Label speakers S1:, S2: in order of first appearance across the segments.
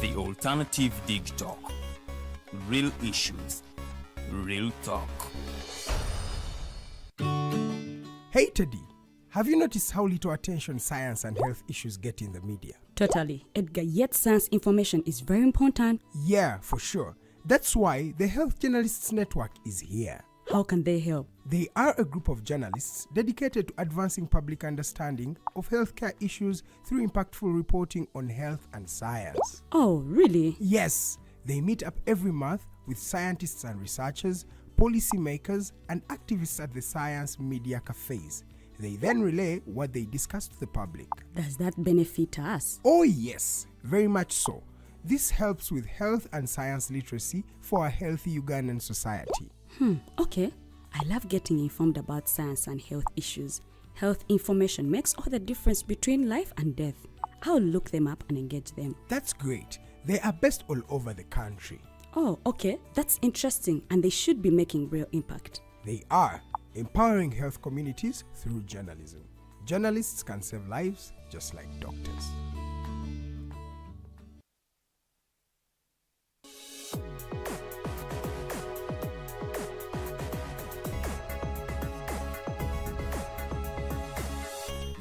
S1: The Alternative Dig Talk. Real issues, real talk.
S2: Hey Teddy, have you noticed how little attention science and health issues get in the media?
S3: Totally, Edgar, yet science information is very important.
S2: Yeah, for sure. That's why the Health Journalists Network is here.
S3: How can they help?
S2: They are a group of journalists dedicated to advancing public understanding of healthcare issues through impactful reporting on health and science.
S3: Oh, really?
S2: Yes, they meet up every month with scientists and researchers, policymakers, and activists at the science media cafes. They then relay what they discuss to the public.
S3: Does that benefit us?
S2: Oh yes, very much so. This helps with health and science literacy for a healthy Ugandan society.
S3: Okay. I love getting informed about science and health issues. Health information makes all the difference between life and death. I'll look them up and engage them.
S2: That's great. They are based all over the country.
S3: Oh, okay. That's interesting, and they should be making real impact.
S2: They are empowering health communities through journalism. Journalists can save lives just like doctors.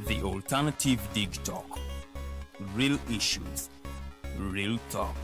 S1: The Alternative Dig Talk. Real issues, real talk.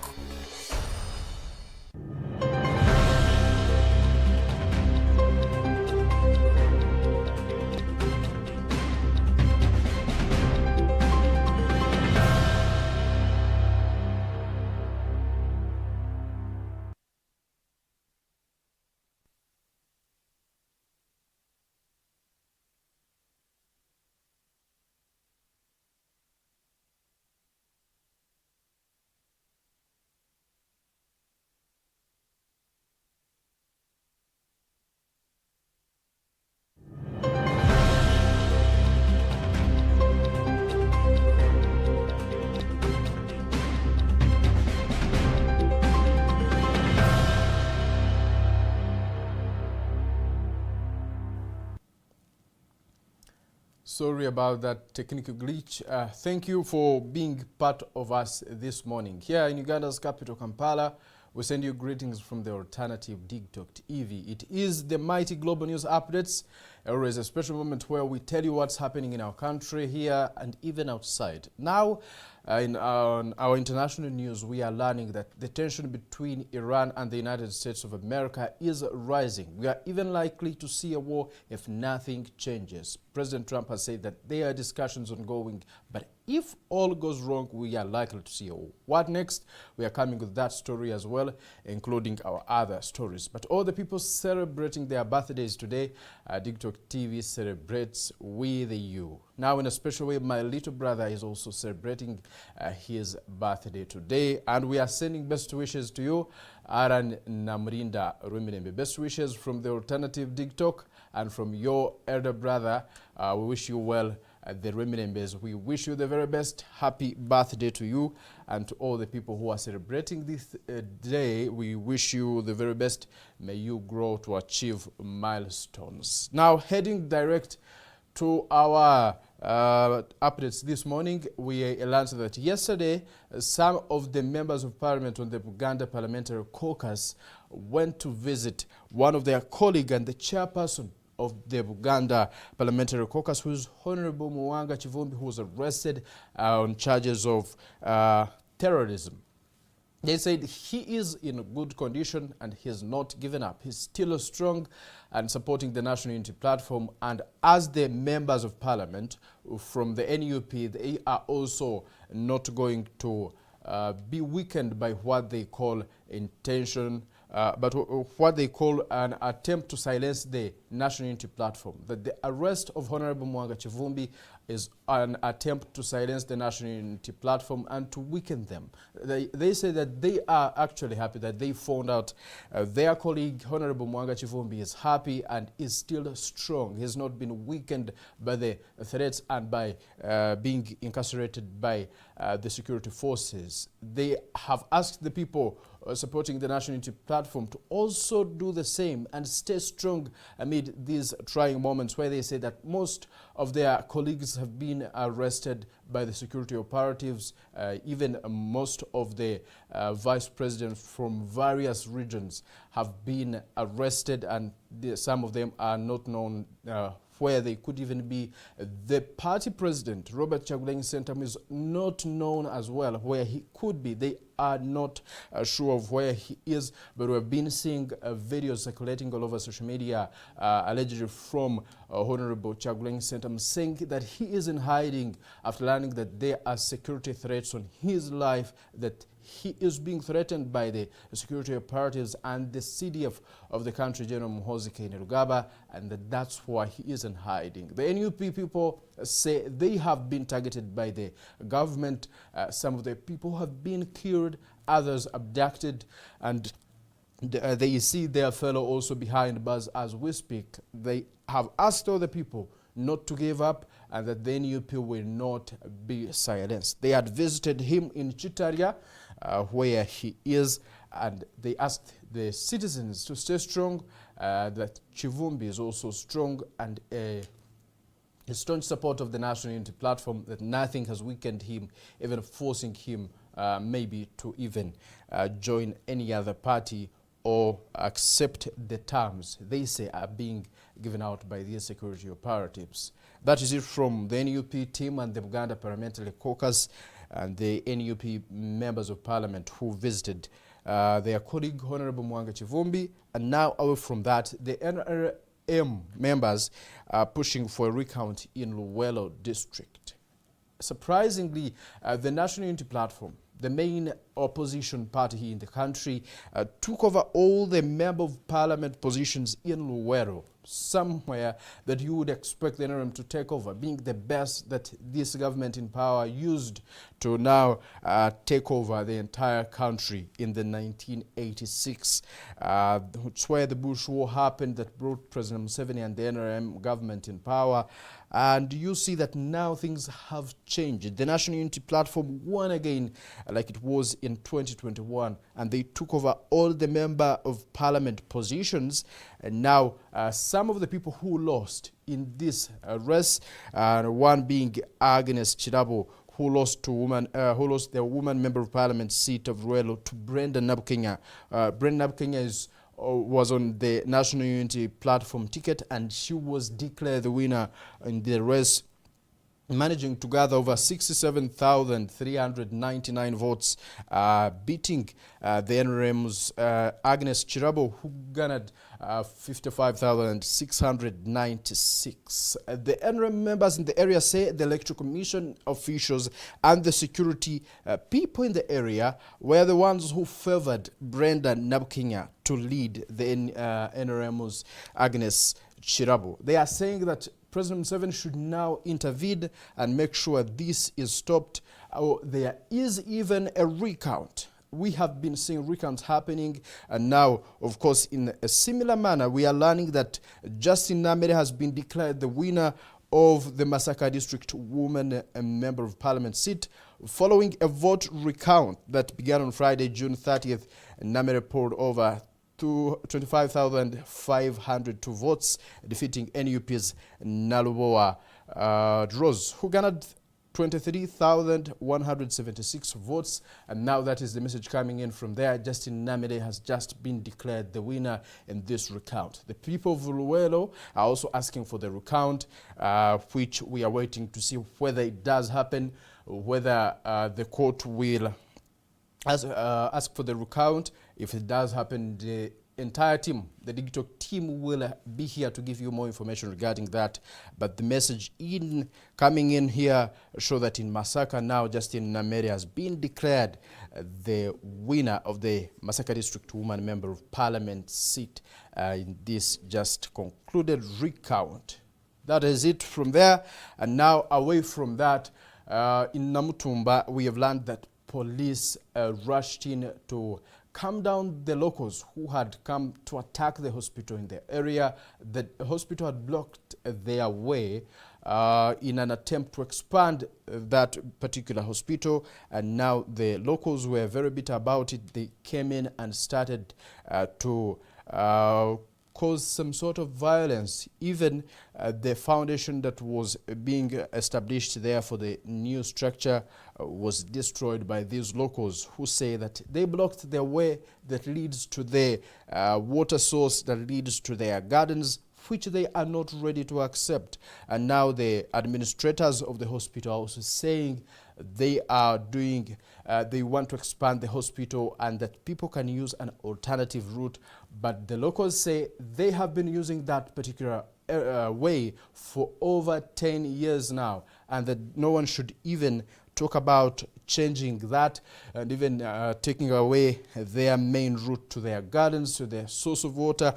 S4: Sorry about that technical glitch. Thank you for being part of us this morning. Here in Uganda's capital, Kampala, we send you greetings from the Alternative Dig Talk TV. It is the mighty global news updates. Always a special moment where we tell you what's happening in our country, here and even outside. Now, in our international news, we are learning that the tension between Iran and the United States of America is rising. We are even likely to see a war if nothing changes. President Trump has said that there are discussions ongoing, but if all goes wrong, we are likely to see a war. What next? We are coming with that story as well, including our other stories. But all the people celebrating their birthdays today, Dig Talk TV celebrates with you. Now, in a special way, my little brother is also celebrating his birthday today, and we are sending best wishes to you, Aran Namrinda Ruminembe. Best wishes from the Alternative Dig Talk and from your elder brother. We wish you well, the Ruminembes. We wish you the very best. Happy birthday to you, and to all the people who are celebrating this day. We wish you the very best. May you grow to achieve milestones. Now, heading direct to our updates this morning, we learned that yesterday some of the members of parliament on the Buganda Parliamentary Caucus went to visit one of their colleagues and the chairperson of the Buganda Parliamentary Caucus, who is Honorable Muwanga Kivumbi, who was arrested on charges of terrorism. They said he is in good condition and he has not given up. He's still strong and supporting the National Unity Platform. And as the members of parliament from the NUP, they are also not going to be weakened by what they call intention, but what they call an attempt to silence the National Unity Platform. That the arrest of Honorable Muwanga Kivumbi is an attempt to silence the National Unity Platform and to weaken them. They say that they are actually happy that they found out their colleague, Honorable Muwanga Kivumbi, is happy and is still strong. He has not been weakened by the threats and by being incarcerated by the security forces. They have asked the people supporting the National Unity Platform to also do the same and stay strong amid these trying moments where they say that most of their colleagues have been arrested by the security operatives, even most of the vice presidents from various regions have been arrested, and some of them are not known where they could even be. The party president, Robert Kyagulanyi Ssentamu, is not known as well where he could be. They are not sure of where he is, but we've been seeing videos circulating all over social media, allegedly from Honorable Kyagulanyi Ssentamu, saying that he is in hiding after learning that there are security threats on his life, that he is being threatened by the security operatives and the CDF of the country, General Muhoozi Kainerugaba, and that's why he is in hiding. The NUP people say they have been targeted by the government. Some of the people have been killed, others abducted, and they see their fellow also behind bars as we speak. They have asked all the people not to give up and that the NUP will not be silenced. They had visited him in Chitaria, where he is, and they asked the citizens to stay strong, that Chivumbi is also strong and a staunch support of the National Unity Platform, that nothing has weakened him, even forcing him maybe to even join any other party or accept the terms they say are being given out by these security operatives. That is it from the NUP team and the Buganda Parliamentary Caucus and the NUP members of Parliament who visited their colleague Honorable Mwanga Chivumbi. And now away from that, the NRM members are pushing for a recount in Luwelo district. Surprisingly, the National Unity Platform, the main opposition party here in the country, took over all the member of parliament positions in Luwelo, somewhere that you would expect the NRM to take over, being the best that this government in power used to now take over the entire country in the 1986. It's where the Bush War happened that brought President Museveni and the NRM government in power. And you see that now things have changed. The National Unity Platform won again like it was in 2021, and they took over all the member of parliament positions. And now some of the people who lost in this race, one being Agnes Chirabo, who lost the woman member of parliament seat of Ruelo to Brenda Nabukenya. Brenda Nabukenya was on the National Unity Platform ticket, and she was declared the winner in the race, managing to gather over 67,399 votes, beating the NRM's Agnes Chirabo, who garnered 55,696. The NRM members in the area say the Electoral Commission officials and the security people in the area were the ones who favored Brenda Nabukenya to lead the NRM's Agnes Chirabo. They are saying that President Museveni should now intervene and make sure this is stopped. There is even a recount. We have been seeing recounts happening, and now, of course, in a similar manner, we are learning that Justin Namere has been declared the winner of the Masaka District Woman Member of Parliament seat, following a vote recount that began on Friday, June 30th. Namere polled over 25,502 votes, defeating NUP's Nalubowa Rose, who garnered 23,176 votes. And now that is the message coming in from there. Justin Namere has just been declared the winner in this recount. The people of Luwelo are also asking for the recount, which we are waiting to see whether it does happen, whether the court will ask for the recount. If it does happen, the entire team, the digital team, will be here to give you more information regarding that. But the message coming in here show that in Masaka now, Justin Namere has been declared the winner of the Masaka District Woman Member of Parliament seat in this just concluded recount. That is it from there. And now away from that, in Namutumba, we have learned that police rushed in to calm down the locals who had come to attack the hospital in the area. The hospital had blocked their way in an attempt to expand that particular hospital, and now the locals were very bitter about it. They came in and started to cause some sort of violence. Even the foundation that was being established there for the new structure was destroyed by these locals, who say that they blocked their way that leads to the water source that leads to their gardens, which they are not ready to accept. And now the administrators of the hospital are also saying they are doing, they want to expand the hospital and that people can use an alternative route. But the locals say they have been using that particular way for over 10 years now, and that no one should even talk about changing that and even taking away their main route to their gardens, to their source of water.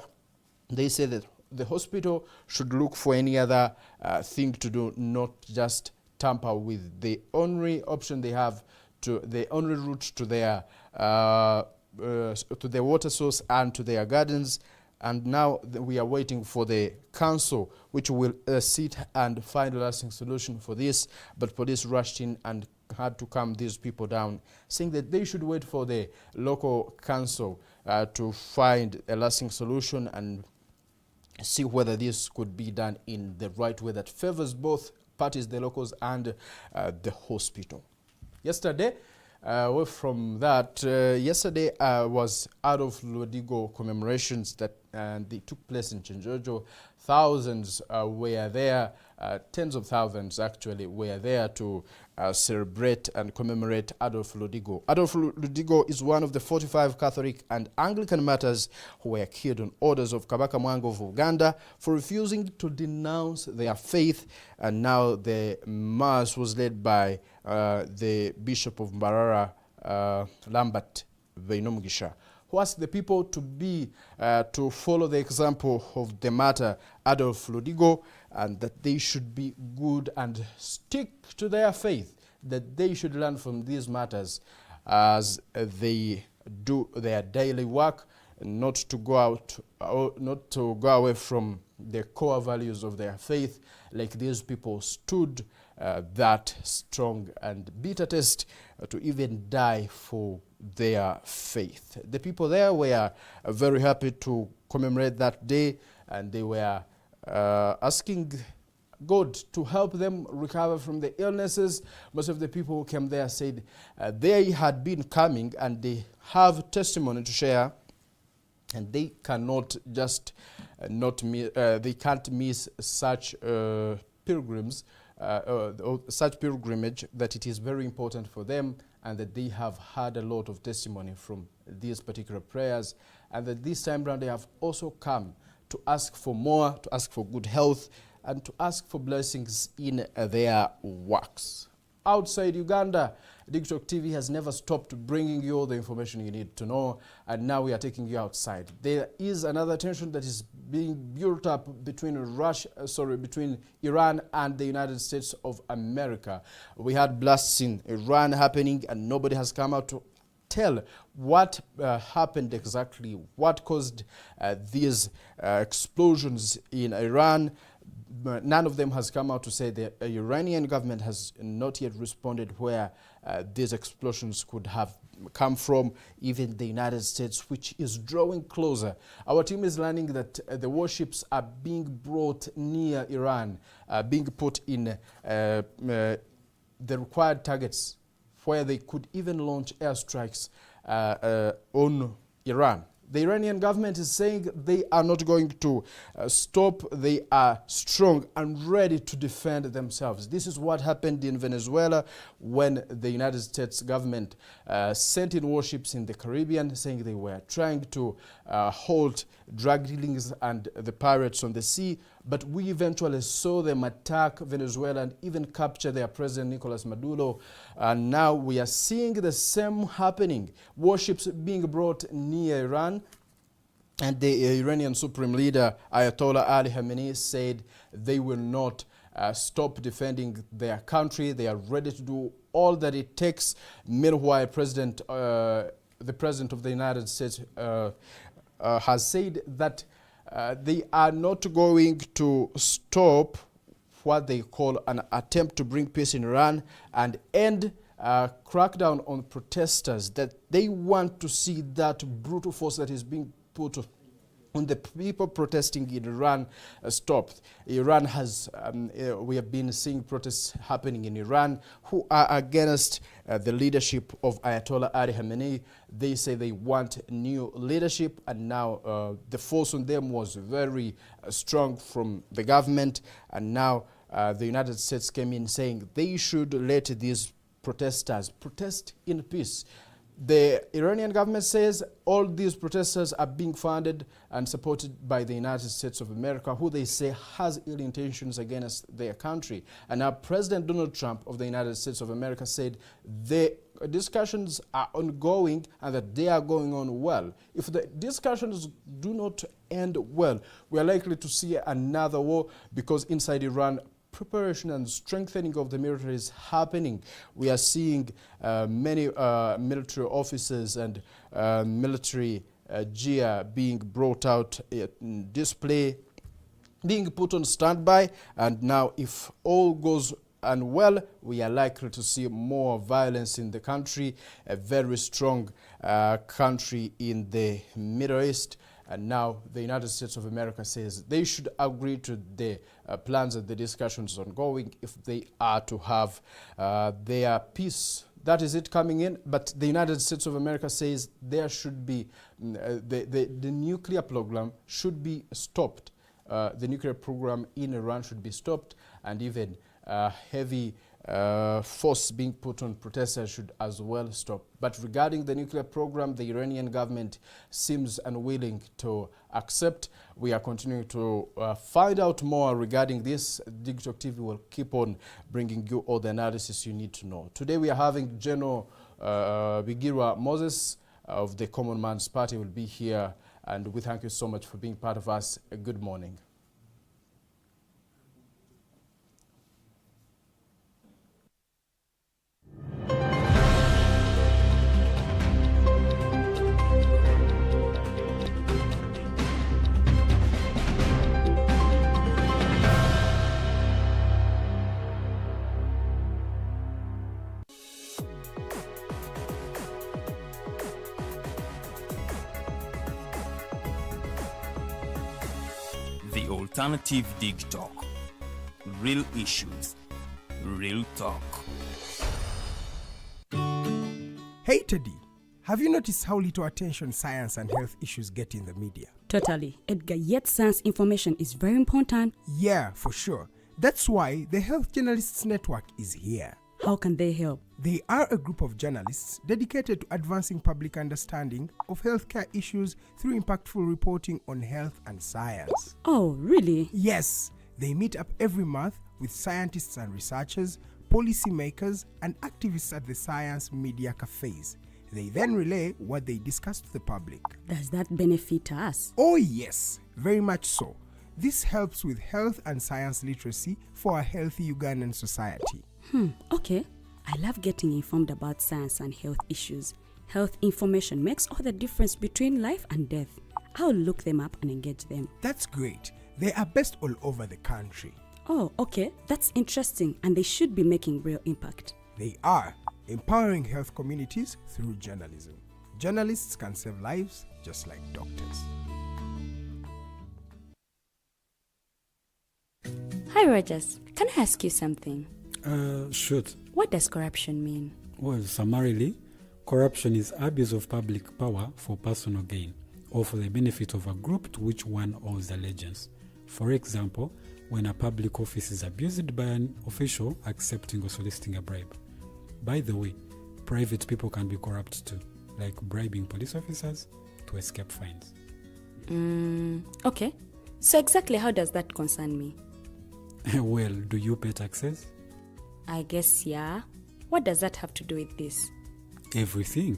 S4: They say that the hospital should look for any other thing to do, not just tamper with the only option they have, to the only route to their water source and to their gardens. And now we are waiting for the council, which will sit and find a lasting solution for this. But police rushed in and had to calm these people down, saying that they should wait for the local council to find a lasting solution and see whether this could be done in the right way that favors both parties, the locals and the hospital. Yesterday, from that, yesterday was Adolf Lodigo commemorations that they took place in Chinjojo. Thousands were there, tens of thousands actually were there to celebrate and commemorate Adolf Lodigo. Adolf Lodigo is one of the 45 Catholic and Anglican martyrs who were killed on orders of Kabaka Mwango of Uganda for refusing to denounce their faith. And now the mass was led by the Bishop of Mbarara, Lambert Veinomugisha, who asked the people to to follow the example of the martyr Adolf Lodigo, and that they should be good and stick to their faith, that they should learn from these martyrs as they do their daily work, not to go away from the core values of their faith, like these people stood that strong and bitter test to even die for their faith. The people there were very happy to commemorate that day, and they were asking God to help them recover from the illnesses. Most of the people who came there said they had been coming and they have testimony to share, and they cannot just they can't miss such pilgrimage, that it is very important for them, and that they have had a lot of testimony from these particular prayers, and that this time round they have also come to ask for more, to ask for good health, and to ask for blessings in their works. Outside Uganda, Digtalk TV has never stopped bringing you all the information you need to know, and now we are taking you outside. There is another tension that is being built up between between Iran and the United States of America. We had blasts in Iran happening, and nobody has come out to tell what happened exactly, what caused these explosions in Iran. None of them has come out to say the Iranian government has not yet responded where these explosions could have come from. Even the United States, which is drawing closer. Our team is learning that the warships are being brought near Iran, being put in the required targets where they could even launch airstrikes on Iran. The Iranian government is saying they are not going to stop. They are strong and ready to defend themselves. This is what happened in Venezuela when the United States government sent in warships in the Caribbean, saying they were trying to halt drug dealings and the pirates on the sea. But we eventually saw them attack Venezuela and even capture their president, Nicolas Maduro. And now we are seeing the same happening. Warships being brought near Iran. And the Iranian Supreme Leader, Ayatollah Ali Khamenei, said they will not stop defending their country. They are ready to do all that it takes. Meanwhile, the President of the United States has said that they are not going to stop what they call an attempt to bring peace in Iran and end crackdown on protesters, that they want to see that brutal force that is being put on the people protesting in Iran stopped. Iran has, we have been seeing protests happening in Iran who are against the leadership of Ayatollah Ali Khamenei. They say they want new leadership, and now the force on them was very strong from the government, and now the United States came in saying they should let these protesters protest in peace. The Iranian government says all these protesters are being funded and supported by the United States of America, who they say has ill intentions against their country. And now President Donald Trump of the United States of America said the discussions are ongoing and that they are going on well. If the discussions do not end well, we are likely to see another war, because inside Iran, preparation and strengthening of the military is happening. We are seeing many military officers and military gear being brought out in display, being put on standby, and now if all goes well, we are likely to see more violence in the country, a very strong country in the Middle East. And now the United States of America says they should agree to the plans and the discussions ongoing if they are to have their peace. That is it coming in. But the United States of America says there should be, the nuclear program should be stopped. The nuclear program in Iran should be stopped, and even heavy force being put on protesters should as well stop. But regarding the nuclear program, the Iranian government seems unwilling to accept. We are continuing to find out more regarding this. Digital TV will keep on bringing you all the analysis you need to know. Today we are having General Bigirwa Moses of the Common Man's Party will be here, and we thank you so much for being part of us. Good morning.
S1: The Alternative Dig Talk. Real issues, real talk.
S2: Hey Teddy, have you noticed how little attention science and health issues get in the media?
S3: Totally, Edgar, yet science information is very important.
S2: Yeah, for sure. That's why the Health Journalists Network is here.
S3: How can they help?
S2: They are a group of journalists dedicated to advancing public understanding of healthcare issues through impactful reporting on health and science.
S3: Oh, really?
S2: Yes, they meet up every month with scientists and researchers, policymakers, and activists at the science media cafes. They then relay what they discuss to the public.
S3: Does that benefit us?
S2: Oh yes, very much so. This helps with health and science literacy for a healthy Ugandan society.
S3: Okay. I love getting informed about science and health issues. Health information makes all the difference between life and death. I'll look them up and engage them.
S2: That's great. They are based all over the country.
S3: Oh, okay. That's interesting, and they should be making real impact.
S2: They are empowering health communities through journalism. Journalists can save lives just like doctors.
S3: Hi, Rogers. Can I ask you something?
S5: Shoot.
S3: What does corruption mean?
S5: Well, summarily, corruption is abuse of public power for personal gain or for the benefit of a group to which one owes allegiance. For example, when a public office is abused by an official accepting or soliciting a bribe. By the way, private people can be corrupt too, like bribing police officers to escape fines.
S3: Okay. So exactly how does that concern me?
S5: Well, do you pay taxes?
S3: I guess, yeah. What does that have to do with this?
S5: Everything.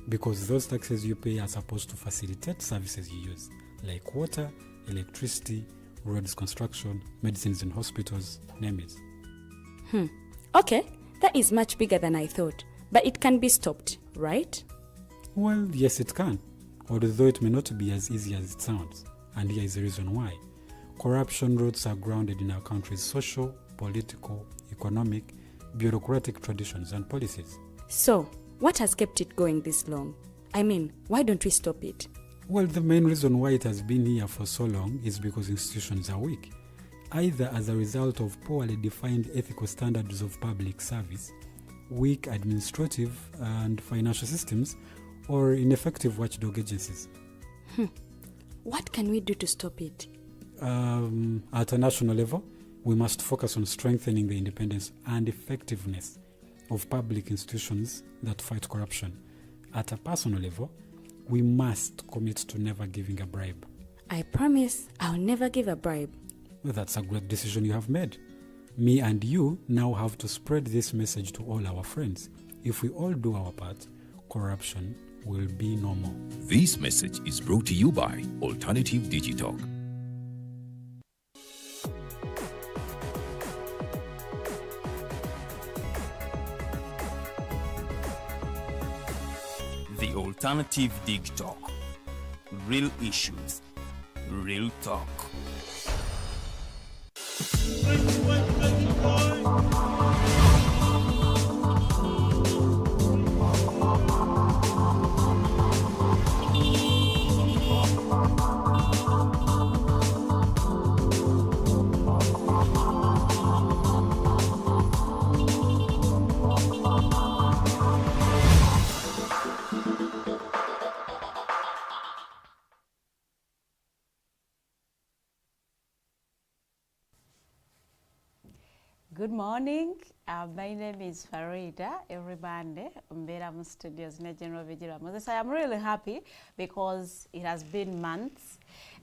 S5: Because those taxes you pay are supposed to facilitate services you use, like water, electricity, roads construction, medicines in hospitals, name it.
S3: Okay, that is much bigger than I thought. But it can be stopped, right?
S5: Well, yes it can, although it may not be as easy as it sounds. And here is the reason why. Corruption roots are grounded in our country's social, political, economic, bureaucratic traditions and policies.
S3: So, what has kept it going this long? I mean, why don't we stop it?
S5: Well, the main reason why it has been here for so long is because institutions are weak, either as a result of poorly defined ethical standards of public service, weak administrative and financial systems, or ineffective watchdog agencies.
S3: What can we do to stop it?
S5: At a national level, we must focus on strengthening the independence and effectiveness of public institutions that fight corruption. At a personal level, we must commit to never giving a bribe.
S3: I promise I'll never give a bribe.
S5: Well, that's a great decision you have made. Me and you now have to spread this message to all our friends. If we all do our part, corruption will be no more.
S6: This message is brought to you by Alternative Digitalk.
S1: The Alternative Digitalk. Real issues, real talk.
S7: Good morning. My name is Farida. Everybody, Omunbejja Studios, General Bigirwa Moses. I am really happy because it has been months.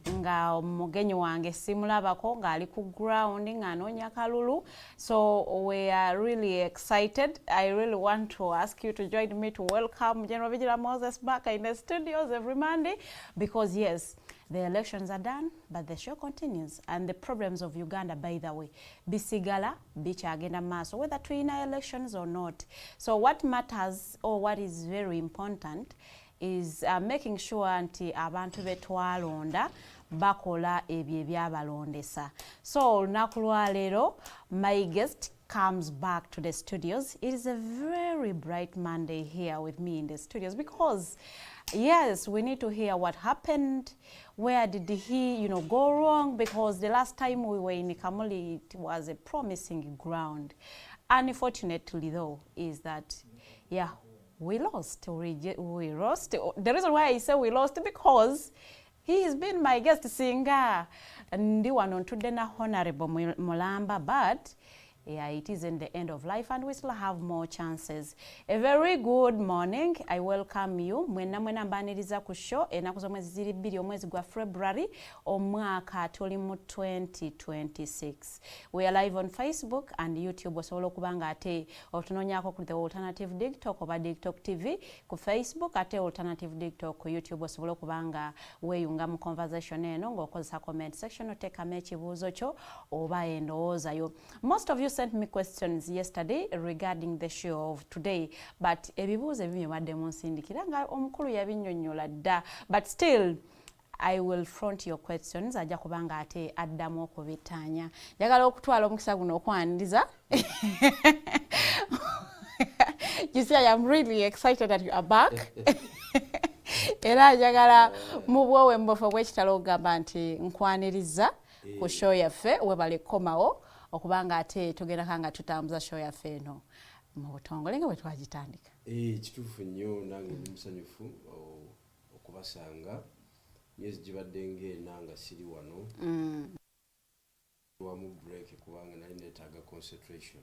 S7: Nga omugenyi wange simulabako nga ali ku ground nga anoonya kalulu. So we are really excited. I really want to ask you to join me to welcome General Bigirwa Moses back in the studios every Monday because yes, the elections are done, but the show continues. And the problems of Uganda, by the way, bisigala, bichagenda maso, whether twina elections or not. So what matters, or what is very important, is making sure nti abantu betwalonda bakola ebyo ebyabalondesa. So olunaku lwa leero, my guest comes back to the studios. It is a very bright Monday here with me in the studios because yes, we need to hear what happened. Where did he, go wrong? Because the last time we were in Kamuli, it was a promising ground. Unfortunately, though, is that, yeah, we lost. We lost. The reason why I say we lost because he has been my guest singer. Ndi wanontudde na Honorable Mulamba, but yeah, it isn't the end of life and we still have more chances. A very good morning. I welcome you. Mwena mbaniriza ku show enaku z'omwezi ziri 2 omwezi gwa February omwaka tuli mu 2026. We are live on Facebook and YouTube. Osobola okubanga ate otunonyako ku the Alternative Digitalk oba Digitalk TV ku Facebook ate Alternative Digitalk ku YouTube. Osobola okubanga weyunga mu conversation eno ng'okozesa comment section otekamu ekibuuzo kyo oba endowooza yo. Most of you sent me questions yesterday regarding the show of today, but ebibuuzo ebimu badde munsindikira nga omukulu yabinnyonnyola dda, but still I will front your questions ajja kubanga ate addamu okubitaanya. Njagala okutwala omukisa guno okwaniriza. You see, I am really excited that you are back. Era njagala mu bwowe mbofu bw'ekitalo ogamba nti nkwaniriza ku show yaffe webale komawo okubanga ate tugenda kanga tutambuza show yaffe eno mu butongole nga bwe twagitandika.
S8: Kituufu nnyo nange ndi musanyufu okubasanga myezi gibadde ng'ena nga siri wano wamu break kubanga nali neetaaga concentration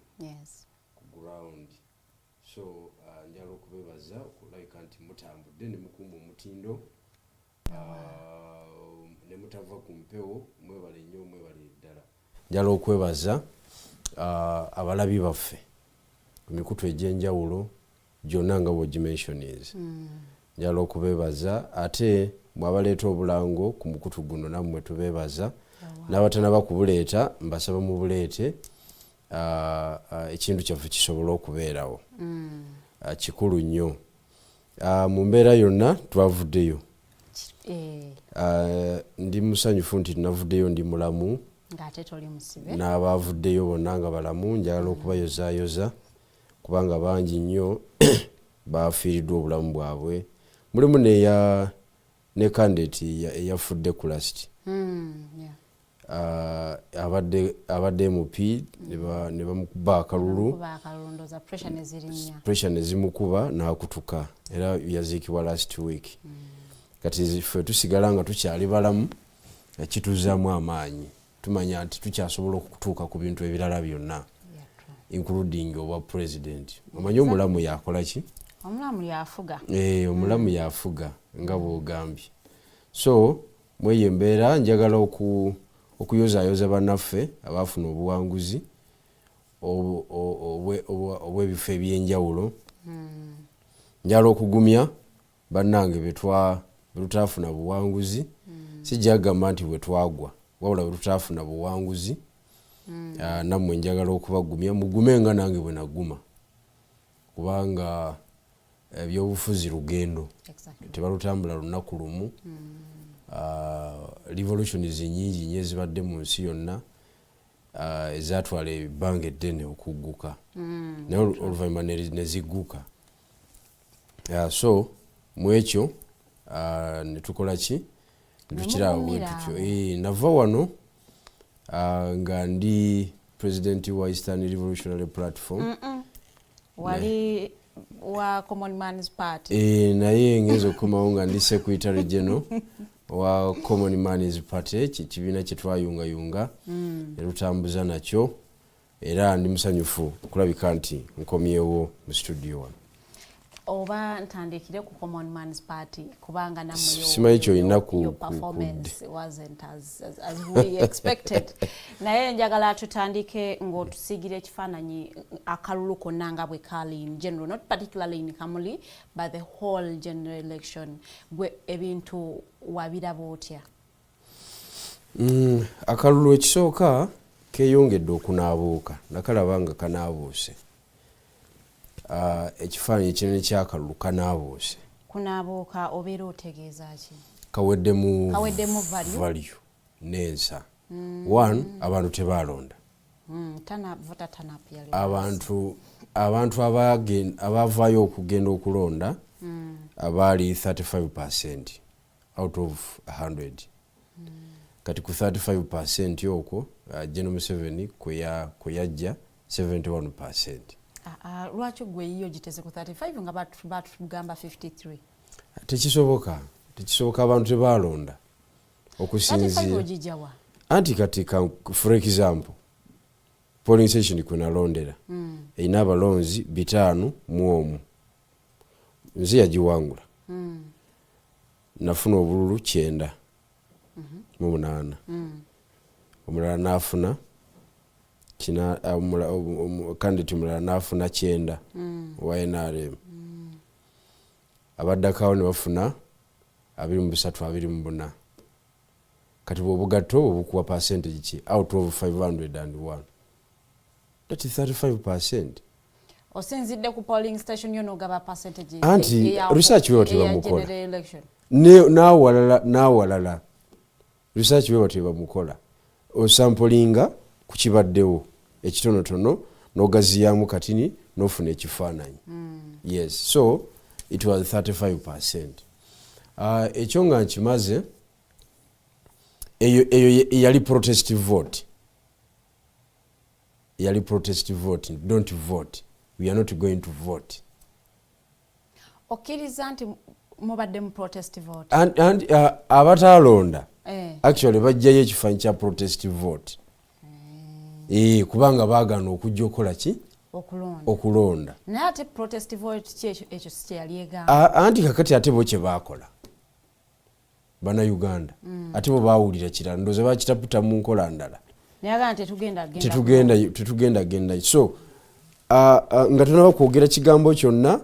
S8: ku ground. So njala okubeebaza okulabika nti mutambudde ne mukumba omutindo ne mutava ku mpewo mwebale nnyo mwebale ddala. Njala okwebaza abalabi baffe ku mikutu egy'enjawulo gyonna nga bw'ogimensionize. Njala okubeebaza ate mwabaleeta obulango ku mukutu guno nammwe tubeebaza. N'abatanaba kubuleeta mbasaba mubuleete ekintu kyaffe kisobola okubeerawo. Kikulu nnyo. Mu mbeera yonna twavuddeyo ndi musanyufu nti navuddeyo ndi mulamu
S7: ng'ate toli musibe
S8: n'abavuddeyo bonna nga balamu njagala okubayozaayoza kubanga bangi nnyo bafiiriddwa obulamu bwabwe mulimu ne candidate eyafudde ku last abadde MP ne bamukuba akalulu pressure ne zimukuba n'akutuka era yaziikibwa last week kati ffe tusigala nga tukyali balamu kituzaamu amaanyi tumanya nti tukyasobola okutuuka ku bintu ebirala byonna including obwa president omanyi omulamu yakola ki
S7: omulamu yafuga
S8: omulamu yafuga nga bwogambye so mweye embeera njagala okuyozaayoza bannaffe abaafuna obuwanguzi obw'ebifo ebyenjawulo njagala okugumya bannange betutaafuna buwanguzi sijagamba nti bwe twagwa wabula betutaafuna buwanguzi nammwe njagala okubagumya mugume nga nange bwe naguma kubanga ebyobufuzi lugendo tebalutambula lunaku lumu revolutions nyingi nnyo ezibadde mu nsi yonna ezatwala ebbanga eddene okugguka naye oluvannyuma ne zigguka so mu ekyo ne tukola ki netukiraawo bwe tutyo nava wano nga ndi president wa Eastern Revolutionary Platform
S7: wali wa Common Man's Party
S8: naye ngeze okukomawo nga ndi secretary general wa Common Man's Party kibiina kye twayungayunga ne tutambuza nakyo era ndi musanyufu okulabika nti nkomyewo mu studio wano
S7: oba ntandikire ku Common Man's Party kubanga namwe
S8: simanyi kyolina ku
S7: performance wasn't as we expected naye njagala tutandike ng'otusigira ekifaananyi akalulu konna nga bwe kali in general not particularly in Kamuli but the whole general election gwe ebintu wabiraba otya
S8: akalulu ekisooka keeyongedde okunaabuuka nakalaba nga kanaabuuse ekifaananyi ekinene ky'akalulu kanaabuuse
S7: kunaabuuka obeera otegeeza ki
S8: kaweddemu value n'ensa one abantu tebaalonda abantu abavaayo okugenda okulonda abaali 35% out of 100 kati ku 35% okwo General Museveni kwe yajja 71%.
S7: Lwaki gwe yiyo giteze ku 35 nga batugamba 53?
S8: Tekisoboka abantu tebaalonda okusinzira. Anti kati for example polling station kwenalondera erina abalonzi 5 mu omu nze yagiwangula nafuna obululu 9 mu 8 omulala nafuna candidate mulala nafuna 9 wa NRM abaddakawo ne bafuna 23-24 kati bwobugato obukuwa percentage ki out of 501 that is 35%.
S7: Osinzidde ku polling station yono gaba percentage
S8: anti research we watu bamukola nawalala research we watu bamukola osampolinga ku kibaddewo ekitonotono n'ogaziyamu katini n'ofuna ekifaananyi. Yes, so it was 35%. Ekyo nga nkimaze eyo yali protest vote. Yali protest vote. Don't vote. We are not going to vote.
S7: Okiriza nti mubadde mu protest vote.
S8: And abatalonda actually bajjayo ekifaananyi kya protest vote. Kubanga baagana okujja okola ki? Okulonda.
S7: Naye ate protest vote ekyo si yali egamba.
S8: Anti kakati ate bo kye baakola. Bana Uganda. Ate bo baawulira kirala ndowooza bakitaputa mu nkola ndala.
S7: Naye tetugenda. So nga tunaba
S8: kwogera kigambo kyonna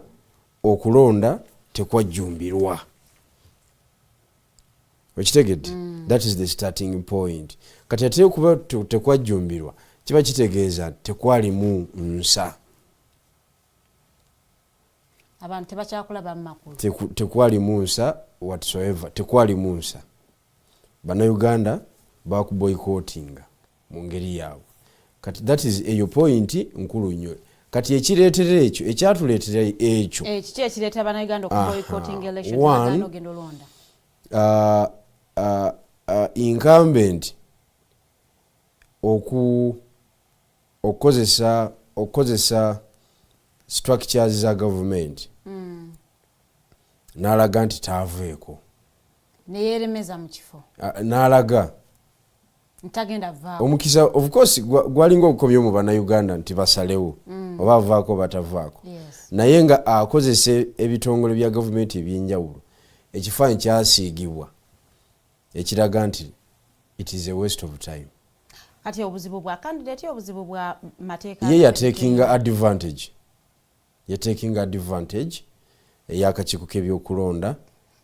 S8: okulonda tekwajjumbirwa. Okitegedde? That is the starting point. Kati ate okuba tekwajjumbirwa kiba kitegeeza tekwalimu nsa.
S7: abantu tebakyakulaba mu makulu
S8: tekwali munsa whatsoever tekwali munsa bannayuganda bakuboycottinga mu ngeri yaabwe kati that is eyo point nkulu nnyo kati ekireetera ekyo ekyatuleetera ekyo
S7: kiki ekireetera bannayuganda okuboycotting election bagana ogenda olonda incumbent okukozesa structures za government n'alaga nti taaveeko neyeeremeza mu kifo
S8: n'alaga
S7: ntagenda vaawo
S8: omukisa of course gwalinga okukomya mu bannayuganda nti basalewo oba avaako batavaako naye nga akozesa ebitongole bya gavumenti ebyenjawulo ekifaanyi kyasiigibwa ekiraga nti it is a waste of time
S7: kati obuzibu bwa candidate obuzibu bwa mateeka
S8: ye yatekinga advantage ey'akakiiko k'ebyokulonda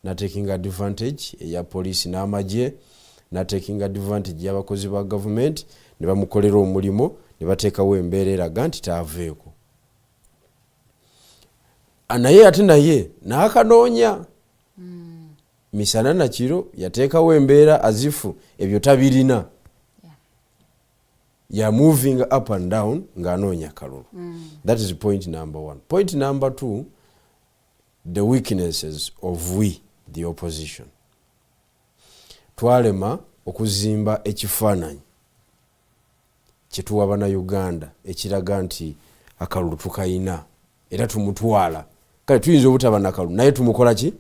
S8: natekinga advantage eya poliisi n'amagye natekinga advantage y'abakozi ba gavumenti ne bamukolera omulimo ne bateekawo embeera eraga nti taaveeko naye ate naye n'akanoonya misana na kiro yateekawo embeera azifu ebyo tabirina ya moving up and down ng'anoonya kalulu that is point number 1. Point number 2, the weaknesses of we the opposition twalema okuzimba ekifaananyi kyetuwa bannayuganda ekiraga nti akalulu tukayina era tumutwala kale tuyinza obutaba nakalulu naye tumukola ki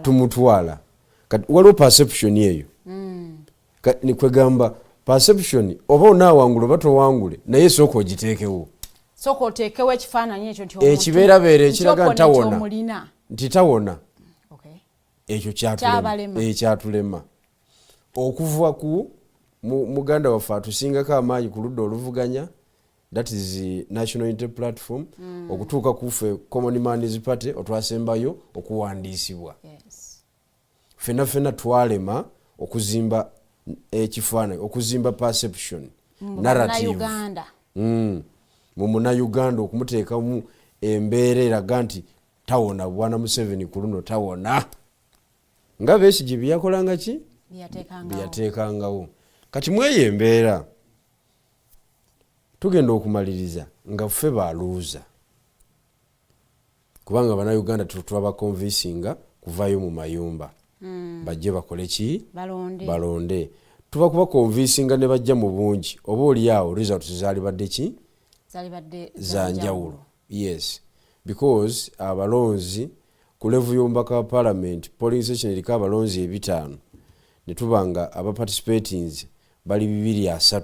S8: tumutwala kati waliwo perception eyo nikwegamba perception oba onaawangula oba towangule naye sooka ogiteekewo
S7: sooka oteekewo ekifaananyi ekyo nti
S8: ekibeerabeera ekiraga nti tawona ekyo kyatulema okuva ku muganda waffe atusingako amaanyi ku ludda oluvuganya that is National Unity Platform okutuuka kufe Common Man's Party otwasembayo okuwandiisibwa fena twalema okuzimba ekifaananyi okuzimba perception narrative mu munnayuganda okumuteekamu embeera eraga nti tawona bwana Museveni ku luno tawona nga Besigye byakolanga ki byateekangawo kati mweyo embeera tugenda okumaliriza nga ffe baluuza kubanga bannayuganda tubakonvinsinga kuvaayo mu mayumba bajje bakole ki balonde tuba kubakonvinsinga ne bajja mu bungi oba oliawo results zaalibadde ki za njawulo yes because abalonzi ku level y'omubaka wa parliament polling station eriko abalonzi 5 ne tubanga abaparticipatings bali 2-3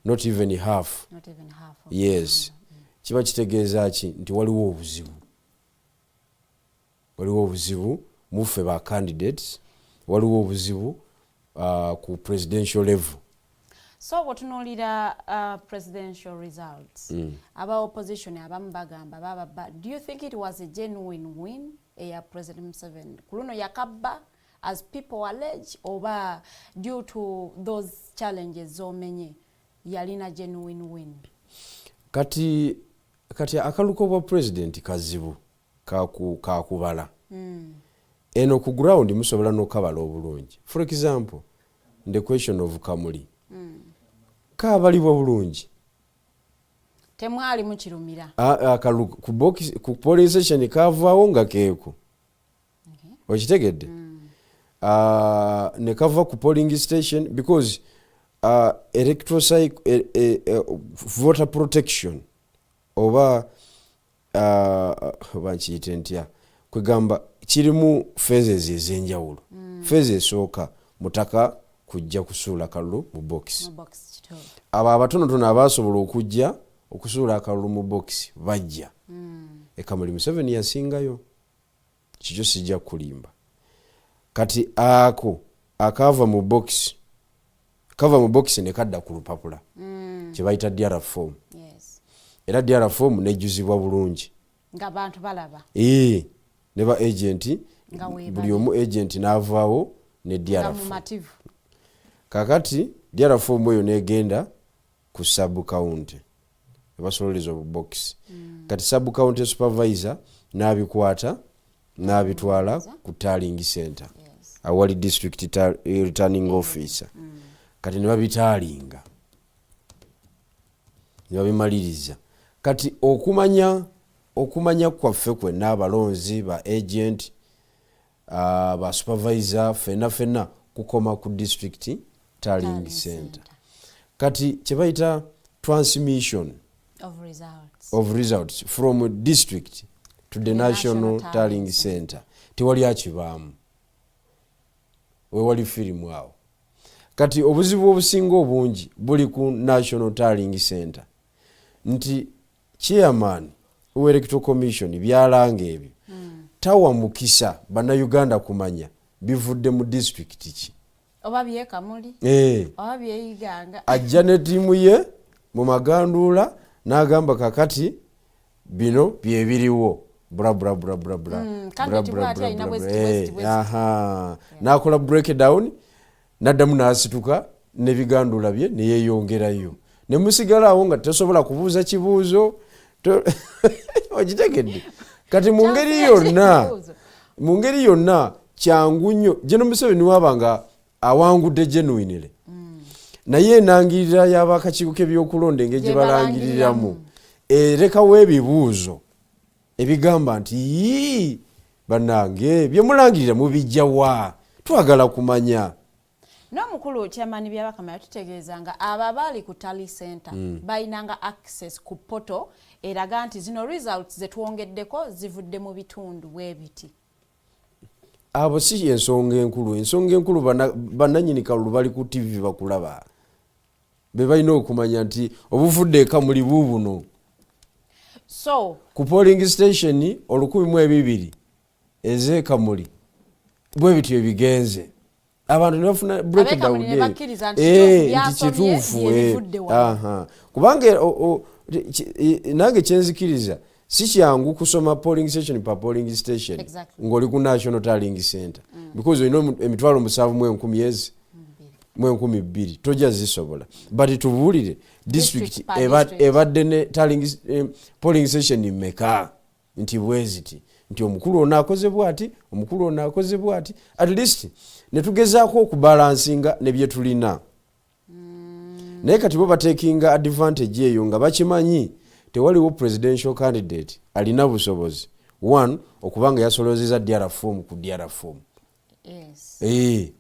S8: not even half yes kiba kitegeeza ki nti waliwo obuzibu muffe ba candidates waliwo obuzibu ku presidential level.
S7: So bwotunuulira presidential results aba opposition abamu bagamba baba do you think it was a genuine win eya President Museveni kuluno yakabba as people allege oba due to those challenges zomenye yalina genuine win
S8: kati akaluko bwa president kazibu kakubala eno ku ground musobola n'okabala obulungi for example the question of Kamuli kabalibwa bulungi
S7: temwali mukirumira
S8: akaluko ku box ku polling station kavaawo nga keeko okitegedde ne kava ku polling station because electoral cycle voter protection oba banchiyite ntya kwegamba kirimu phases ez'enjawulo phase esooka mutaka kujja kusuula kalulu mu box abo abatonotono abasobola okujja okusuula akalulu mu box bajja Kamuli Museveni yasingayo kikyo sijja kulimba kati ako akava mu box kava mu box ne kadda ku lupapula kye bayita DR form era DR form nejjuzibwa bulungi
S7: nga bantu balaba
S8: ne ba agent buli omu agent n'avaawo ne DR form kakati DR form eyo negenda ku sub county basololeza obubox kati sub county supervisor nabikwata nabitwala ku tallying center awali district returning officer kati nebabitalinga nebabimaliriza kati okumanya kwaffe kwenna abalonzi ba agent ba supervisor fena kukoma ku district tallying center kati kyebayita transmission of results from district to the national tallying center tewali akibaamu wewali firimu awo kati obuzibu obusinga obungi buli ku national tallying center nti chairman wa electoral commission byalanga ebyo tawa mukisa bannayuganda kumanya bivudde mu district ki
S7: oba bye Kamuli oba bye Iganga
S8: ajja ne tiimu ye mu Magandula n'agamba kakati bino bye biriwo bra n'akola breakdown n'addamu n'asituka n'ebigandula bye ne yeeyongerayo ne musigala awo nga tesobola kubuuza kibuuzo ogitegedde kati mu ngeri yonna kyangu nnyo General Museveni wabanga awangudde genuinely naye enangirira y'abakakiiko k'ebyokulonda engeri gye balangiriramu erekawo ebibuuzo ebigamba nti bannange bye mulangirira mubijja wa twagala kumanya
S7: n'omukulu chairman by'abakamala tutegeeza nga ababali ku tally center bayinanga access ku poto eraga nti zino results zetwongeddeko zivudde mu bitundu bwebiti
S8: abo si ensonga enkulu bannanyini kalulu bali ku TV bakulaba be balina okumanya nti obuvudde Kamuli bubuno
S7: so
S8: ku polling station 1200 eze Kamuli bwe bityo ebigenze abantu nebafuna breakdown nti kituufu kubanga nange kyenzikiriza si kyangu kusoma polling station pa polling station ng'oli ku national tallying center because olina emitwalo 7,1000 1200 tojja zisobola but tubuulire district ebadde ne polling station mmeka nti bweziti nti omukulu ono akoze bwati omukulu ono akoze bwati at least ne tugezaako okubalansinga ne bye tulina naye kati bo batekinga advantage eyo nga bakimanyi tewaliwo presidential candidate alina busobozi one okubanga yasolozeza DR form ku DR form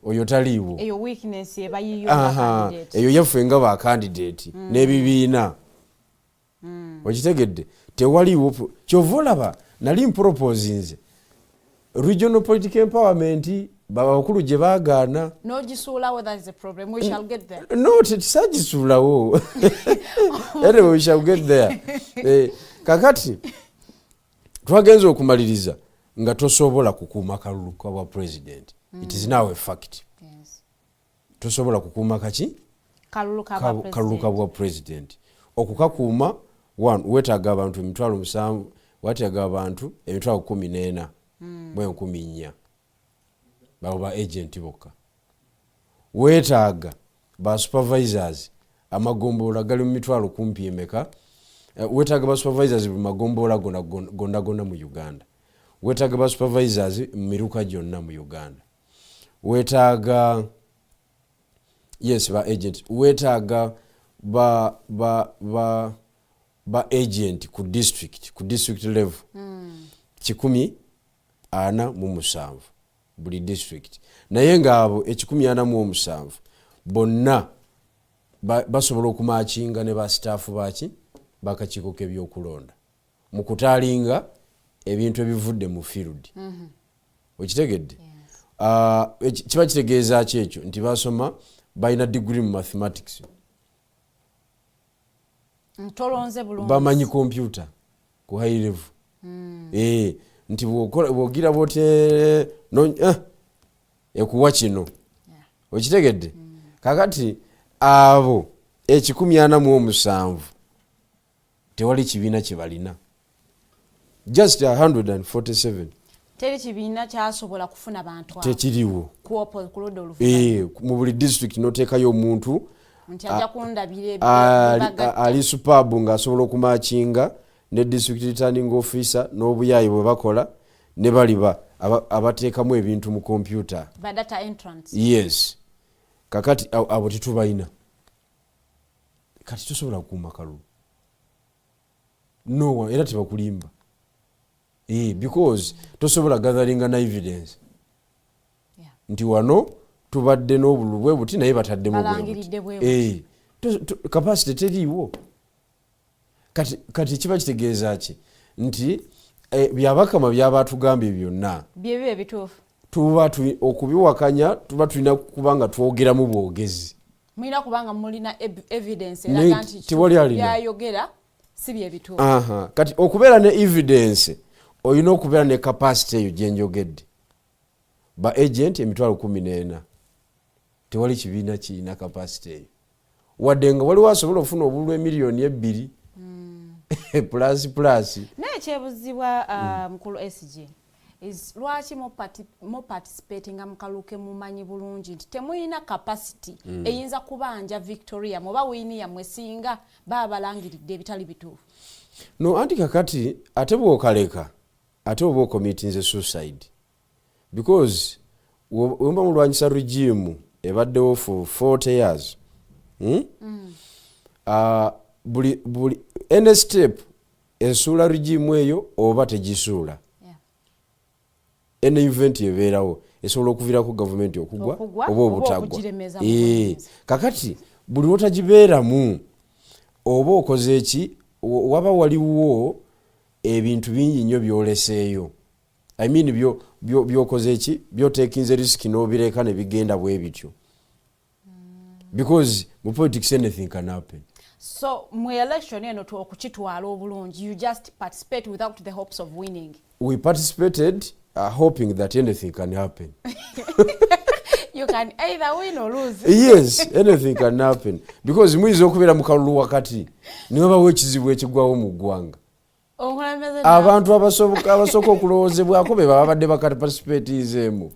S8: oyo taliiwo
S7: eyo weakness ebayiyo candidate
S8: eyo yaffe nga ba candidate n'ebibiina okitegedde tewaliwo kyova olaba nali mpropose nze regional political empowerment babakulu gye baagaana
S7: n'ogisuulawo that is a problem we shall get there
S8: no tesagisuulawo anyway we shall get there kakati twagenza okumaliriza nga tosobola kukuuma kalulu kwa president it is now a fact tosobola kukuuma kaki kalulu ka president okukakuuma one wetaaga abantu 7,000 wataaga abantu 14,000 14,000 baba agent bokka wetaaga ba supervisors amagombolola gali mu mitwalo kumpi emeka wetaaga ba supervisors mu magombolola gonna mu Uganda wetaaga ba supervisors mu miruka gyonna mu Uganda wetaaga ba agent wetaaga ba agent ku district level 147 buli district naye ngaabo 147 bonna basobola okumakinga ne ba staff baki bakakiiko k'ebyokulonda mu kutaalinga ebintu ebivudde mu field okitegedde kiba kitegeeza ki ekyo nti basoma balina degree mu mathematics bamanyi computer ku high level nti bwogira bote ekuwa kino okitegedde kakati abo 147 tewali kibiina kye balina just 147
S7: teri kibiina kyasobola kufuna bantu
S8: tekiriwo
S7: ku lodo
S8: mu buli district noteekayo omuntu
S7: nti ajja kundabire
S8: ali superb ng'asobola okumakinga ne district returning officer n'obuyayi bwe bakola ne baliba abateekamu ebintu mu computer
S7: ba data entrance.
S8: Yes, kakati abo tetubalina kati tosobola kukuuma kalulu no era tebakulimba because tosobola gathering na evidence nti wano tubadde n'obululu bwe buti naye bataddemu bwe capacity teriiwo. Kati kiba kitegeeza ki nti byabakama byabatugambye byonna
S7: byebyo ebituufu
S8: tuba okubiwakanya tuba tulina kubanga twogeramu bwogezi
S7: mulina kubanga mulina evidence eraga nti byayogera si byebituufu.
S8: Kati okubeera ne evidence olina okubeera ne capacity eyo gyenjogedde ba agent emitwalo 14 tewali kibiina kirina capacity eyo wadde nga waliwo asobola okufuna obululu emiliyoni 2 plus
S7: naye kyebuzibwa mukulu SG is lwaki mo participating mu kaluke mumanyi bulungi nti temuyina capacity eyinza kubanja Victoria muba wini yamwe singa babalangiridde ebitali bituufu.
S8: No anti kakati ate bw'okaleka ate oba okomitinze suicide because wemba mulwanyisa regime ebaddewo for 40 years buli any step esuula regime eyo oba tegisuula any event ebeerawo esobola okuviirako gavumenti okugwa oba obutagwa. Kakati buli wotagibeeramu oba okoze eki waba waliwo ebintu bingi nnyo byoleseeyo I mean byokoze eki byotekinze risk n'obireka ne bigenda bwe bityo because mu politics anything can happen.
S7: So mu election eno to okukitwala obulungi you just participate without the hopes of winning.
S8: We participated hoping that anything can happen.
S7: You can either win or lose.
S8: Yes, anything can happen because mwizo okubeera mu kalulu wakati niwe bawo ekizibu ekigwawo mu ggwanga. Abantu abasooka okulowoozebwako be babadde bakaparticipatizeemu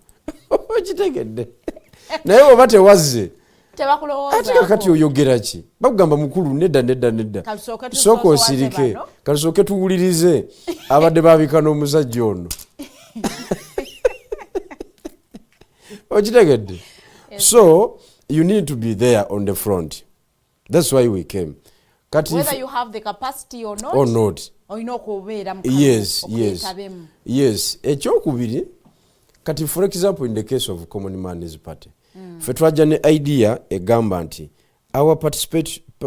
S8: okitegedde naye oba tewazze ate kakati oyogera ki bakugamba mukulu nedda sooka osirike katusooke tuwulirize abadde babika n'omusajja ono okitegedde. So you need to be there on the front. That's why we came.
S7: Whether you have the capacity or not.
S8: Yes. Ekyokubiri kati for example in the case of Common Man's Party fe twajja ne idea egamba nti our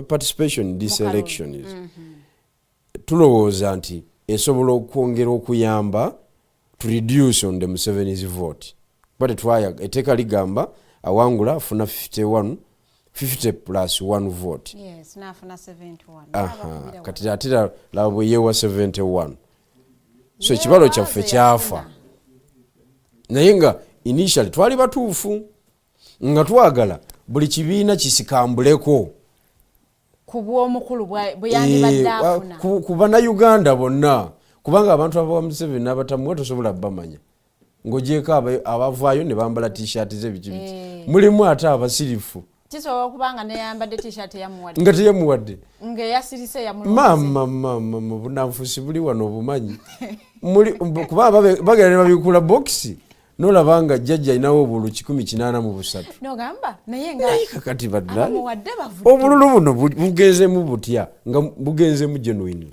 S8: participation in this election is tulowooza nti esobola okwongera okuyamba to reduce on the Museveni's vote but twaya eteeka ligamba awangula afuna 50 plus 1 vote.
S7: Yes, nafuna 71.
S8: Kati atira labo yewa 71. So ekibalo kyaffe kyafa. Naye nga initially twali batuufu nga twagala buli kibiina kisikambuleko
S7: kubwa omukulu buyandi badafuna
S8: kuba na Uganda bonna kubanga abantu abawa Museveni n'abatamuwa tosobola bamanya ngojeeko abavaayo ne bambala t-shirt z'ebikibiki mulimu ate abasirifu
S7: kisobola kubanga neyambadde t-shirt yamuwadde
S8: nga teyamuwadde
S7: nga yasirise yamulonze
S8: mama bunanfusi buli wano obumanyi kuba bagala ne babikula boxi nolabanga jjajja inawo obulu 183
S7: nogamba naye nga
S8: kakati badda obululu buno bugenzemu butya nga bugenzemu genuine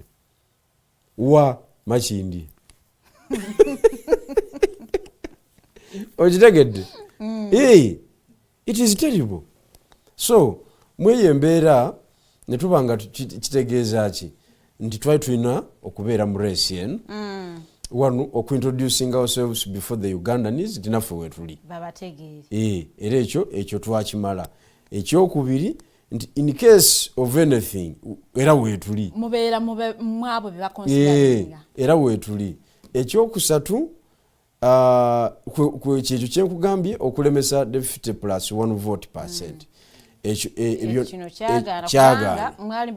S8: wa Makindi okitegedde it is terrible. So mweye embeera ne tubanga kitegeeza ki nti twali tulina okubeera mu race yen wanu okuintroducing ourselves before the Ugandans tinaffe wetuli
S7: babategeere
S8: era ekyo twakimala. Ekyokubiri nti in case of anything era wetuli
S7: mubeera mwabo bebakonsideringa
S8: era wetuli. Ekyokusatu kyekyo kyenkugambye okulemesa the 50 plus 1 vote percent.
S7: Kino kyagaana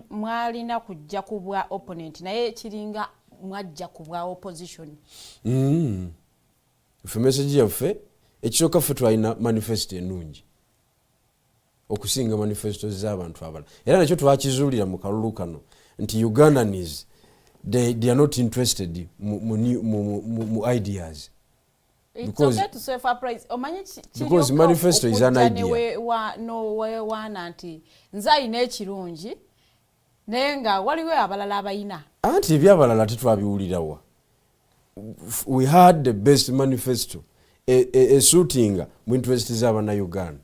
S7: mwalina kujja ku bwa opponent naye kiringa mwajja ku bwa opposition.
S8: Ffe message yaffe ekisooka ffe twalina manifesto ennungi okusinga manifesto z'abantu abalala era nakyo twakizuulira mu kalulu kano nti Ugandans they are not interested mu ideas because manifesto is an idea
S7: nti nze ayina ekirungi naye nga waliwo abalala abayina
S8: anti ebyabalala tetwabiwulirawa. We had the best manifesto esuutinga mu interest z'Abannayuganda.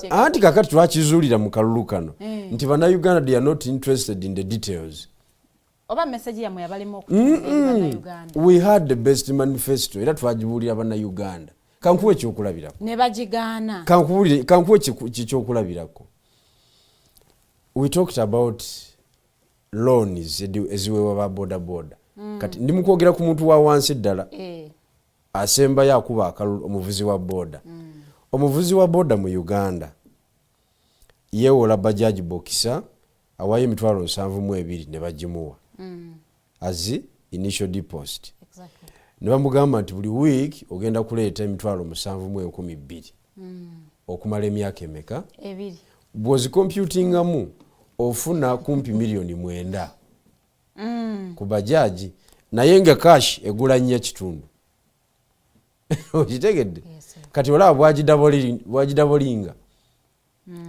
S8: Anti kakati twakizuulira mu kalulu kano nti Bannayuganda they are not interested in the details.
S7: Oba message yamwe yabalimu okutegeka.
S8: We had the best manifesto era twagibuulira Bannayuganda. Kankuwe ekyokulabirako.
S7: Ne bagigaana.
S8: Kankuwe ekyokulabirako. We talked about loans eziweebwa ba boda. Kati ndi mukwogera ku muntu wa wansi ddala. Asembayo akuba akalulu omuvuzi wa boda. Omuvuzi wa boda mu Uganda yeewola bajaji bokisa awaye emitwalo 72 ne bagimuwa as initial deposit.
S7: Exactly.
S8: Ne bamugamba nti buli week ogenda kuleeta emitwalo 72,000 okumala emyaka emeka
S7: ebiri
S8: bwozi computingamu ofuna kumpi milioni 9 ku bajaji naye nga cash egula nnyo kitundu. Okitegedde? Kati olaba bwagidabolinga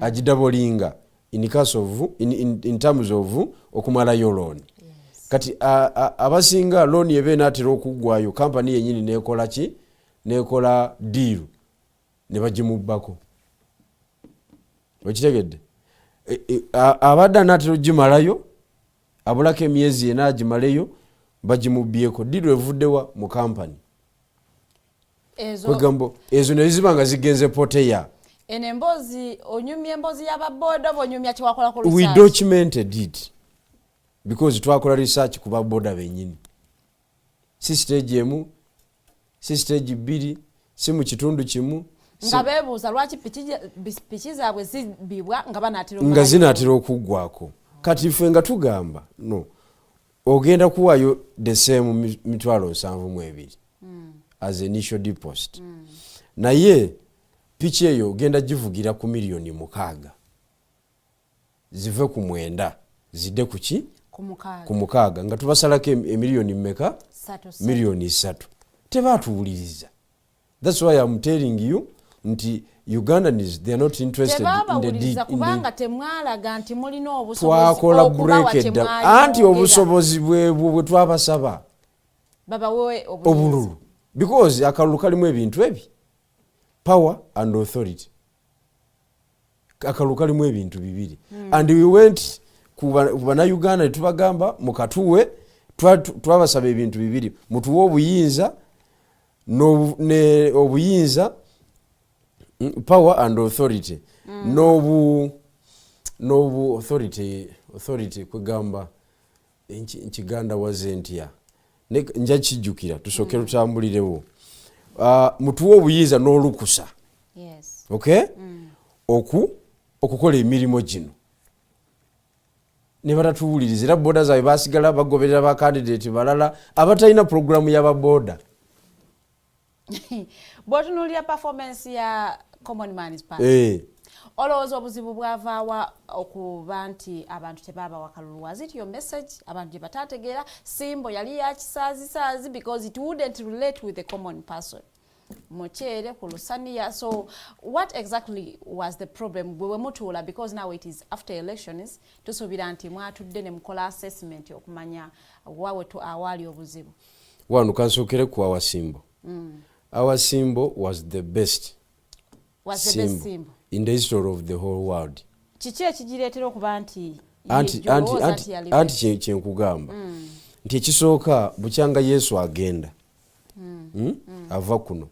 S8: agidabolinga in case of in terms of okumalayo loan. Kati abasinga loan yebe natera okuggwayo company yenyini nekola ki nekola deal ne bagimubbako. Okitegedde? Abadda natera ogimalayo abulako emyezi ena agimaleyo bagimubbyeko deal evuddewa mu company. Kwegambo ezo ne zibanga zigenze poteya.
S7: Enembozi onyumye embozi y'ababoda onyumya kiwakola ku research.
S8: We documented it because twakola research ku baboda benyini. Si stage emu, si stage 2, si mu kitundu kimu.
S7: Nga bebuuza lwaki piki zaabwe zibibwa nga banatiro
S8: nga zinatiro okuggwako. Kati ffe nga tugamba no ogenda kuwayo the same mitwalo 72 as initial deposit. Naye pichi eyo ogenda givugira ku milioni 6 zive ku 9 zidde kuki ku 6 nga tubasalako emilioni mmeka milioni 3 tebatuwuliriza. That's why I'm telling you nti Ugandans they are not interested in the deed.
S7: Kubanga temwalaga nti mulina obusobozi
S8: twakola break down anti obusobozi bwe twabasaba
S7: baba wowe
S8: obululu because akalulu kalimu ebintu ebi power and authority. Akalulu kalimu ebintu bibiri and we went ku Bannayuganda tubagamba mukatuwe twabasaba ebintu bibiri mutuwe obuyinza obuyinza power and authority nobu authority kwegamba nkiganda wazentia nja kijukira tusoke tutambulirewo mutuwe obuyinza n'olukusa.
S7: Yes.
S8: Okay? Okukola emirimu gino ne batatuwuliriza era boda zaabwe basigala bagoberera ba candidate balala abatalina programu y'ababoda.
S7: Botunulira performance ya Common Man's Party. Olowooza obuzibu bwavaawa okuba nti abantu tebaba wakalulu. Was it your message? Abantu gye batategeera simbo yali ya kisaazi because it wouldn't relate with the common person. Mochere ku Lusania. So what exactly was the problem? We were mutuula because now it is after elections. Tusuubira nti mwatudde ne mukola assessment okumanya wawe tu awali obuzibu.
S8: Wano kansokere ku our symbol. Our symbol was the best.
S7: Was the best symbol
S8: in the history of the whole world.
S7: Kiki ekigireetera okuba nti
S8: anti kyenkugamba nti ekisooka bukyanga Yesu agenda ava kuno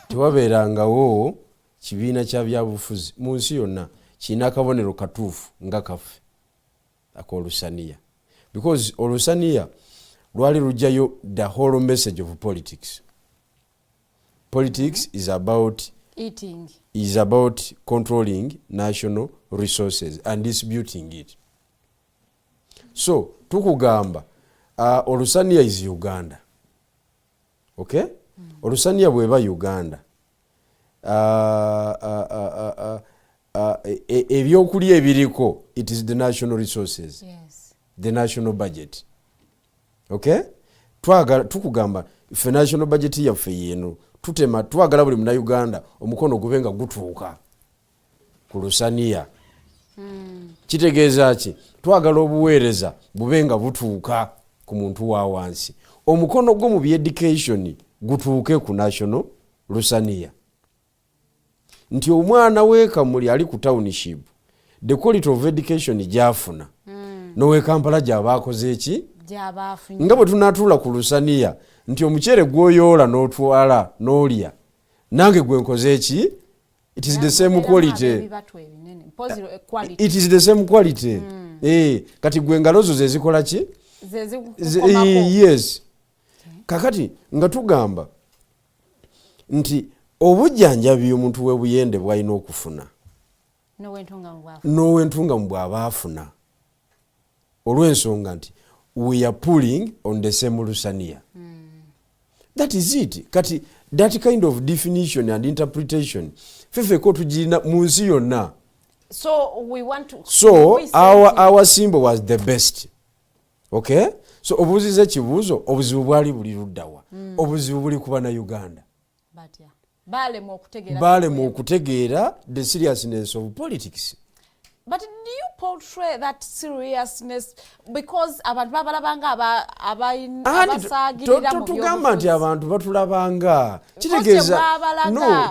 S8: tewabeerangawo kibiina kya byabufuzi mu nsi yonna kirina akabonero katuufu nga kaffe ak'Olusaniya because Olusaniya lwali lujjayo the whole message of politics. Politics is about
S7: eating,
S8: is about controlling national resources and distributing it. So tukugamba Olusaniya is Uganda. Okay? Olusaniya bweba Uganda. ebyokulya ebiriko, it is the national resources.
S7: Yes.
S8: The national budget. Okay? Tukugamba ife national budget yaffe yeno tutema twagala buli munnayuganda omukono gubenga gutuuka ku lusaniya. Kitegeeza ki? Twagala obuweereza bubenga butuuka ku muntu wa wansi. Omukono gwo mu by'education gutuuke ku national lusaniya. Nti omwana we Kamuli ali ku township, the quality of education gyafuna nowe Kampala gy'abaakoze eki? Nga bwe tunaatuula ku lusaniya nti omuceere gw'oyoola n'otwala n'olya nange gwe nkoze eki? It is the same quality. It is the same quality. Kati gwe engalo zo ze zikola ki? Yes. Kakati nga tugamba nti obujjanjabi omuntu we buyende bw'alina okufuna n'owentungamu bw'aba afuna olw'ensonga nti we are pulling on the same lusaniya. That is it. Kati that kind of definition and interpretation fefe ko tugirina mu nsi yonna.
S7: So we want to.
S8: So our symbol was the best. Okay? So obuzize ekibuuzo obuzibu bwali buli luddawa. Obuzibu buli ku Bannayuganda.
S7: But yeah.
S8: Bale mu okutegeera the seriousness of politics.
S7: But do you portray that seriousness because abantu babalabanga abasagirira mu
S8: tugamba nti abantu batulabanga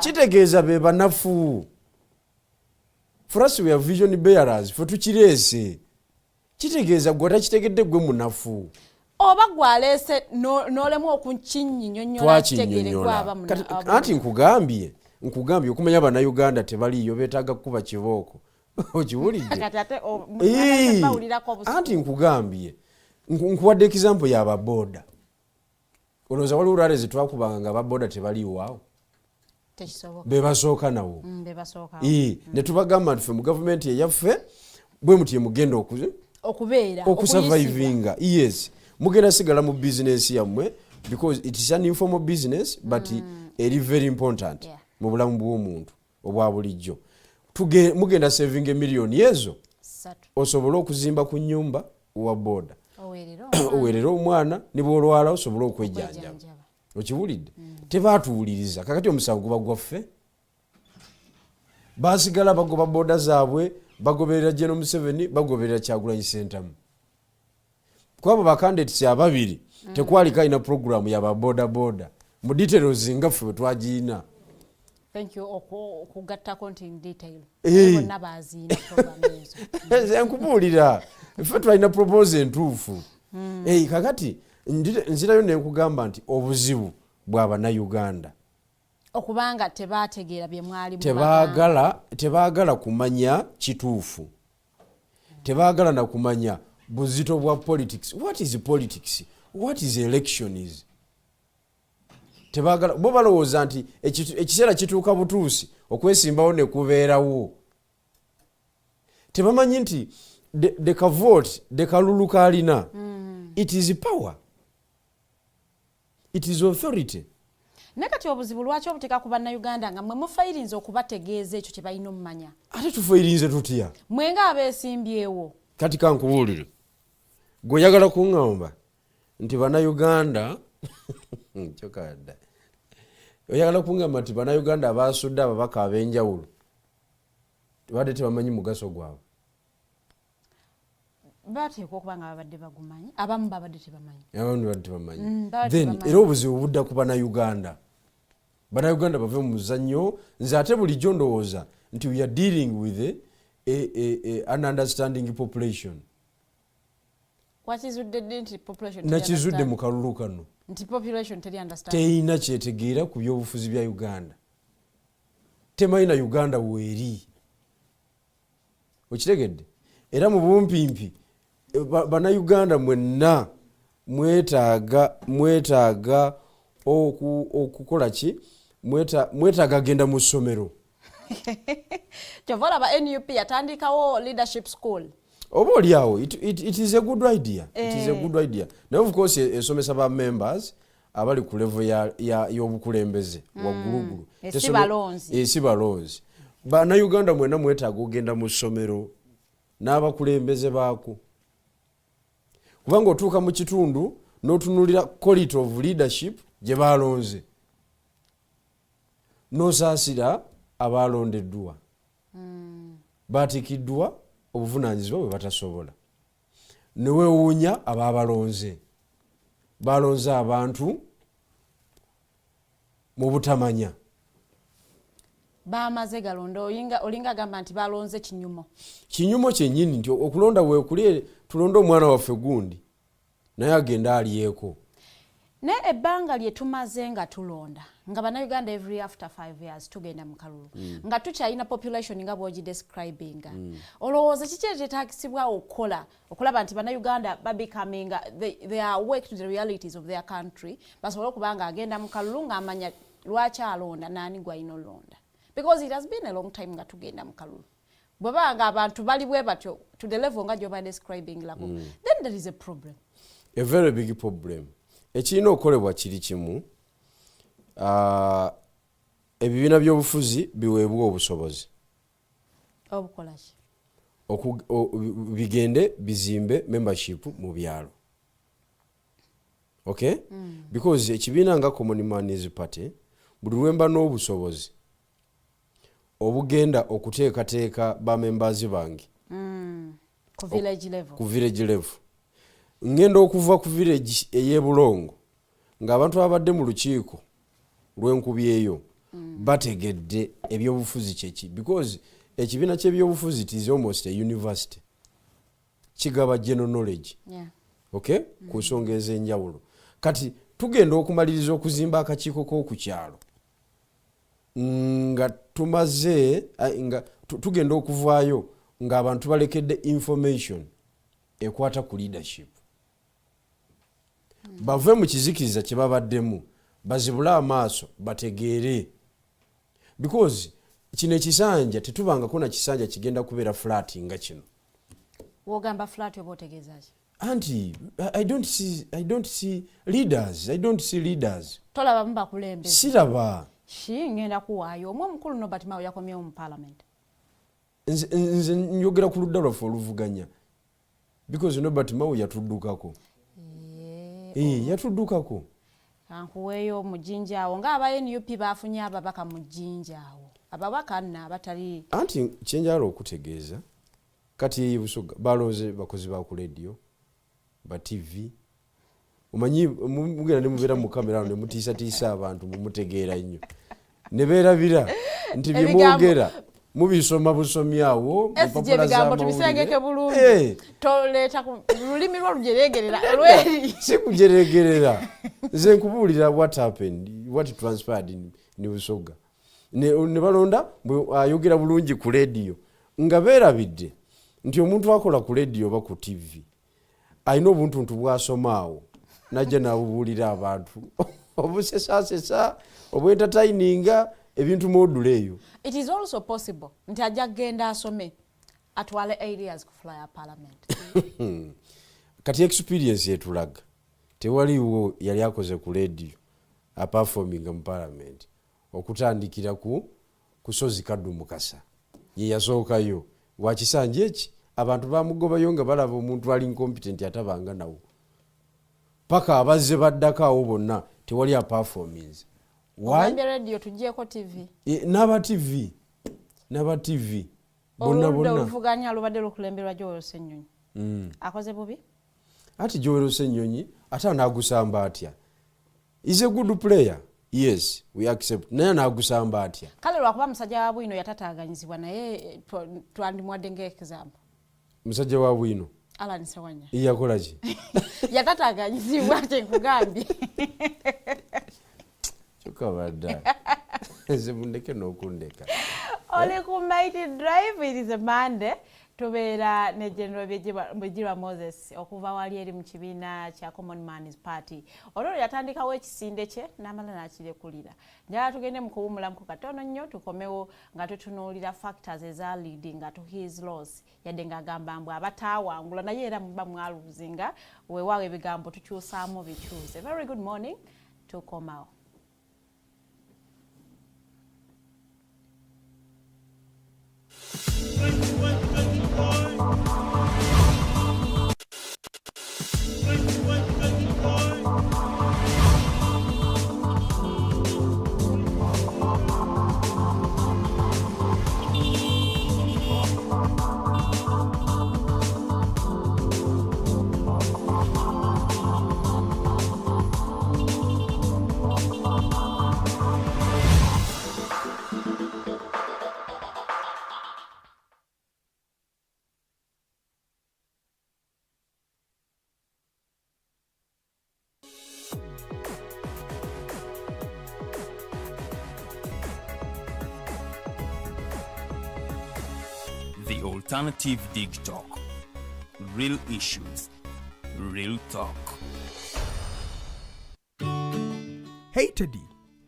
S8: kitegeeza be banafu. For us we are vision bearers. For tukireese kitegeeza gwe takitegedde gwe munafu.
S7: Oba gwalese nolemu okunkinnyonnyola kitegeerekwa aba
S8: anti nkugambye okumanya Bannayuganda tebaliyo beetaaga kuba kibooko. Okiwulidde? Anti nkugambye nkuwadde example y'ababoda. Olowooza waliwo olwale ze twakubanga nga ababoda tebaliiwaawo? Be basooka nawo. Ne tubagamba nti ffe mu gavumenti eyaffe bwe muti mugenda okusurvivinga. Yes. Mugenda sigala mu business yammwe because it is an informal business but eri very important mu bulamu bw'omuntu obwa bulijjo. Mugenda saving emiliyoni ezo osobola okuzimba ku nnyumba wa boda owerera omwana ne bw'olwala osobola okwejjanjaba. Okiwulidde? Tebaatuwuliriza. Kakati omusango guba gwaffe. Baasigala bagoba boda zaabwe bagoberera General Museveni bagoberera Kyagulanyi Ssentamu. Kwabo bacandidates ababiri tekwalika alina program ya boda boda mu details nga ffe bwe twagiina.
S7: Thank you. Okugatta konti in detail.
S8: Nabaziina program ezo. Nkubuulira. Ffe twalina propose entuufu. Kakati nzirayo ne nkugamba nti obuzibu bwa Bannayuganda.
S7: Okubanga tebategeera bye mwali
S8: tebaagala kumanya kituufu. Tebaagala na kumanya buzito bwa politics. What is politics? What is election is? Tebagala bo balowooza nti ekiseera kituuka butuusi okwesimbawo ne kubeerawo. Tebamanyi nti de ka vote de kalulu kalina. It is power. It is authority.
S7: Nekati obuzibu lwaki obuteka ku Bannayuganda nga mwe mufairinze okubategeeza ekyo kye balina omumanya?
S8: Ate tufairinze tutya?
S7: Mwe nga abeesimbyewo.
S8: Kati kankubuulire. Gwe oyagala kuŋŋamba nti Bannayuganda kyokadda. Oyagala kuŋŋamba nti Bannayuganda abaasudde ababaka ab'enjawulo tebadde tebamanyi mugaso gwabwe.
S7: Bateekwa okuba nga babadde bagumanyi. Abamu babadde tebamanyi.
S8: Abamu babadde tebamanyi. Then era obuzibu budda ku Bannayuganda. Bannayuganda bave mu muzannyo. Nze ate bulijjo ndowooza nti we are dealing with an understanding population. Nakizudde mu kalulu kano. Teyina kyetegeera ku byobufuzi bya Uganda. Temayina Uganda weeri. Okitegedde? Era mu bumpimpi Bannayuganda mwenna mwetaaga okukola ki? Mwetaaga genda mu ssomero.
S7: Kyova olaba NUP yatandikawo leadership school.
S8: Oba oliawo, it is a good idea. It is a good idea. Now of course esomesa ba members abali ku level y'obukulembeze waggulugulu
S7: si
S8: balonzi bannayuganda mwena mwetaaga ogenda mu ssomero n'abakulembeze baako kubanga otuuka mu kitundu n'otunulira quality of leadership gye balonze n'osaasira abalondeddwa baatikiddwa obuvunaanyizibwa bwe batasobola ne weewuunya ababalonze balonze abantu mu butamanya
S7: bamaze galonda olinga gamba nti balonze
S8: kinyumo kyennyini nti okulonda weekuli tulonda omwana waffe gundi naye agenda aliyeko
S7: ne ebbanga lye tumaze nga tulonda nga bannayuganda every after 5 years tugenda mu kalulu nga tukyalina population nga bwogi describinga olowooza kiki ekyetakisibwa okulaba nti bannayuganda babecominga they are awake to the realities of their country basobole okuba nga agenda mu kalulu ng'amanya lwaki alonda naani gwalina olonda because it has been a long time nga tugenda mu kalulu bweba nga abantu bali bwe batyo to the level nga gyoba describing lako then there is a problem,
S8: a very big problem. Ekirina okukolebwa kiri kimu ebibiina by'obufuzi biweebwa obusobozi
S7: obukolaki
S8: bigende bizimbe membership mu byalo, okay? Because ekibiina nga Common Man's Party buli lwemba n'obusobozi obugenda okuteekateeka bamembazi bange ku village level ngenda okuva ku village ey'Ebulongo ng'abantu abadde mu lukiiko lw'enkubi eyo bategedde ebyobufuzi kyeki because ekibiina ky'ebyobufuzi it is almost a university kigaba general knowledge, okay? Ku nsonga ez'enjawulo kati tugenda okumaliriza okuzimba akakiiko k'oku kyalo nga tumaze nga tugenda okuvaayo ng'abantu balekedde information ekwata ku leadership bave mu kizikiriza kye babaddemu bazibule amaaso bategeere because kino ekisanja tetubangako na kisanja kigenda kubeera flat nga kino.
S7: Wogamba flat oba otegeezaki?
S8: Anti I don't see leaders.
S7: Tolaba mubakulembeze?
S8: Siraba.
S7: Ngenda kuwaayo omwe omukulu Nobert Mao yakomyewo mu parliament.
S8: Nze njogera ku ludda lwaffe oluvuganya because Nobert Mao yatuddukako. Yatuddukako.
S7: Kankuweeyo mu Jjinjaawo ng'aba NUP baafunye ababaka mu Jjinjaawo. Ababaka nna abatali.
S8: Anti kyenjala okutegeeza kati Busoga balonze bakozi ba ku radio ba TV omanyi mugenda ne mubeera mu kamera ne mutiisa abantu mumutegeera nnyo ne beerabira nti byemwogera mubisoma busomyawo
S7: mupapula za tubisengeke bulungi toleeta ku lulimi lw'olujeregerera lweri
S8: si kujeregerera nze nkubuulira what happened, what transpired in Busoga ne balonda ayogera bulungi ku radio nga beerabidde nti omuntu akola ku radio oba ku TV alina obuntuntu bw'asomaawo najja n'abubuulira abantu obusesasesa obwentertaininga ebintu module eyo.
S7: It is also possible nti ajja genda asome atwale areas ku flyer parliament.
S8: Kati experience yetulaga tewaliwo yali akoze ku radio performing mu parliament okutandikira ku kusozi kaddu mukasa ye yasookayo wakisanje eki abantu bamugobayo nga balaba omuntu ali incompetent atabanga nawo paka abazze baddakaawo bonna tewali performance.
S7: Why radio tujjeko TV?
S8: Naba TV
S7: bonna oluvuganya lubadde lukulemberwa Joel Ssenyonyi. Akoze bubi?
S8: Ati Joel Ssenyonyi ate nagusamba atya? Is a good player. Yes, we accept. Naye nagusamba atya?
S7: Kale lwakuba musajja wa Bwino yatataaganyizibwa naye twandimwadde ng'example.
S8: Musajja wa Bwino?
S7: Alan Sewanya.
S8: Yakola ki?
S7: Yatataaganyizibwa ate nkugambye.
S8: Chukabadda. Zibundeke n'okundeka.
S7: Oli ku Mighty Drive, it is a Monday. Tubeera ne General Bigirwa Moses okuva wali eri mu kibiina kya Common Man's Party. Olwo yatandikawo ekisinde kye n'amala n'akirekulira. Njala tugende mu kuwumulamu katono nnyo tukomewo nga tutunuulira factors eza leading to his loss. Yadde ng'agamba mbu abataawangula naye era muba mwaluzinga weewaawo ebigambo tukyusaamu bikyuse. Very good morning tukomawo.
S1: The Alternative Dig Talk. Real issues, real talk.
S2: Hey Teddy,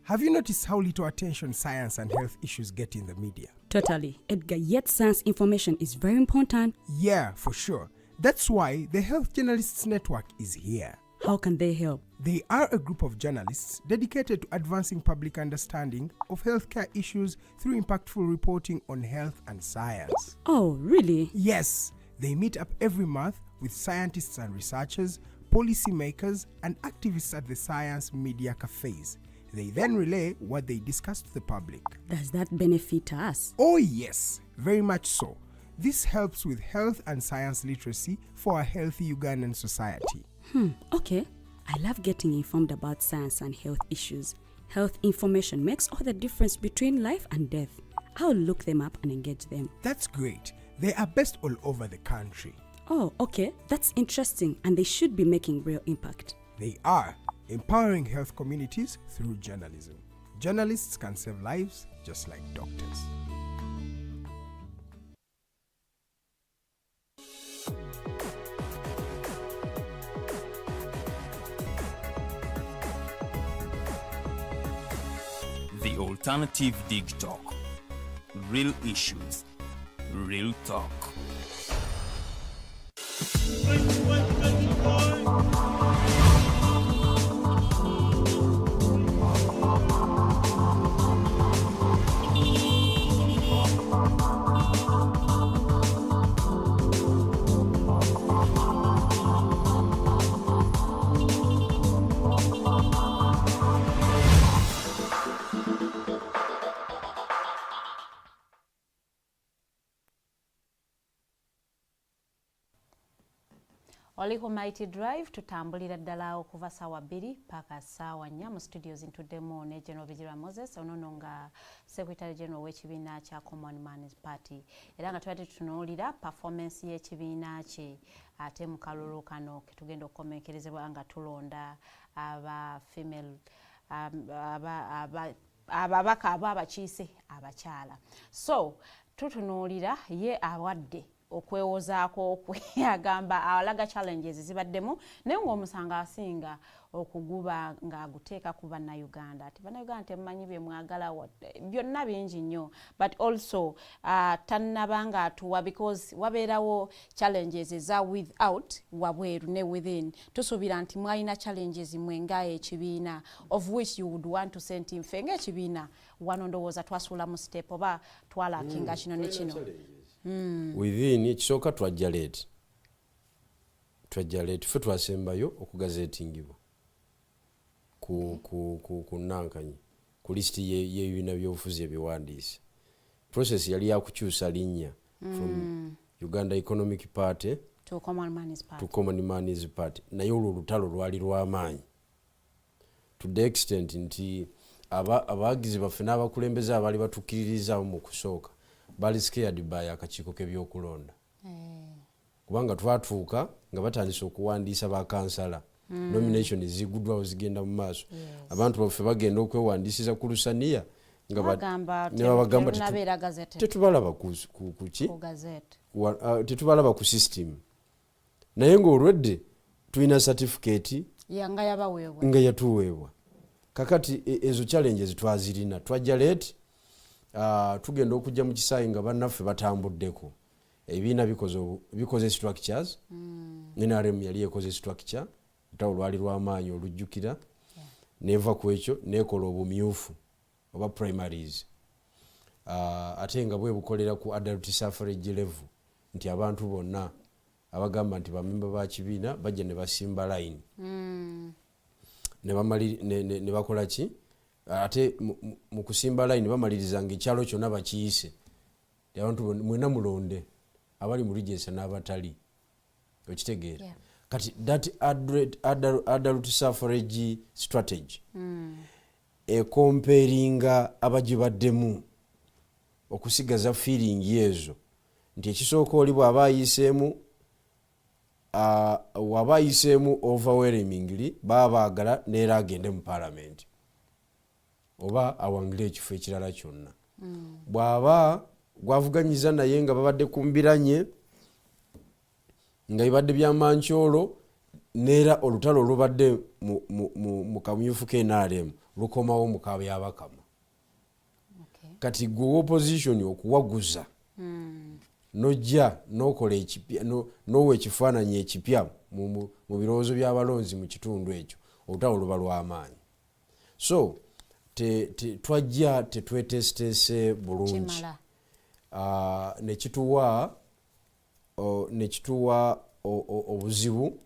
S2: have you noticed how little attention science and health issues get in the media?
S3: Totally, Edgar, yet science information is very important.
S2: Yeah, for sure. That's why the Health Journalists Network is here.
S3: How can they help?
S2: They are a group of journalists dedicated to advancing public understanding of healthcare issues through impactful reporting on health and science.
S3: Oh, really?
S2: Yes, they meet up every month with scientists and researchers, policymakers, and activists at the science media cafes. They then relay what they discuss to the public.
S3: Does that benefit us?
S2: Oh yes, very much so. This helps with health and science literacy for a healthy Ugandan society.
S3: Okay. I love getting informed about science and health issues. Health information makes all the difference between life and death. I'll look them up and engage them.
S2: That's great. They are based all over the country.
S3: Oh, okay. That's interesting, and they should be making real impact.
S2: They are empowering health communities through journalism. Journalists can save lives just like doctors.
S1: The Alternative Dig Talk. Real issues, real talk.
S7: Oliko Mighty Drive tutambulira ddala okuva ssaawa 2 paka ssaawa 4 mu studios ntuddemu ne General Bigirwa Moses onono nga Secretary General w'ekibiina kya Municipality era nga tubadde tutunuulira performance y'ekibiina kye ate mu kalulu kano ketugenda okukomekerezebwa nga tulonda aba female ababaka abakiise abakyala. So tutunuulira ye awadde okwewozaako okwe agamba alaga challenges zibaddemu naye ng'omusanga asinga okuguba ng'aguteeka ku bannayuganda ati bannayuganda temumanyi bye mwagala byonna bingi nnyo but also tannaba nga atuwa because wabeerawo challenges eza without wabweru ne within tusuubira nti mwalina challenges mwenga ekibiina of which you would want to send him fenga ekibiina wano ndowooza twasuula mu step oba twalakinga kino ne kino.
S8: Within ekisooka twajja leeti ffe twasembayo okugazeetingibwa ku nankanyi ku lisiti y'ebibiina by'obufuzi ebiwandiise. Process yali yakukyusa linnya from Uganda Economic Party
S7: to
S8: Common Man's Party naye olwo olutalo lwali lw'amaanyi to the extent nti abagizi baffe n'abakulembeze abaali batukkiririzaamu mu kusooka bali scared by akakiiko k'ebyokulonda kubanga twatuuka nga batandise okuwandiisa bakansala nomination ziguddwawo zigenda mu maaso abantu baffe bagenda okwewandiisiza ku lusaniya nga babagamba tetubalaba tetubalaba ku system naye ng'olwedde tulina certificate nga yatuweebwa kakati ezo challenges twazirina twajja leeti tugenda okujja mu kisaayi nga bannaffe batambuddeko ebibiina bikoze structures NRM yali ekoze structure tawo lwali lw'amaanyi olujjukira neva ku ekyo nekola obumyufu oba primaries ate nga bwe bukolera ku adult suffrage level nti abantu bonna abagamba nti bamemba ba kibiina bajja ne basimba line ne bakola ki ate mu kusimba line bamaliriza nga ekyalo kyonna bakiyise abantu mwena mulonde abali mu Regency n'abatali okitegeera kati that adult suffrage strategy comparinga abagibaddemu okusigaza feeling yezo nti ekisooka oli bw'aba ayiseemu overwhelmingly baagala neera agende mu parliament oba awangire ekifo ekirala kyonna bw'aba gwavuganyiza naye nga babadde kumbiranye nga bibadde byamankyolo neera olutalo olubadde mu kamyufu k'NRM lukomawo mu kabyabakama kati gwe opposition okuwaguza nojja nokola ekipya nowa ekifaananyi ekipya mu birowoozo by'abalonzi mu kitundu ekyo olutalo luba lw'amaanyi so twajja tetwetesitese bulungi nekituwa obuzibu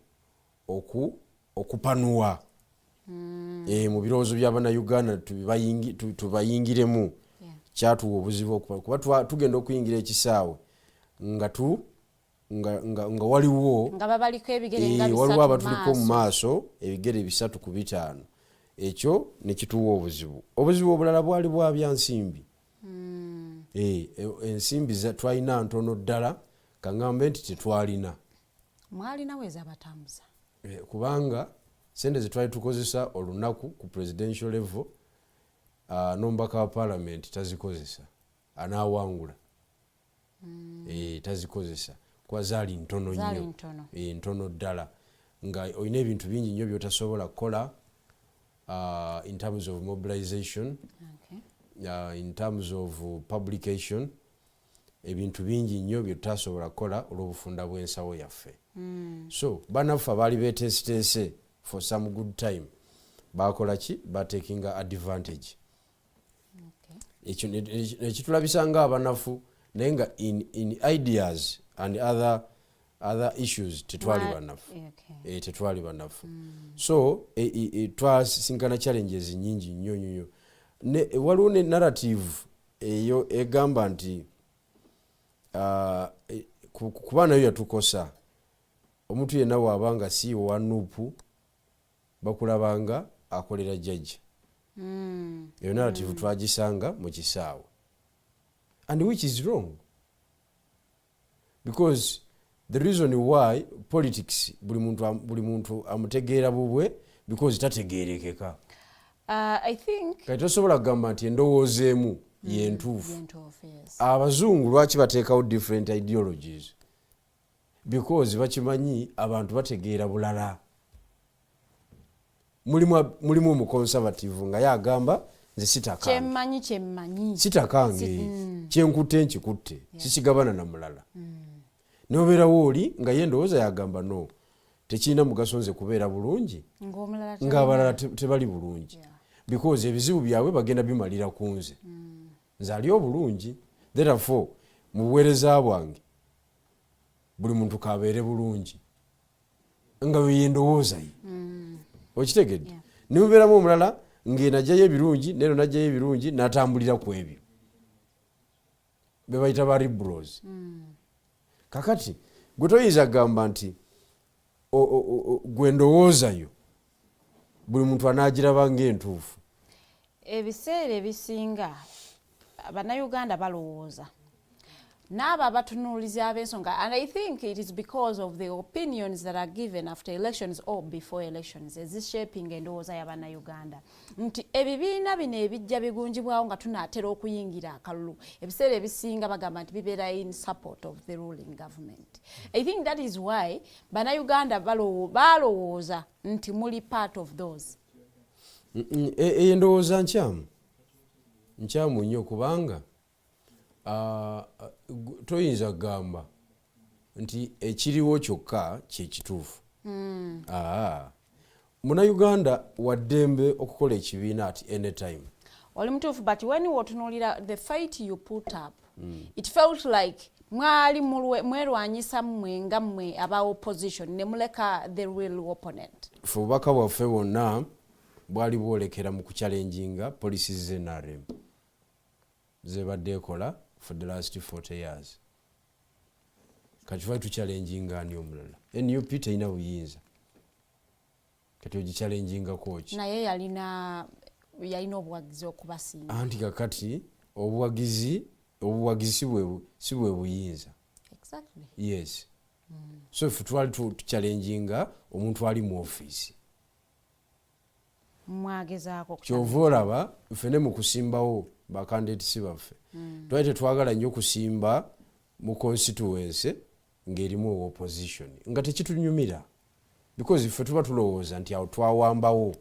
S8: okupanuwa mu birowoozo by'abannayuganda tubayingiremu kyatuwa obuzibu kuba tugenda okuyingira ekisaawe nga waliwo abatuliko mu maaso ebigere 3 ku 5 ekyo nekituwa obuzibu obulala bwali bwa byansimbi ensimbi twalina ntono ddala kaŋŋambe nti tetwalina
S7: mwalina weza batambuza
S8: kubanga sente zetwali tukozesa olunaku ku presidential level n'omubaka wa parliament tazikozesa anaawangula tazikozesa kuba zaali ntono nnyo ntono ddala nga olina ebintu bingi nnyo byotasobola kukola in terms of mobilization in terms of publication ebintu bingi nnyo byetutasobola kukola olw'obufunda bw'ensawo yaffe so banaffe abaali beteesiteese for some good time bakola ki batakinga advantage ekyo nekitulabisa nga abanafu naye nga in ideas and other issues tetwali banafu tetwali banafu so twasinkana challenges nyingi nnyo nnyo waliwo ne narrative eyo egamba nti kuba nayo yatukosa omuntu yenna waabanga si wa nuupu bakulabanga akolera jjajja eyo narrative twagisanga mu kisaawe and which is wrong because the reason why politics buli muntu amutegeera bubwe because tategeerekeka
S7: I think
S8: kati tosobola kugamba nti endowooza emu yentuufu abazungu lwaki bateekawo different ideologies because bakimanyi abantu bategeera bulala mulimu omuconservative nga yagamba nze sitakange kyenkutte nkikutte sikigabana na mulala nobeerawo oli nga ye ndowooza yagamba no tekirina mugaso nze kubeera bulungi ng'abalala tebali bulungi because ebizibu byabwe bagenda bimalira ku nze nze ali obulungi therefore mu buweereza bwange buli muntu kabeere bulungi nga ye ndowooza ye okitegedde nimubeeramu omulala ng'enajjayo ebirungi nero najjayo ebirungi n'atambulira ku ebyo bebayita ba liberals kakati gwe toyinza kugamba nti gwe ndowoozayo buli muntu anaagiraba ng'entuufu
S7: ebiseera ebisinga bannayuganda balowooza n'abo abatunuulizi ab'ensonga and I think it is because of the opinions that are given after elections or before elections ezishaping endowooza y'abannayuganda nti ebibiina bino ebijja bigunjibwawo nga tunaatera okuyingira akalulu ebiseera ebisinga bagamba nti bibeera in support of the ruling government. I think that is why bannayuganda balowooza nti muli part of those.
S8: Eyo endowooza nkyamu nnyo kubanga toyinza kugamba nti ekiriwo kyokka kyekituufu muna Uganda waddembe okukola ekibiina at any time.
S7: Oli mutuufu, but when wotunuulira the fight you put up, it felt like mwali mwerwanyisa mmwe nga mmwe aba opposition ne muleka the real opponent.
S8: Ffe obubaka bwaffe bwonna bwali bwolekera mu kuchallenginga policies z'NRM zebadde ekola for the last 40 years. Kati ffe tuchallenginga ani omulala. NUP terina buyinza. Kati ogichallenginga koki.
S7: Naye yalina obuwagizi okubasinga.
S8: Anti kakati obuwagizi si bwe buyinza.
S7: Exactly.
S8: Yes. So if twali tuchallenginga omuntu ali mu office.
S7: Mwagezaako
S8: kyova olaba ffe ne mu kusimbawo bakandidates baffe. Twali tetwagala nnyo kusimba mu constituency ng'erimu opposition. Nga tekitunyumira. Because ffe tuba tulowooza nti awo twawambawo.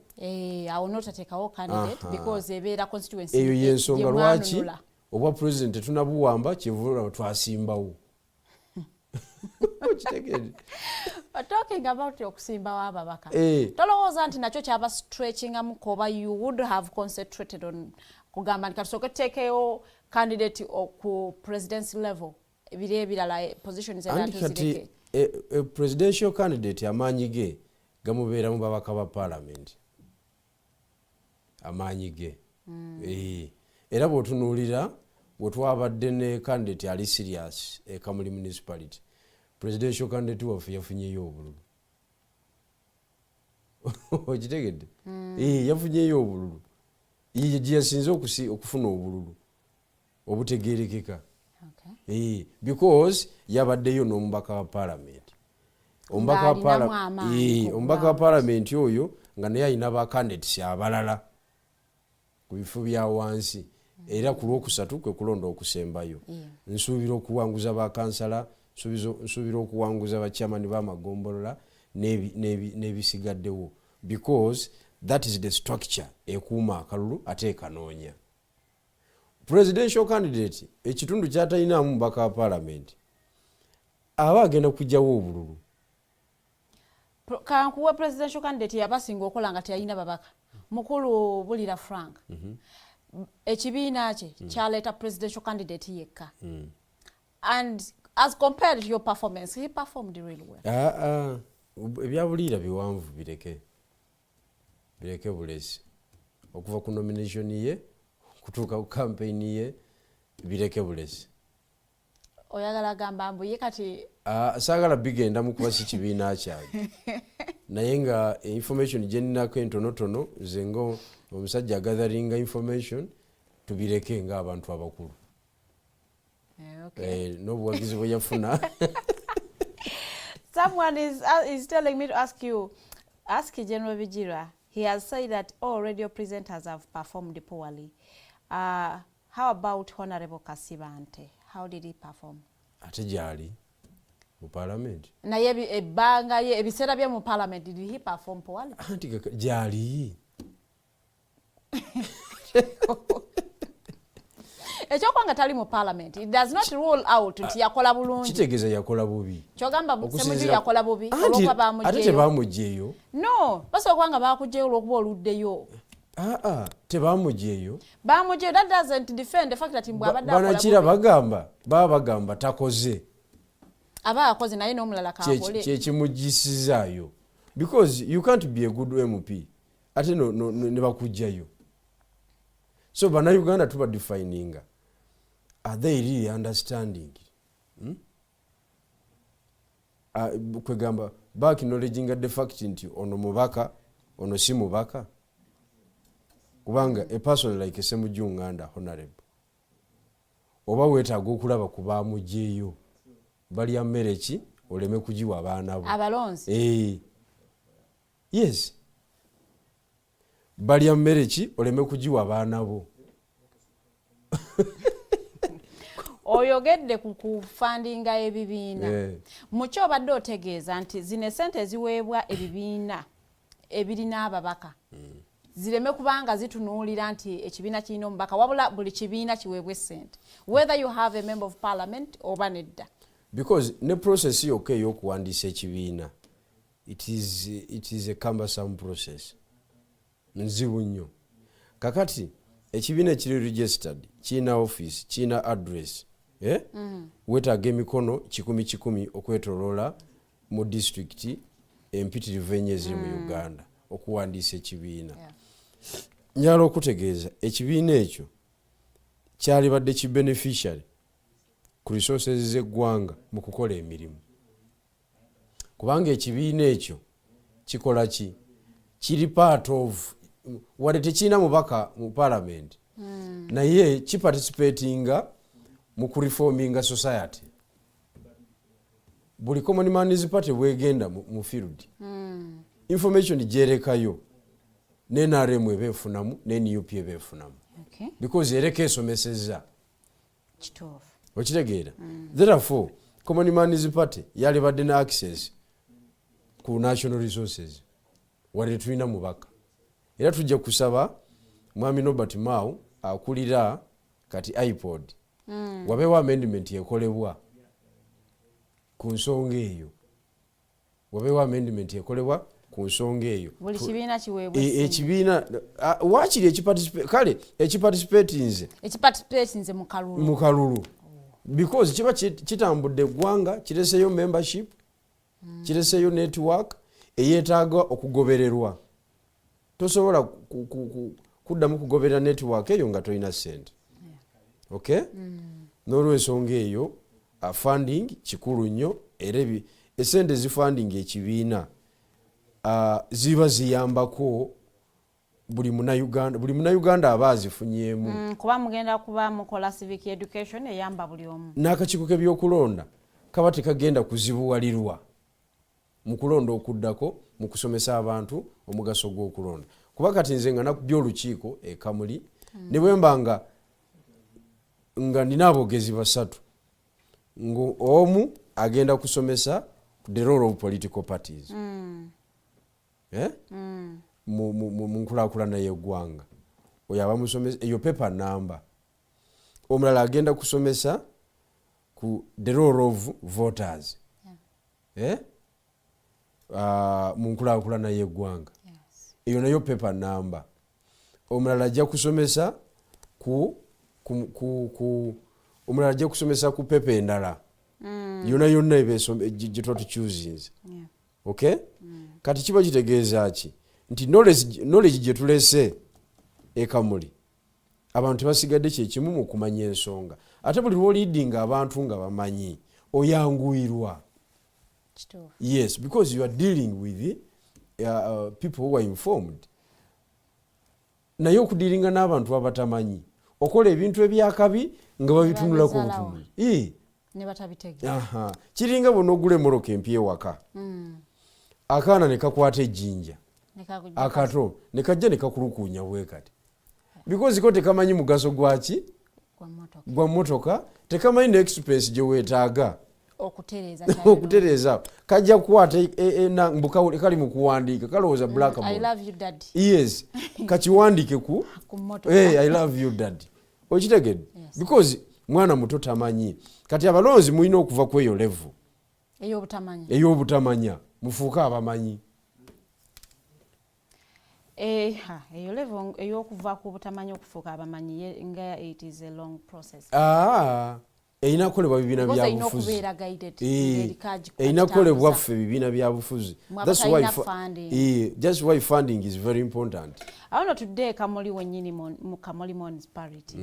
S7: Awo notateekawo candidate because ebeera constituency.
S8: Eyo y'ensonga lwaki obwa president tetunabuwamba kyeva olaba twasimbawo.
S7: Talking about okusimbawo ababaka. Tolowooza nti nakyo kyaba stretchingamu koba you would have concentrated on kugamba nti katusooke tuteekeyo candidate ku presidency level ebiri ebirala positions ebyatuzireke.
S8: A presidential candidate amaanyi ge gamubeera mu babaka ba parliament. Amaanyi ge. Era bw'otunuulira bwetwabadde ne candidate ali serious Kamuli Municipality. Presidential candidate waffe yafunyeyo obululu. Okitegedde? Yafunyeyo obululu. Gye yasinze okufuna obululu obutegeerekeka. Because yabaddeyo n'omubaka wa parliament. Omubaka wa parliament oyo nga naye alina ba candidates abalala ku bifo bya wansi. Era ku lwokusatu kwe kulonda okusembayo. Nsuubira okuwanguza ba kansala, nsuubira okuwanguza ba chairman b'amagombolola n'ebisigaddewo. Because that is the structure ekuuma akalulu ate ekanoonya. Presidential candidate ekitundu ky'atalinamu mubaka wa parliament aba agenda kujjawo obululu.
S7: Kankuwa presidential candidate yabasinga okola nga teyalina babaka. Mukulu Bulira Frank. Ekibiina kye kyaleeta presidential candidate yekka. And as compared to your performance, he performed really well.
S8: Ebyabulira biwanvu bireke bulesi. Okuva ku nomination ye kutuuka ku campaign ye bireke bulesi.
S7: Oyagala gamba mbu ye kati
S8: saagala bigenda mu kuba si kibiina kyange. Naye nga information gye nninako entonotono nze nga omusajja agatheringa information tubireke ng'abantu abakulu. N'obuwagizi bwe yafuna.
S7: Someone is telling me to ask General Bigirwa. He has said that all radio presenters have performed poorly. How about Honorable Kasibante? How did he perform?
S8: Ate gyali mu parliament.
S7: Naye ebbanga ye ebiseera bye mu parliament, did he perform poorly?
S8: Anti gyali.
S7: Ekyokwanga tali mu parliament, it does not rule out nti yakola bulungi.
S8: Kitegeeza yakola bubi.
S7: Kyogamba Semujju yakola bubi olwokuba bamugyeyo.
S8: Ate tebamugyeyo.
S7: No, basi okwanga bakugyeyo olwokuba oluddeyo.
S8: Tebamugyeyo.
S7: Bamugyeyo, that doesn't defend the fact that mbwabadde akola bubi.
S8: Banakira bagamba takoze.
S7: Aba akoze naye n'omulala kaakole.
S8: Kyekimugisizzaayo. Because you can't be a good MP. Ate ne bakugyayo. So Bannayuganda tuba defininga. Are they really understanding? Kwegamba back acknowledging the fact nti ono mubaka ono si mubaka. Kubanga a person like Semujju Nganda honorable. Oba weetaaga okulaba ku bamugyeyo. Balya mmere ki oleme kugiwa abaana bo.
S7: Abalonzi.
S8: Yes. Balya mmere ki oleme kugiwa abaana bo.
S7: Oyogedde ku kufandinga ebibiina. Mukyo obadde otegeeza nti zino esente eziweebwa ebibiina ebirina ababaka. Zireme kubanga zitunuulira nti ekibiina kirina omubaka wabula buli kibiina kiweebwa essente. Whether you have a member of parliament oba nedda.
S8: Because ne process yokka ey'okuwandiisa ekibiina it is a cumbersome process, nzibu nnyo. Kakati ekibiina ekiri registered kiina office kiina address wetaaga emikono 100 okwetoloola mu district empitirivu enye eziri mu Uganda okuwandiisa ekibiina. Njala okutegeeza ekibiina ekyo kyali badde ki beneficiary ku resources z'eggwanga mu kukola emirimu, kubanga ekibiina ekyo kikola ki, kiri part of wadde tekiina mubaka mu parliament naye kiparticipatinga mu kureforminga society. Buli common man's party bwegenda mu field information gyerekayo n'NRM ebeefunamu n'NUP ebeefunamu because ereka esomeseza
S7: kituufu
S8: okitegeera. Therefore common man's party yali badde na access ku national resources wadde tulina mubaka. Era tujja kusaba mwami Norbert Mao akulira kati iPod wabeewo amendment ekolebwa ku nsonga eyo, wabeewo amendment ekolebwa ku nsonga eyo.
S7: Buli kibiina kiweebwa
S8: ekibiina wakiri ekiparticipatinze mu kalulu because kiba kitambudde eggwanga, kireseyo membership, kireseyo network eyeetaaga okugobererwa. Tosobola kuddamu kugoberera network eyo nga tolina ssente. Okay? N'olw'ensonga eyo funding kikulu nnyo era essente zifunding ekibiina ziba ziyambako buli munnayuganda aba azifunyeemu.
S7: Kuba mugenda kuba mukola civic education eyamba buli omu.
S8: N'akakiiko k'ebyokulonda kaba tekagenda kuzibuwalirwa mu kulonda okuddako mu kusomesa abantu omugaso gw'okulonda. Kuba kati nze nga nakubye olukiiko e Kamuli ne bwe mba nga nina aboogezi basatu omu agenda kusomesa the role of political parties mu nkulaakulana y'eggwanga, oyo abamusomesa eyo paper number. Omulala agenda kusomesa ku the role of voters mu nkulaakulana y'eggwanga, eyo nayo paper number. Omulala ajja kusomesa omulala ajja kusomesa ku pepa endala yonna gye twatukyuzinze. Okay? Kati kiba kitegeeza ki nti knowledge gye tulese e Kamuli abantu basigadde kyekimu mu kumanya ensonga, ate buli lw'oliidinga abantu nga bamanyi oyanguyirwa. Yes, because you are dealing with people who are informed. Naye okudiringa n'abantu abatamanyi okola ebintu ebyakabi nga babitunulako butunula
S7: ne batabitegeera.
S8: Kiringa bonna ogula emmoroka empya ewaka akaana ne kakwata ejjinja akato ne kajja ne kakulukuunya bwe kati because ko tekamanyi mugaso gwaki gwa mmotoka, tekamanyi ne express gye weetaaga okutereeza kajja kukwata mbuka kali mu kuwandiika kalowooza blackboard.
S7: I love you daddy.
S8: Yes, kakiwandiike ku I love you daddy. Okitegedde? Because mwana muto tamanyi. Kati abalonzi mulina okuva ku eyo level ey'obutamanya mufuuka abamanyi.
S7: Eyo level ey'okuva ku butamanya okufuuka abamanyi nga it is a long process.
S8: Erina kukolebwa bibiina byabufuzi. Erina kukolebwa ffe bibiina byabufuzi. That's why funding is very important.
S7: I want to today Kamuli wennyini mu Kamuli Municipality.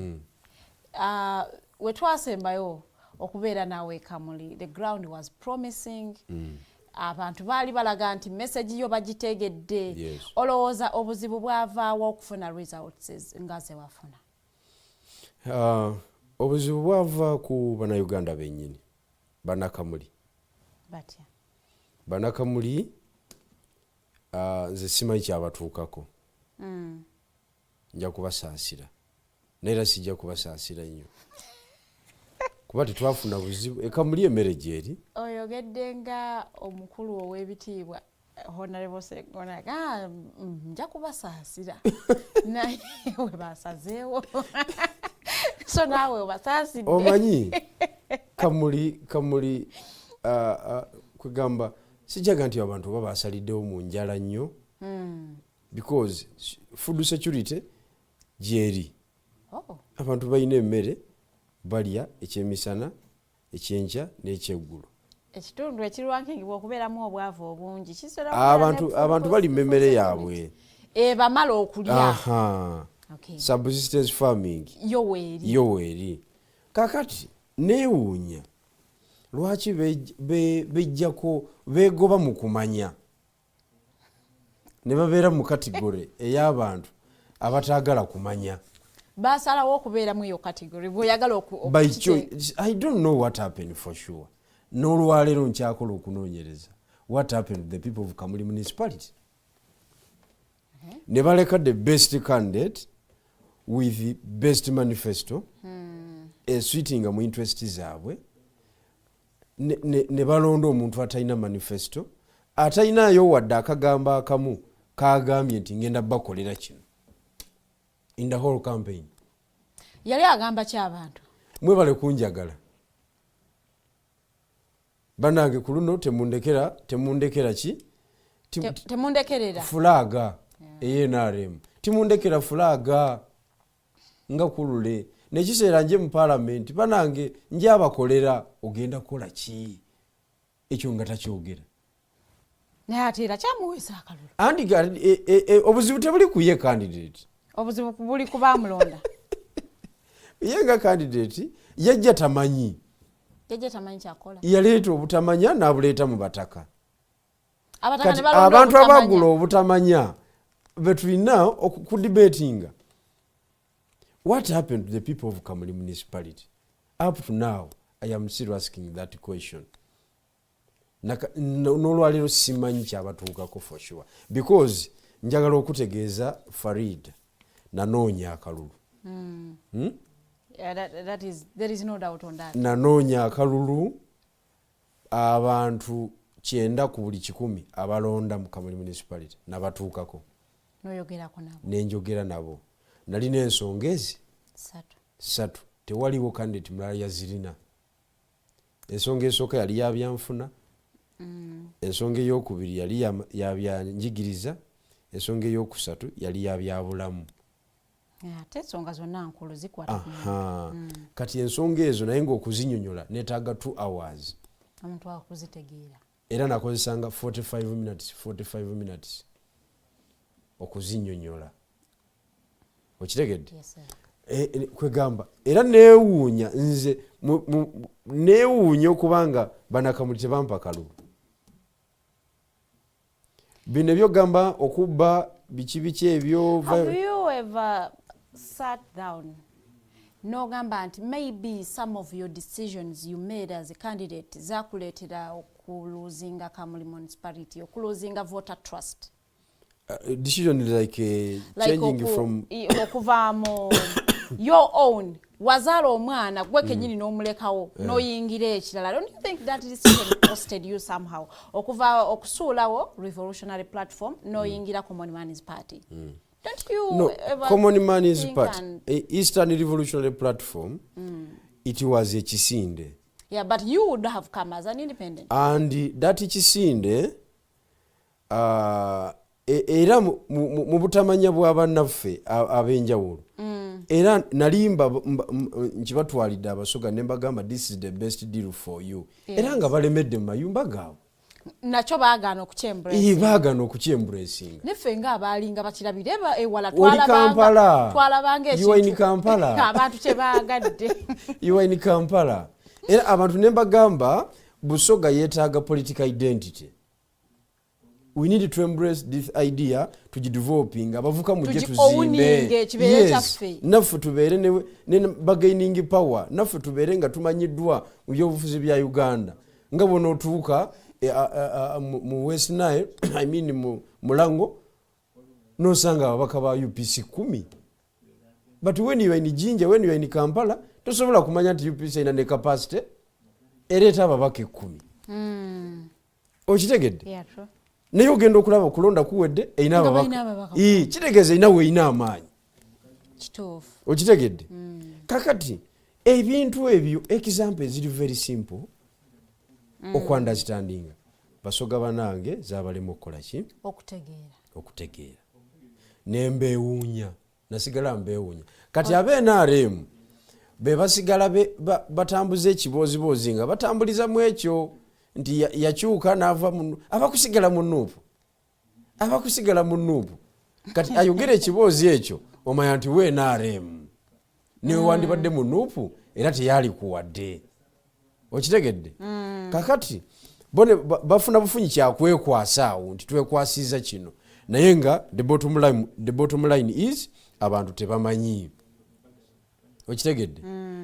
S7: We twasembayo okubeera naawe Kamuli, the ground was promising. Abantu baali balaga nti message yo bagitegedde. Olowooza obuzibu bwavaawo okufuna results nga ze wafuna?
S8: Obuzibu bwava ku bannayuganda bennyini bannakamuli. Bannakamuli nze simanyi kyabatuukako. Nja kubasaasira naye era sijja kubasaasira nnyo kuba tetwafuna buzibu. Ekamuli emmere gyeri.
S7: Oyogedde nga omukulu ow'ebitiibwa Honorable Segonaga nja kubasaasira naye we basazeewo so naawe obasaasidde.
S8: Omanyi Kamuli kwegamba sijaga nti abantu baba basaliddewo mu njala nnyo because food security gyeri abantu balina emmere balya ekyemisana ekyenkya n'ekyeggulu
S7: ekitundu ekirwankingibwa okubeeramu obwavu obungi
S8: abantu bali mmemmere yaabwe
S7: bamala okulya
S8: subsistence farming yo weeri kakati neewuunya lwaki bejjako beegoba mu kumanya ne babeera mu kategore ey'abantu abataagala kumanya
S7: basalawo okubeeramu eyo kategori bw'oyagala
S8: I don't know what happened for sure n'olwaleero nkyakola okunoonyereza what happened to the people of Kamuli Municipality ne baleka the best candidate with the best manifesto eswitinga mu interest zaabwe ne balonda omuntu atalina manifesto atalinayo wadde akagamba akamu kagambye nti ngenda bakolera kino in the whole campaign
S7: yali agamba ky'abantu
S8: mwebale kunjagala banange ku luno temundekera ki
S7: temundekerera
S8: fulaga eyenaremu timundekera fulaga nga kulule nekiseera nje mu parliament banange nje abakolera ogenda kukola ki ekyo nga takyogera
S7: naye ate era kyamuweesa akalulu
S8: obuzibu tebuli ku ye candidate
S7: obuzibu buli ku baamulonda
S8: ye nga candidate yajja tamanyi
S7: kyakola
S8: yaleeta obutamanya n'abuleeta mu bataka
S7: kati
S8: abantu abagula obutamanya betulina okudibatinga what happened to the people of Kamuli Municipality up to now I am still asking that question n'olwaleero simanyi kyabatuukako for sure because njagala okutegeeza Farida nanoonya akalulu
S7: there is no doubt on that
S8: nanoonya akalulu abantu 9 ku buli 100 abalonda mu Kamuli Municipality nabatuukako nenjogera nabo nalina ensonga ezi 3 tewaliwo candidate mulala yazirina ensonga esooka yali yabyanfuna ensonga eyokubiri yali yabyanjigiriza ensonga eyokusatu yali yabyabulamu
S7: ate ensonga zonna nkulu zikwata
S8: kati ensonga ezo naye ngaokuzinyonyola netaaga 2 hours
S7: omuntu akuzitegeera
S8: era nakozesanga 45 minutes okuzinyonyola okitegedde kwegamba era neewuunya nze neewuunya okubanga banakamuli tebampa kalulu bino ebyogamba okubba biki ebyo
S7: have you ever sat down n'ogamba nti maybe some of your decisions you made as a candidate zakuleetera okuluzinga Kamuli Municipality okuluzinga voter trust
S8: decision like changing from
S7: okuvaamu your own wazaala omwana gwe kenyini n'omulekawo n'oyingira ekirala don't you think that decision costed you somehow okuva okusuulawo revolutionary platform n'oyingira Common Man's Party don't you ever
S8: Common Man's Party Eastern Revolutionary Platform it was a kisinde
S7: but you would have come as an independent
S8: and that kisinde era mu butamanya bw'abannaffe ab'enjawulo era nalimba nkibatwalidde abasoga ne mbagamba this is the best deal for you era nga balemedde mu mayumba gaabwe
S7: nakyo baagaana
S8: okukyembulesinga
S7: neffe ng'abaalinga bakirabire ewala
S8: twalabanga Kampala
S7: abantu kye baagadde
S8: in Kampala era abantu ne mbagamba busoga yeetaaga political identity we need to embrace this idea tugideveloping abavuka mujje tuzimbe naffe tubeere ne bargaining power naffe tubeere nga tumanyiddwa mu byobufuzi bya Uganda nga bona otuuka mu West Nile I mean mu Mulango nosanga ababaka ba UPC 10 but when you are in Jinja when you are in Kampala tosobola kumanya nti UPC ina ne capacity ereeta ababaka 10 okitegedde naye ogenda okulaba okulonda kuwedde eyina ababaka kitegeeza inawe eyina amaanyi
S7: kituufu
S8: okitegedde kakati ebintu ebyo example ziri very simple okuunderstandinga basoga banange zabalemu okukola ki okutegeera nembewuunya nasigala mbewuunya kati NRM be basigala batambuza ekibooziboozi nga batambuliza mu ekyo nti yakyuka n'ava abakusigala mu nuupu kati ayogera ekiboozi ekyo omanya nti NRM niwe wandibadde mu nuupu era teyali kuwadde okitegedde kakati bone bafuna bufunyi kyakwekwasa awo nti twekwasiza kino naye nga the bottom line is abantu tebamanyi okitegedde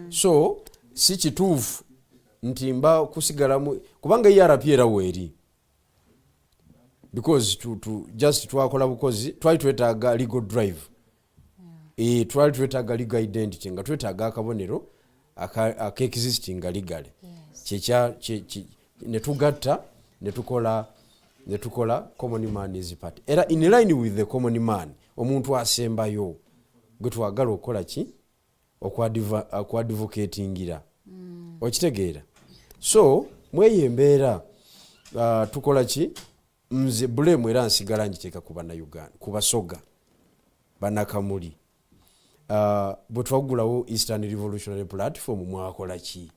S8: so si kituufu nti mba kusigalamu kubanga ERP era weeri because just twakola bukozi twali twetaaga legal drive twali twetaaga legal identity nga twetaaga akabonero aka-existing legally netugatta netukola common man is part era in line with the common man omuntu asembayo gwe twagala okukola ki okwadvocatingira okitegeera so mweyo embeera tukola ki nze bulemu era nsigala njiteeka ku Bannayuganda ku Basoga Bannakamuli bwe twagulawo Eastern Revolutionary Platform mwakola ki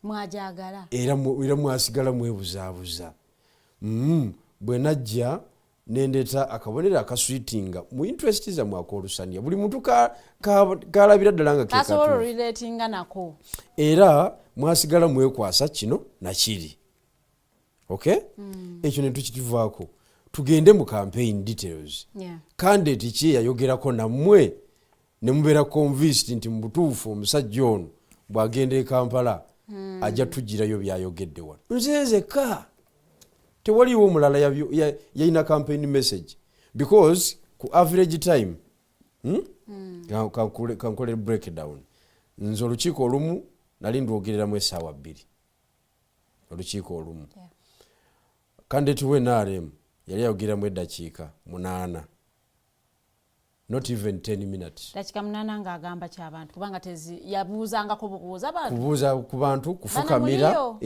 S7: mwajagala
S8: era mwasigala mwebuzaabuza bwe najja nendeta akabonera akaswitinga mu interest za mwakolusania buli muntu kalabira ddala nga
S7: kasobola relatinga nako
S8: era mwasigala mwekwasa kino nakiri okay ekyo netukitivaako tugende mu campaign details candidate ki yayogerako nammwe nemubeera convinced nti mu butuufu omusajja ono bw'agenda e Kampala ajja tugirayo byayogedde wano nzezeka tewaliwo omulala yalina campaign message because ku average time kankole breakdown nze olukiiko olumu nali ndwogereramu essaawa 2 olukiiko olumu candidate NRM yali ayogeramu eddakiika 8 not even 10 minutes
S7: dakika 8 ng'agamba ky'abantu kubanga yabuuzangako bubuuza bantu
S8: kubuuza ku bantu kufukamira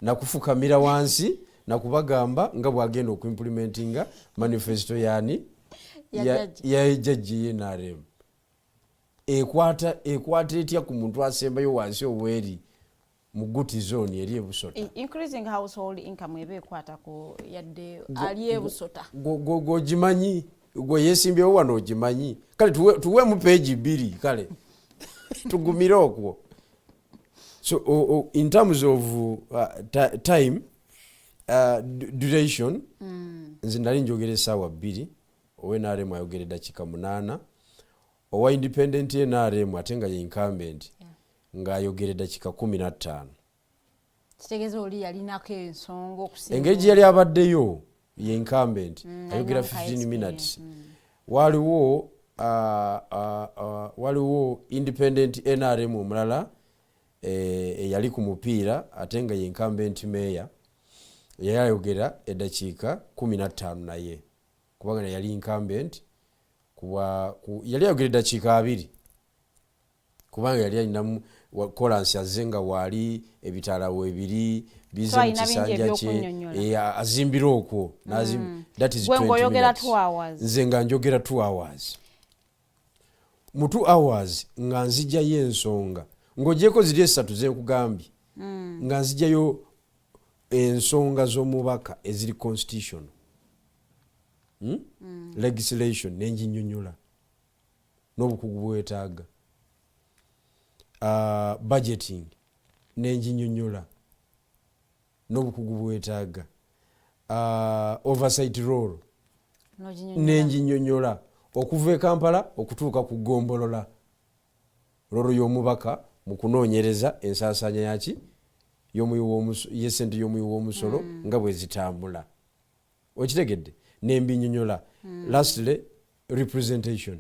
S8: nakufukamira wansi nakubagamba nga bwagenda okuimplementinga manifesto yani ya judge NRM ekwata etya ku muntu asembayo wansi obweri mu guti zone eri ebusota
S7: increasing household income ebe ekwata ku yadde ali ebusota
S8: go jimanyi go yesimbyewo wano ogimanyi kale tuwe mu page 2 kale tugumire okwo so in terms of time duration nze nali njogera essaawa 2 owe NRM ayogera eddakiika 8 owa independent NRM ate nga ye incumbent ng'ayogera eddakiika 15
S7: kitegeeza oli yalinako ensonga okusinga
S8: engeri gye yali abaddeyo ye incumbent ayogera 15 minutes waliwo independent NRM omulala eyali ku mupiira ate nga ye incumbent mayor yali ayogera eddakiika 15 naye kubanga yali incumbent yali ayogera eddakiika 2 kubanga yali alinamu kolansi azze nga waali ebitaala webiri bize mu kisanja kye azimbira okwo that is 20 minutes nze nga njogera 2 hours mu 2 hours nga nzijjayo ensonga ng'ogyeko ziri 3 zenkugambye nga nzijjayo ensonga z'omubaka eziri constitution legislation nenjinyonyola n'obukugu bwetaaga budgeting nenjinyonyola n'obukugu bwetaaga oversight role nenjinyonyola okuva e Kampala okutuuka ku Gombolola rolo y'omubaka mu kunoonyereza ensaasanya yaki yesente y'omuwi w'omusolo nga bwe zitambula okitegedde nembinyonyola lastly representation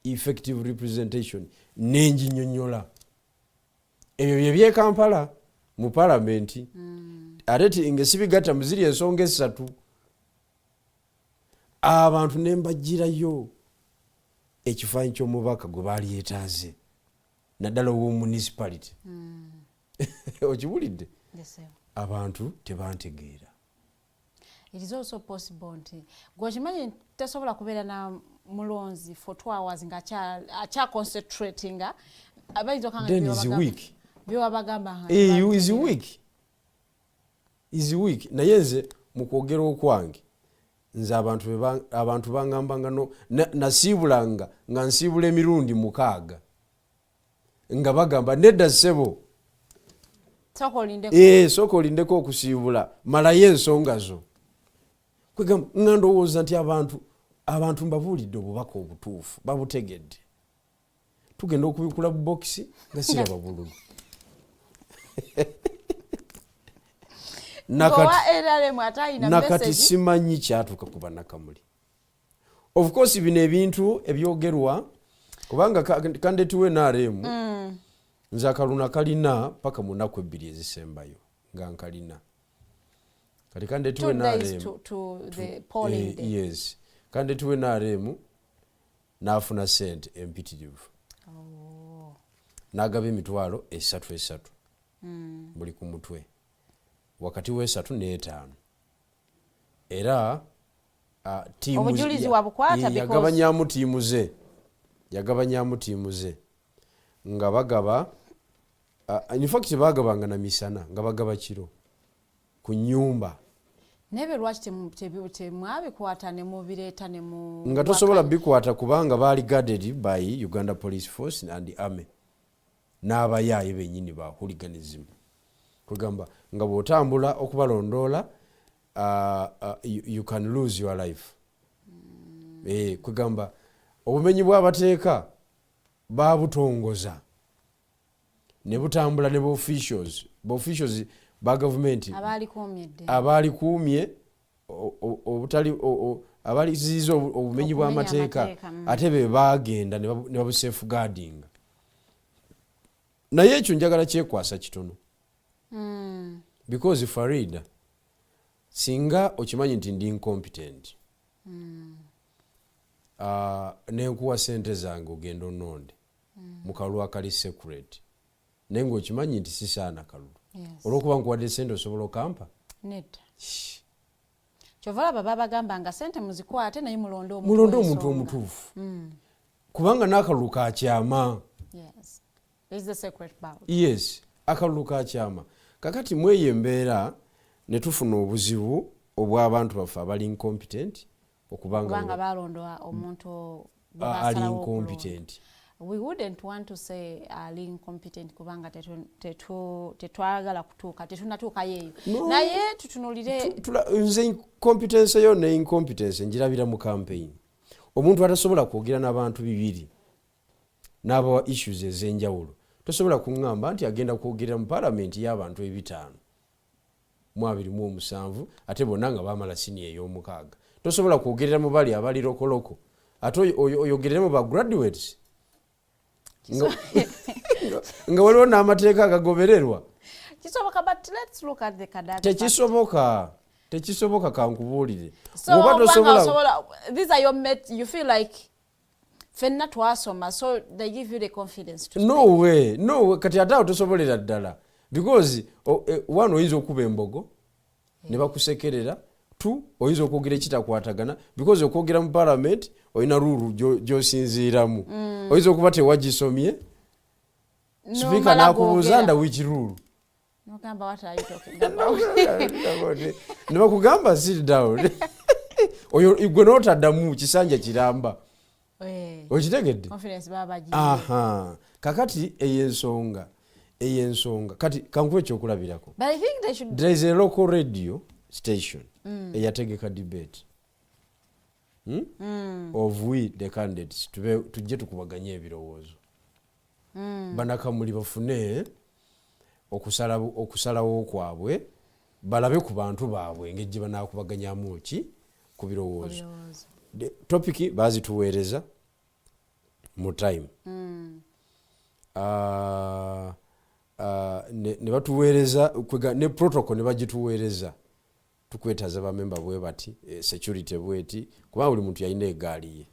S8: effective representation nenjinyonyola ebyo bye Kampala mu parliament ate ngesibigatta muziri ensonga 3 abantu nembagirayo ekifaanyi ky'omubaka gwe baali yeetaaze naddala ow'omunicipality okibulidde abantu tebantegeera.
S7: It is also possible nti gwokimanyi tasobola kubeera na mulonzi for 2 hours nga acha concentrating abayinza okanga
S8: then is weak.
S7: Byobagamba
S8: is weak naye nze mu kwogera okwange nze abantu bangamba nga nasiibulanga nga nsiibula emirundi 6 nga bagamba nedda ssebo sooka olindeko okusiibula malayo ensonga zo. Kwegamba nga ndowooza nti abantu mbabuulidde obubaka obutuufu babutegedde. Tugenda okubikula bubokisi nga siraba bululu. nakati simanyi kyatuuka ku bannakamuli. Of course bino ebintu ebyogerwa kubanga kandetuwe NRM nze akaluna kalina paka mu nnaku 2 ezisembayo nga nkalina. Kati kandetuwe NRM yes kandetuwe NRM nafuna sente empitirivu nagaba emitwalo 3 buli ku mutwe wakati we 3 ne 5 era
S7: obujulizi wabukwata
S8: yagabanyamu tiimu ze nga bagaba in fact bagabanga na misana nga bagaba kiro ku nyumba
S7: nebe lwaki temwabikwata ne mubireeta ne mu
S8: nga tosobola bikwata kubanga baali guarded by Uganda Police Force and the Army n'abayaaye bennyini ba hooliganism. Kugamba nga bw'otambula okubalondoola you can lose your life. Kugamba obumenyi bw'abateeka babutongoza ne butambula ne officials ba government abali kuumye obutali abali zizo obumenyi bw'amateeka ate be bagenda ne babu safeguarding. Naye ekyo njagala kyekwasa kitono because Farida singa okimanyi nti ndi incompetent nenkuwa sente zange ogenda ononde mu kalulu akali secret naye ng'okimanyi nti sisaana kalulu olw'okuba nkuwadde sente osobola okampa
S7: nedda kyovala baba bagamba nga sente muzikwate naye mulonde
S8: omuntu omutuufu kubanga n'akalulu kakyama. Yes, akalulu kakyama. Kakati mweye embeera ne tufuna obuzibu obw'abantu baffe abali incompetent okubanga
S7: balondoa omuntu
S8: ali incompetent.
S7: We wouldn't want to say ali incompetent kubanga tetwagala kutuuka tetunatuuka yeeyo naye tutunulire
S8: nze incompetence yo ne incompetence njirabira mu campaign. Omuntu atasobola kwogera n'abantu 2 n'abawa issues ez'enjawulo tosobola kuŋŋamba nti agenda kwogerera mu parliament y'abantu 5 mu 27 ate bonna nga baamala siniya ey'omukaaga. Tosobola kwogerera mu bali abali lokoloko ate oyogereremu ba graduates nga waliwo n'amateeka agagobererwa. Tekisoboka kankubuulire.
S7: These are your mates, you feel like fenna twasoma so they give you the confidence to
S8: no way kati ate awo tosobolera ddala because one oyinza okuba embogo ne bakusekerera 2 oyinza okwogera ekitakwatagana because okwogera mu parliament oyina ruru gy'osinziiramu oyinza okuba tewagisomye speaker n'akubuuza nda which rule
S7: nogamba what are you talking about
S8: ne bakugamba sit down oyo gwe n'otaddamu kisanja kiramba okitegedde aha kakati eyensonga kati kankuwa ekyokulabirako there is a local radio station eyategeka debate of we the candidates tujje tukubaganye ebirowoozo banakamuli bafune okusalawo kwabwe balabe ku bantu baabwe engeri gye banaakubaganyamu ki ku birowoozo. Topic bazituweereza mu time ne batuweereza ne protocol ne bagituweereza tukwetaza bamemba bwe bati security bweti kuba buli muntu yalina egaali ye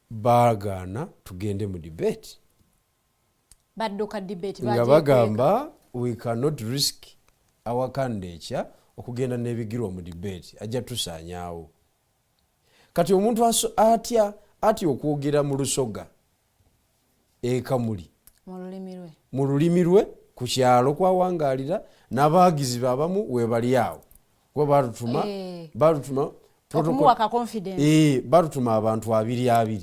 S8: baagaana tugende mu debate
S7: badduka debate
S8: nga bagamba we cannot risk our candidature okugenda n'ebigirwa mu debate ajja tusaanyaawo. Kati omuntu atya okwogera mu Lusoga Kamuli mu lulimi lwe ku kyalo kwawangaalira n'abaagizi abamu weebali awo kuba balutuma
S7: okumuwaka confidence
S8: balutuma abantu 2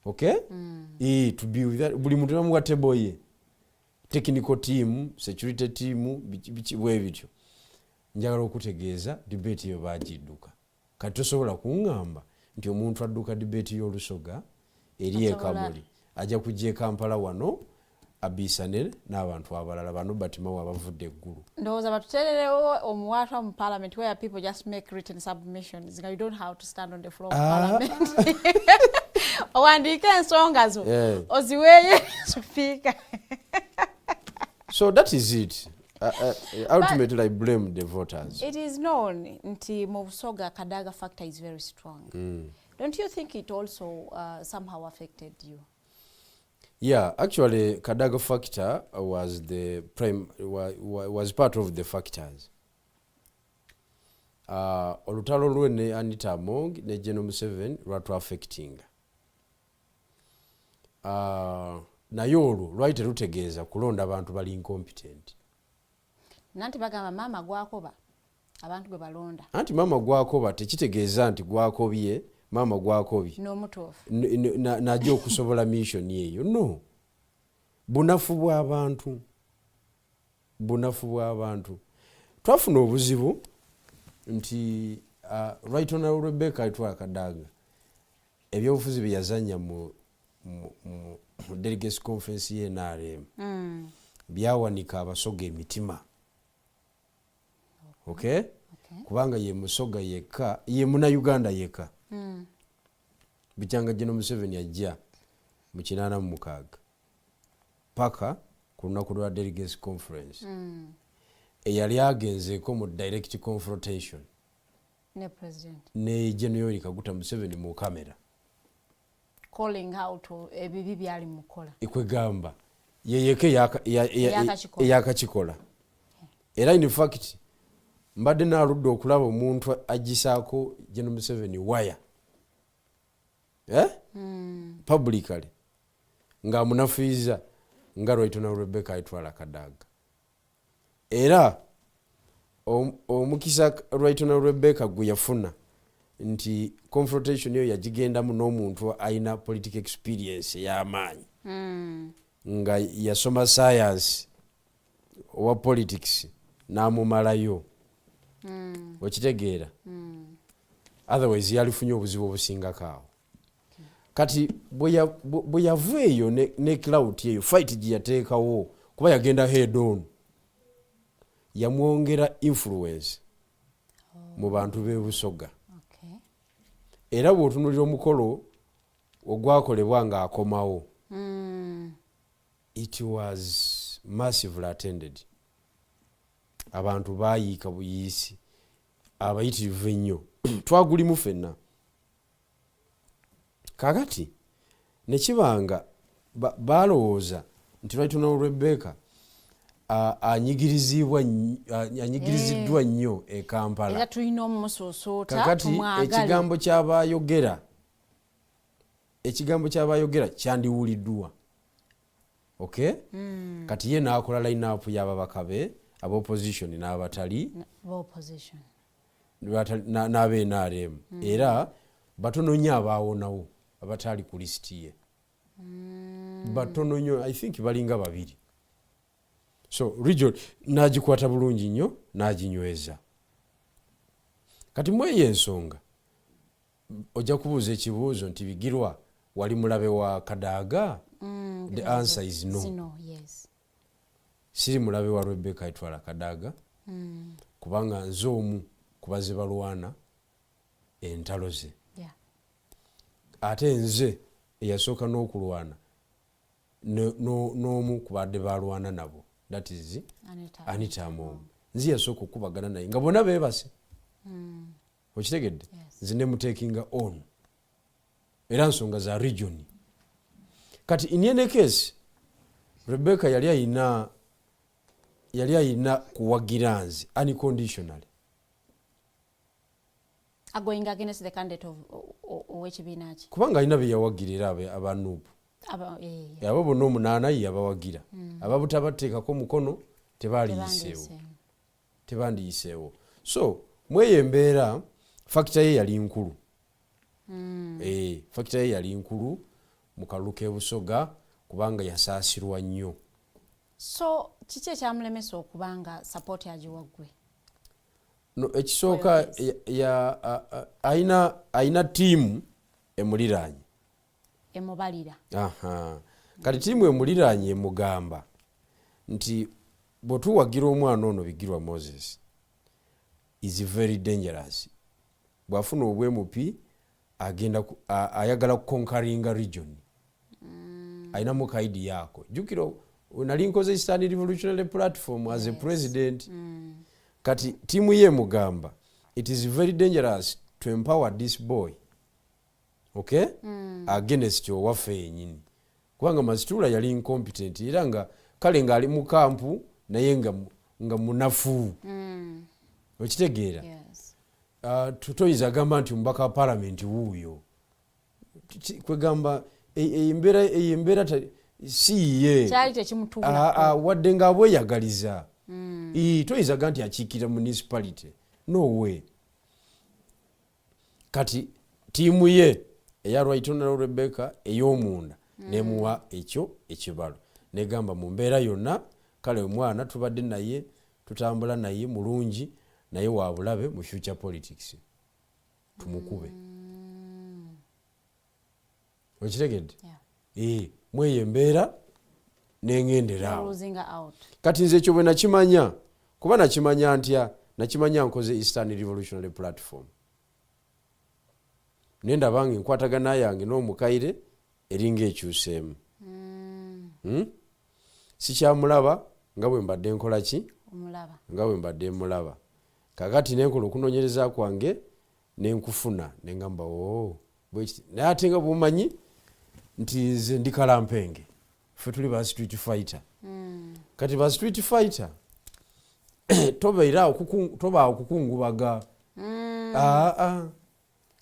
S8: okay to be with that buli muntu namuwa table ye technical team security team bwe bityo njagala okutegeeza debate yo bagidduka kati tosobola kuŋŋamba nti omuntu adduka debate y'Olusoga eri Kamuli ajja kujja Kampala wano abisanel n'abantu abalala bano batimawo abavudde eggulu.
S7: Ndowooza batutererewo omuwaatwa mu parliament where people just make written submissions. You don't have to stand on the floor of parliament. Owandiika ensonga zo oziweeye speaker.
S8: So that is it. Ultimately, I blame the voters.
S7: It is known nti mu Busoga Kadaga factor is very strong. Don't you think it also somehow affected you?
S8: Yeah, actually, Kadaga factor was the was part of the factors. Olutalo lwene Anita Among ne Genome 7 lwatu affecting. Naye olwo lwayite lutegeeza kulonda abantu bali incompetent.
S7: Nanti bagamba mama gwakoba abantu gwe balonda.
S8: Anti mama gwakoba tekitegeeza nti gwakobye mama gwakobi
S7: n'omutuufu
S8: najja okusobola mission eyo no bunafu bw'abantu twafuna obuzibu nti right on Rebecca Itwala Kadaga ebyobufuzi bye yazanya mu delegates conference ye NRM byawanika abasoga emitima. Okay? Kubanga ye musoga yekka ye muna Uganda yekka bikyanga Genome 7 yajja mu 86 paka ku lunaku lwa delegates conference eyali agenzeeko mu direct confrontation
S7: ne president
S8: ne General Kaguta Museveni mu kamera
S7: calling out ebibi byali mukola
S8: ikwegamba yeyeke yakachikola era in fact mbadde naludde okulaba omuntu agisaako Genome 7 waya publicly nga munafiza nga Lwaitona Rebecca Itwala Kadaga era omukisa Lwaitona Rebecca gwe yafuna nti confrontation yo yagigendamu n'omuntu aina political experience y'amaanyi nga yasoma science owa politics n'amumalayo okitegeera otherwise yalifunye obuzibu obusingako awo. Kati bwe yava eyo ne clout eyo fight gye yateekawo kuba yagenda head on yamwongera influence mu bantu b'e Busoga. Era bw'otunulira omukolo ogwakolebwa ng'akomawo it was massively attended. Abantu baayiika buyiisi abayitirivu ennyo twagulimu ffenna. Kakati nekibanga balowooza nti Lwaitona Rebecca anyigiriziddwa nnyo e Kampala.
S7: Era tulina omusosoota
S8: kakati ekigambo ky'abayogera kyandiwuliddwa. Okay? Kati ye n'akola line-up y'ababaka be ab'opposition n'abatali n'ab'NRM era batono nnyo abaawonawo abatali ku lisiti ye batono nnyo I think balinga 2. So region n'agikwata bulungi nnyo n'aginyweza. Kati mweyo ensonga ojja kubuuza ekibuuzo nti Bigirwa wali mulabe wa Kadaga? The answer is no.
S7: Yes.
S8: Siri mulabe wa Rebecca Itwala Kadaga kubanga nze omu kubaze balwana entalo ze. Ate nze eyasooka n'okulwana n'omu kubadde balwana nabo, that is Anita Among. Nze yasooka okubagana naye nga bonna beebase. Okitegedde? Nze ne mutekinga on era nsonga za region. Kati in any case Rebecca yali ayina yali ayina kuwagira nze unconditionally
S7: going against the candidate of ow'ekibiina ki
S8: kubanga alina be yawagirira abanuupu abo bonna 8 ye yabawagira ababutabateekako mukono tebandiyiseewo so mweyo embeera fakita ye yali nkulu fakita ye yali nkulu mu kalulu k'ebusoga kubanga yasaasirwa nnyo.
S7: So kiki ekyamulemesa okubanga support yagiwaggwe?
S8: No, ekisooka ayina tiimu emuliraanye
S7: emubalira.
S8: Kati tiimu emuliraanye emugamba nti bw'otuwagira omwana ono Bigirwa Moses is very dangerous. Bw'afuna obwemupi agenda ayagala kukonkaringa region. Ayinamu kaidi yako. Jukiro nali nkoze Eastern Revolutionary Platform as a president. Kati timu ye mugamba it is very dangerous to empower this boy. Okay? Against your waffe yenyini. Kubanga Masitula yali incompetent era nga kale nga ali mu kampu naye nga munafu. Okitegeera?
S7: Yes.
S8: Tutoyiza gamba nti mbaka wa parliament wuuyo. Kwegamba eyembera si ye.
S7: Kyali tekimutuula.
S8: Wadde nga bweyagaliza. Toyiza ganti akiikira municipality. No way. Kati tiimu ye eya Rwaitona Rebecca ey'omunda nemuwa ekyo ekibalo. Negamba mu mbeera yonna kale omwana tubadde naye tutambula naye mulungi naye wabulabe mu future politics. Tumukube. Okitegedde? Mweyo embeera nengenderawo. Kati nze ekyo bwe nakimanya kuba nakimanya ntya nakimanya nkoze Eastern Revolutionary Platform. Nenda bange nkwatagana yange n'omukaire eringa ekyuseemu. Sikyamulaba nga bwe mbadde nkola ki?
S7: Omulaba.
S8: Nga bwe mbadde mulaba. Kakati nenkola okunoonyereza kwange nenkufuna nengamba naye ate nga bw'omanyi nti nze ndi kalampenge. Ffe tuli ba street fighter. Kati ba street fighter tobaawo kukungubaga.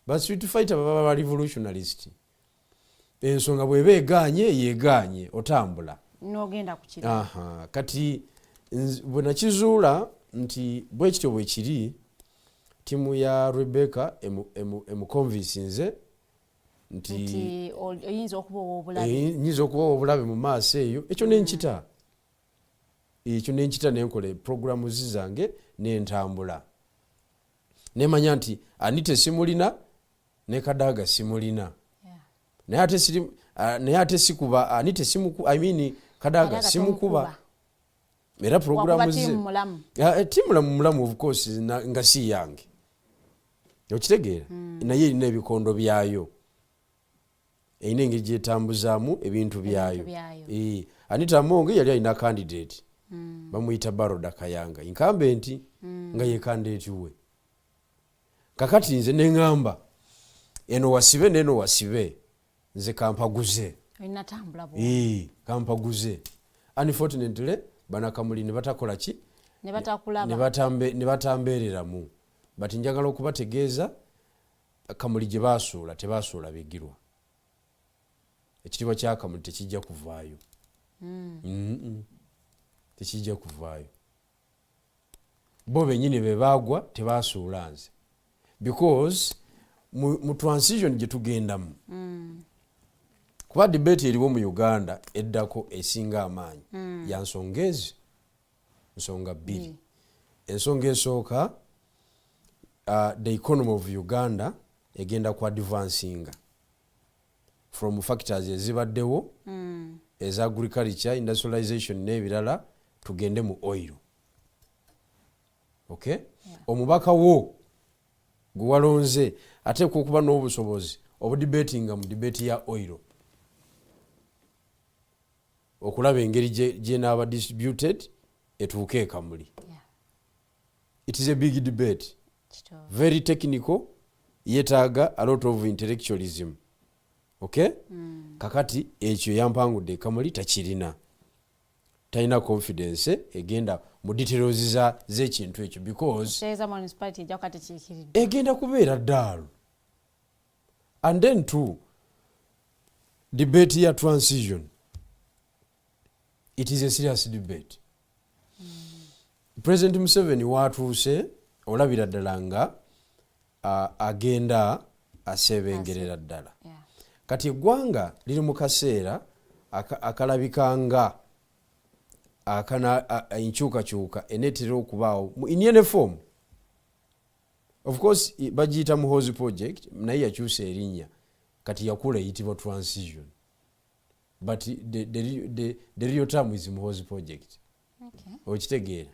S8: Ba street fighter baba ba revolutionalist. Ensonga bw'eba yeeganye otambula.
S7: N'ogenda ku kiri.
S8: Kati bwe nakizuula nti bwe kityo bwe kiri timu ya Rebecca emuconvince nti
S7: oyinza okuba obulabe.
S8: Nyinza okuba obulabe mu maaso eyo. Ekyo nenkita. Ekyo nenkita nenkole programu zange nentambula. Nemanya nti Anite simulina ne Kadaga simulina. Naye ate sikuba Anite simuku Kadaga simukuba. Era programu ze. Timu mulamu of course nga si yange. Okitegeera? Naye erina ebikondo byayo. Eyina engeri gyetambuzaamu ebintu byayo. Anita Monge yali alina candidate. Bamuyita Baroda Kayanga. Incumbent nga ye candidate we. Kakati nze neŋŋamba eno wasibe neno wasibe nze kampaguze.
S7: Inatambula bo.
S8: Kampaguze. Unfortunately bana Kamuli ne batakola ki?
S7: Ne batakulaba.
S8: Ne batambeereramu. Bati njagala okubategeeza Kamuli gye baasuula tebaasuula Bigirwa. Ekitiibwa kya Kamuli tekijja kuvaayo. Tekijja kuvaayo. Bo bennyini be baagwa tebaasuula nze. Because mu transition gye tugendamu. Kuba debate eriwo mu Uganda eddako esinga amaanyi. Ya nsonga ezi. Nsonga bbiri. Ensonga esooka the economy of Uganda egenda ku advancinga from factors ezibaddewo as agriculture, industrialization n'ebirala tugende mu oil. Okay? Omubaka wo gwe walonze ateekwa okuba n'obusobozi obudibetinga mu debate ya oil. Okulaba engeri gye naaba distributed etuuke e Kamuli. It is a big debate. Very technical. Yetaaga a lot of intellectualism. Okay? Kakati ekyo yampangudde Kamuli takirina. Talina confidence egenda mu details z'ekintu ekyo because
S7: municipality ejja kati kikiridde
S8: egenda kubeera ddaalo. And then too, debate ya transition, it is a serious debate. President Museveni watuuse olabira ddala nga agenda asebengerera ddala. Kati eggwanga liri mu kaseera akalabikanga enkyukakyuka eneetera okubaawo in any form. Of course bagiyita Muhoozi project naye yakyusa erinnya kati yakula eyitibwa transition, but the real term is Muhoozi project. Okitegeera.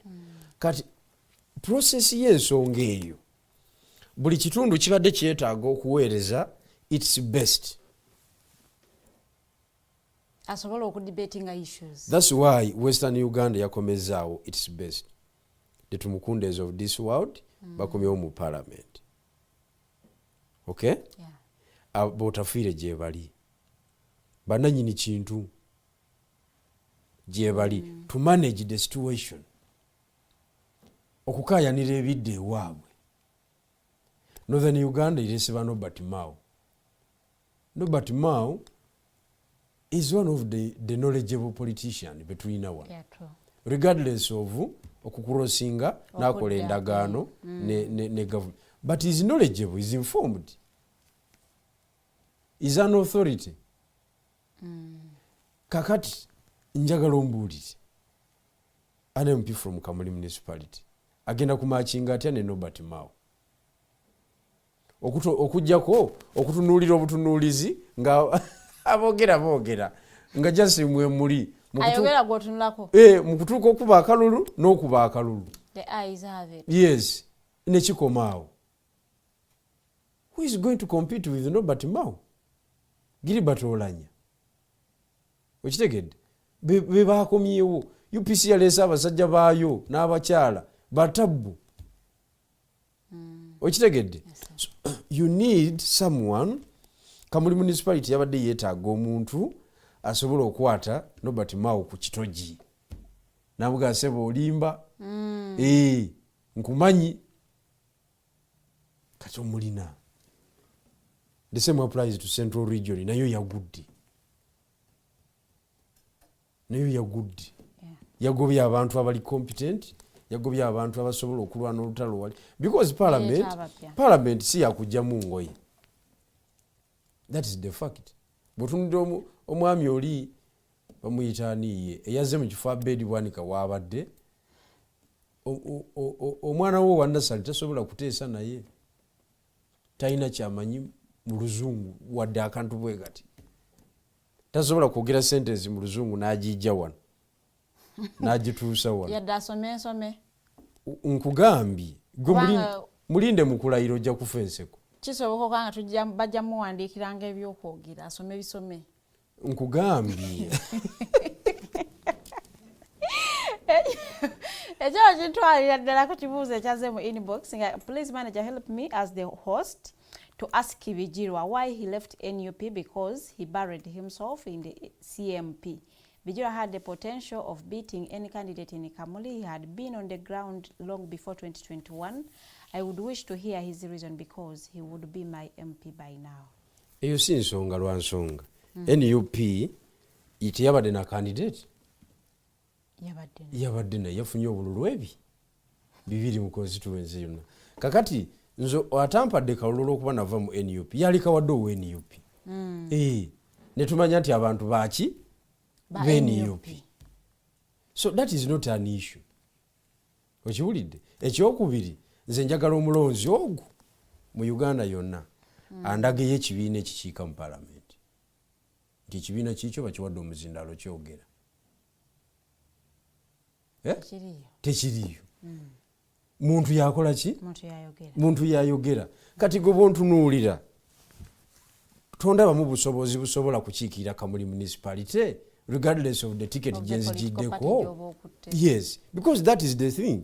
S8: Kati process y'ensonga eyo buli kitundu kibadde kyetaaga okuweereza its best.
S7: asobola okudebatinga issues.
S8: That's why Western Uganda yakomezaawo its best. The Tumukundes of this world bakomyewo mu parliament. Okay? Botafiire gye bali. Bananyini kintu gye bali to manage the situation. Okukaayanira ebidde ewaabwe. Northern Uganda iresiba Nobert Mao. Nobert Mao is one of the knowledgeable politician between our. Regardless of okukurosinga nakola endagaano ne government. But is knowledgeable, is informed. Is an authority. Kakati njagala ombuulire. An MP from Kamuli Municipality. Agenda kumachinga atya ne Nobert Mao. Okujjako okutunuulira obutunuulizi nga aboogera nga jasi mwe muli
S7: ayogera gwotunulako
S8: mu kutuuka okuba akalulu n'okuba akalulu.
S7: The eyes have it.
S8: Yes, nekikomaawo. Who is going to compete with Nobert Mao? Gilbert Olanya. Okitegedde be baakomyewo UPC yaleese abasajja baayo n'abakyala batabbu. Okitegedde. So, you need someone. Kamuli Municipality yabadde yeetaaga omuntu asobola okwata Nobert Mao ku kitogi nabuga seba olimba nkumanyi kati omulina. The same applies to Central Region. Nayo yagudde. Yagobya abantu abali competent, yagobya abantu abasobola okulwana olutalo wali because parliament si yakujja mu ngoye. That is the fact. Butundu omwami oli bamuyitaniye eyaze mu kifo abedi bwanika wabadde omwana wo wannasali tasobola kuteesa naye talina kyamanyi mu luzungu wadde akantu bwe kati tasobola kwogera sentence mu luzungu n'agijja wano n'agituusa wano
S7: yadde asome
S8: nkugambye gwe mulinde mu kulayiro ojja kufa enseko.
S7: Kisoboka nga bajja muwandiikiranga ebyokwogera asome bisome.
S8: Nkugambye
S7: ekyo kintwalira ddala ku kibuuzo ekyaze mu inbox nga please manager help me as the host to ask Bigirwa why he left NUP because he buried himself in the CMP. Bigirwa had the potential of beating any candidate in Kamuli. He had been on the ground long before 2021. I would wish to hear his reason because he would be my MP by now.
S8: Eyo si nsonga lwa nsonga. NUP iti yabadde na candidate. Yabadde na yafunye obululu ebi. Bibiri mu constituency yonna. Kakati nzo atampadde kalulu okuba nava mu NUP. Yali kawadde owe NUP. Ne tumanya nti abantu baaki NUP. So that is not an issue. Okiwulidde? Ekyokubiri nze njagala omulonzi ogwo mu Uganda yonna andage ekibiina ekikiika mu parliament nti ekibiina kikyo bakiwadde omuzindalo kyogera tekiriyo muntu yakola ki muntu yayogera kati gwe bontunuulira tondabamu busobozi busobola kukiikirira Kamuli Municipality regardless of the ticket gyenzigiddeko. Yes, because that is the thing.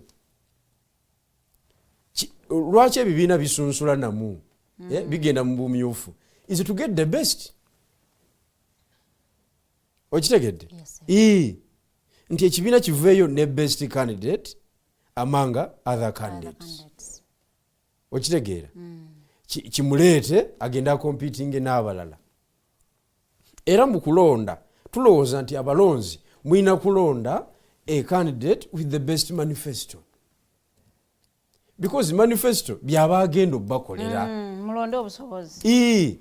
S8: Lwaki ebibiina bisunsula namu bigenda mu bumyufu is to get the best. Okitegedde? nti ekibiina kiveeyo ne best candidate among other candidates. Okitegeera? Kimuleete agenda competing n'abalala. Era mu kulonda tulowooza nti abalonzi mwina kulonda a candidate with the best manifesto. Because manifesto byaba agenda okubakolera.
S7: Mulonde obusobozi.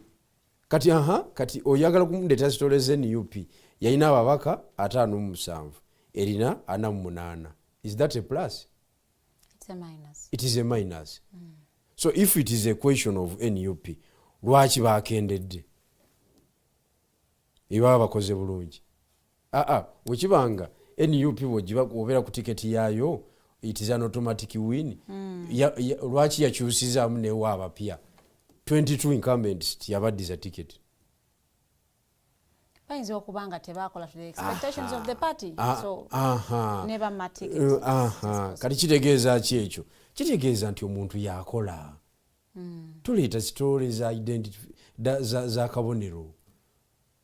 S8: Kati oyagala kumundeta stories NUP yalina ababaka 57 erina 48. Is that a plus?
S7: It's a minus.
S8: It is a minus. So if it is a question of NUP, lwaki bakendedde? Iba bakoze bulungi. Wekibanga NUP wobera ku tiketi yayo, it is an automatic win. Lwaki yakyusizaamu newa abapya 22 incumbents yabaddiza ticket.
S7: Bayinza okubanga tebakola to the expectations of the party. So never matter.
S8: Kati kitegeeza ki ekyo? Kitegeeza nti omuntu yakola. Tuleeta stories za identity za kabonero.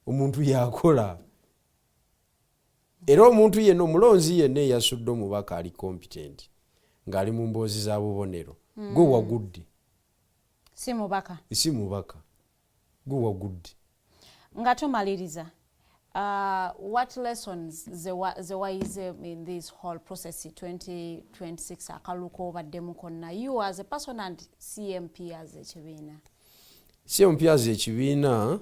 S8: Omuntu yakola. Era omuntu yenna omulonzi yenna yasudde omubaka ali competent ng'ali mu mboozi za bubonero. Gwe wagudde.
S7: Si mubaka. Gwe wagudde.
S8: Nga
S7: tumaliriza, what lessons zewayize in this whole process 2026 akaluko obaddemu konna, you as a person and CMP as ekibiina?
S8: CMP as ekibiina,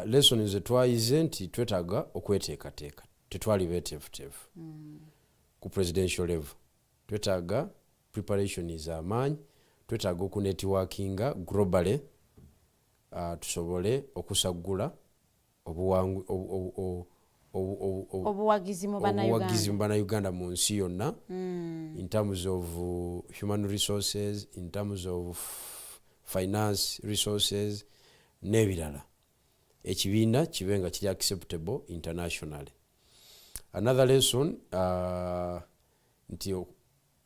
S8: lessons zetwayize nti twetaaga okweteekateeka, tetwali beeteefuteefu ku presidential level. Twetaaga preparation ez'amaanyi, twetaaga okunetiwakinga globally, tusobole okusagula
S7: obuwagizi mu
S8: Bannayuganda mu nsi yonna, in terms of human resources, in terms of finance resources n'ebirala. Ekibiina kibe nga kiri acceptable internationally. Another lesson, nti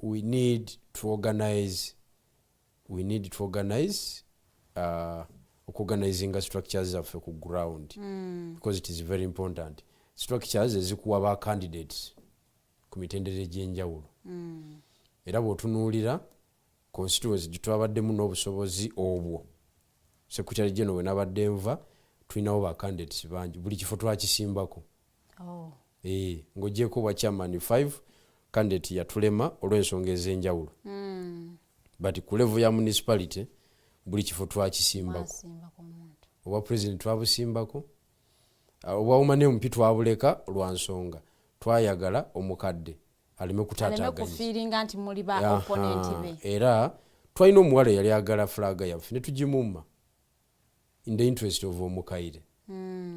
S8: we need to organize organizing structures zaffe ku ground, because it is very important. Structures ezikuwa ba candidates ku mitendera egy'enjawulo. Era bw'otunuulira constituency gitwabaddemu n'obusobozi obwo, Secretary General we nabadde nva tulinawo ba candidates bangi, buli kifo twakisimbako. Ng'ogyeko bwa chairman 5 candidate yatulema olw'ensonga ez'enjawulo. But ku level ya municipality buli kifo twakisimbako. Obwa president twabusimbako, obwa umane mpi twabuleka lwa nsonga twayagala omukadde alime kutaataganya
S7: nti muli ba opponent be.
S8: Era twalina omuwala yali agala flaga yaffe ne tugimumma in the interest of omukaire.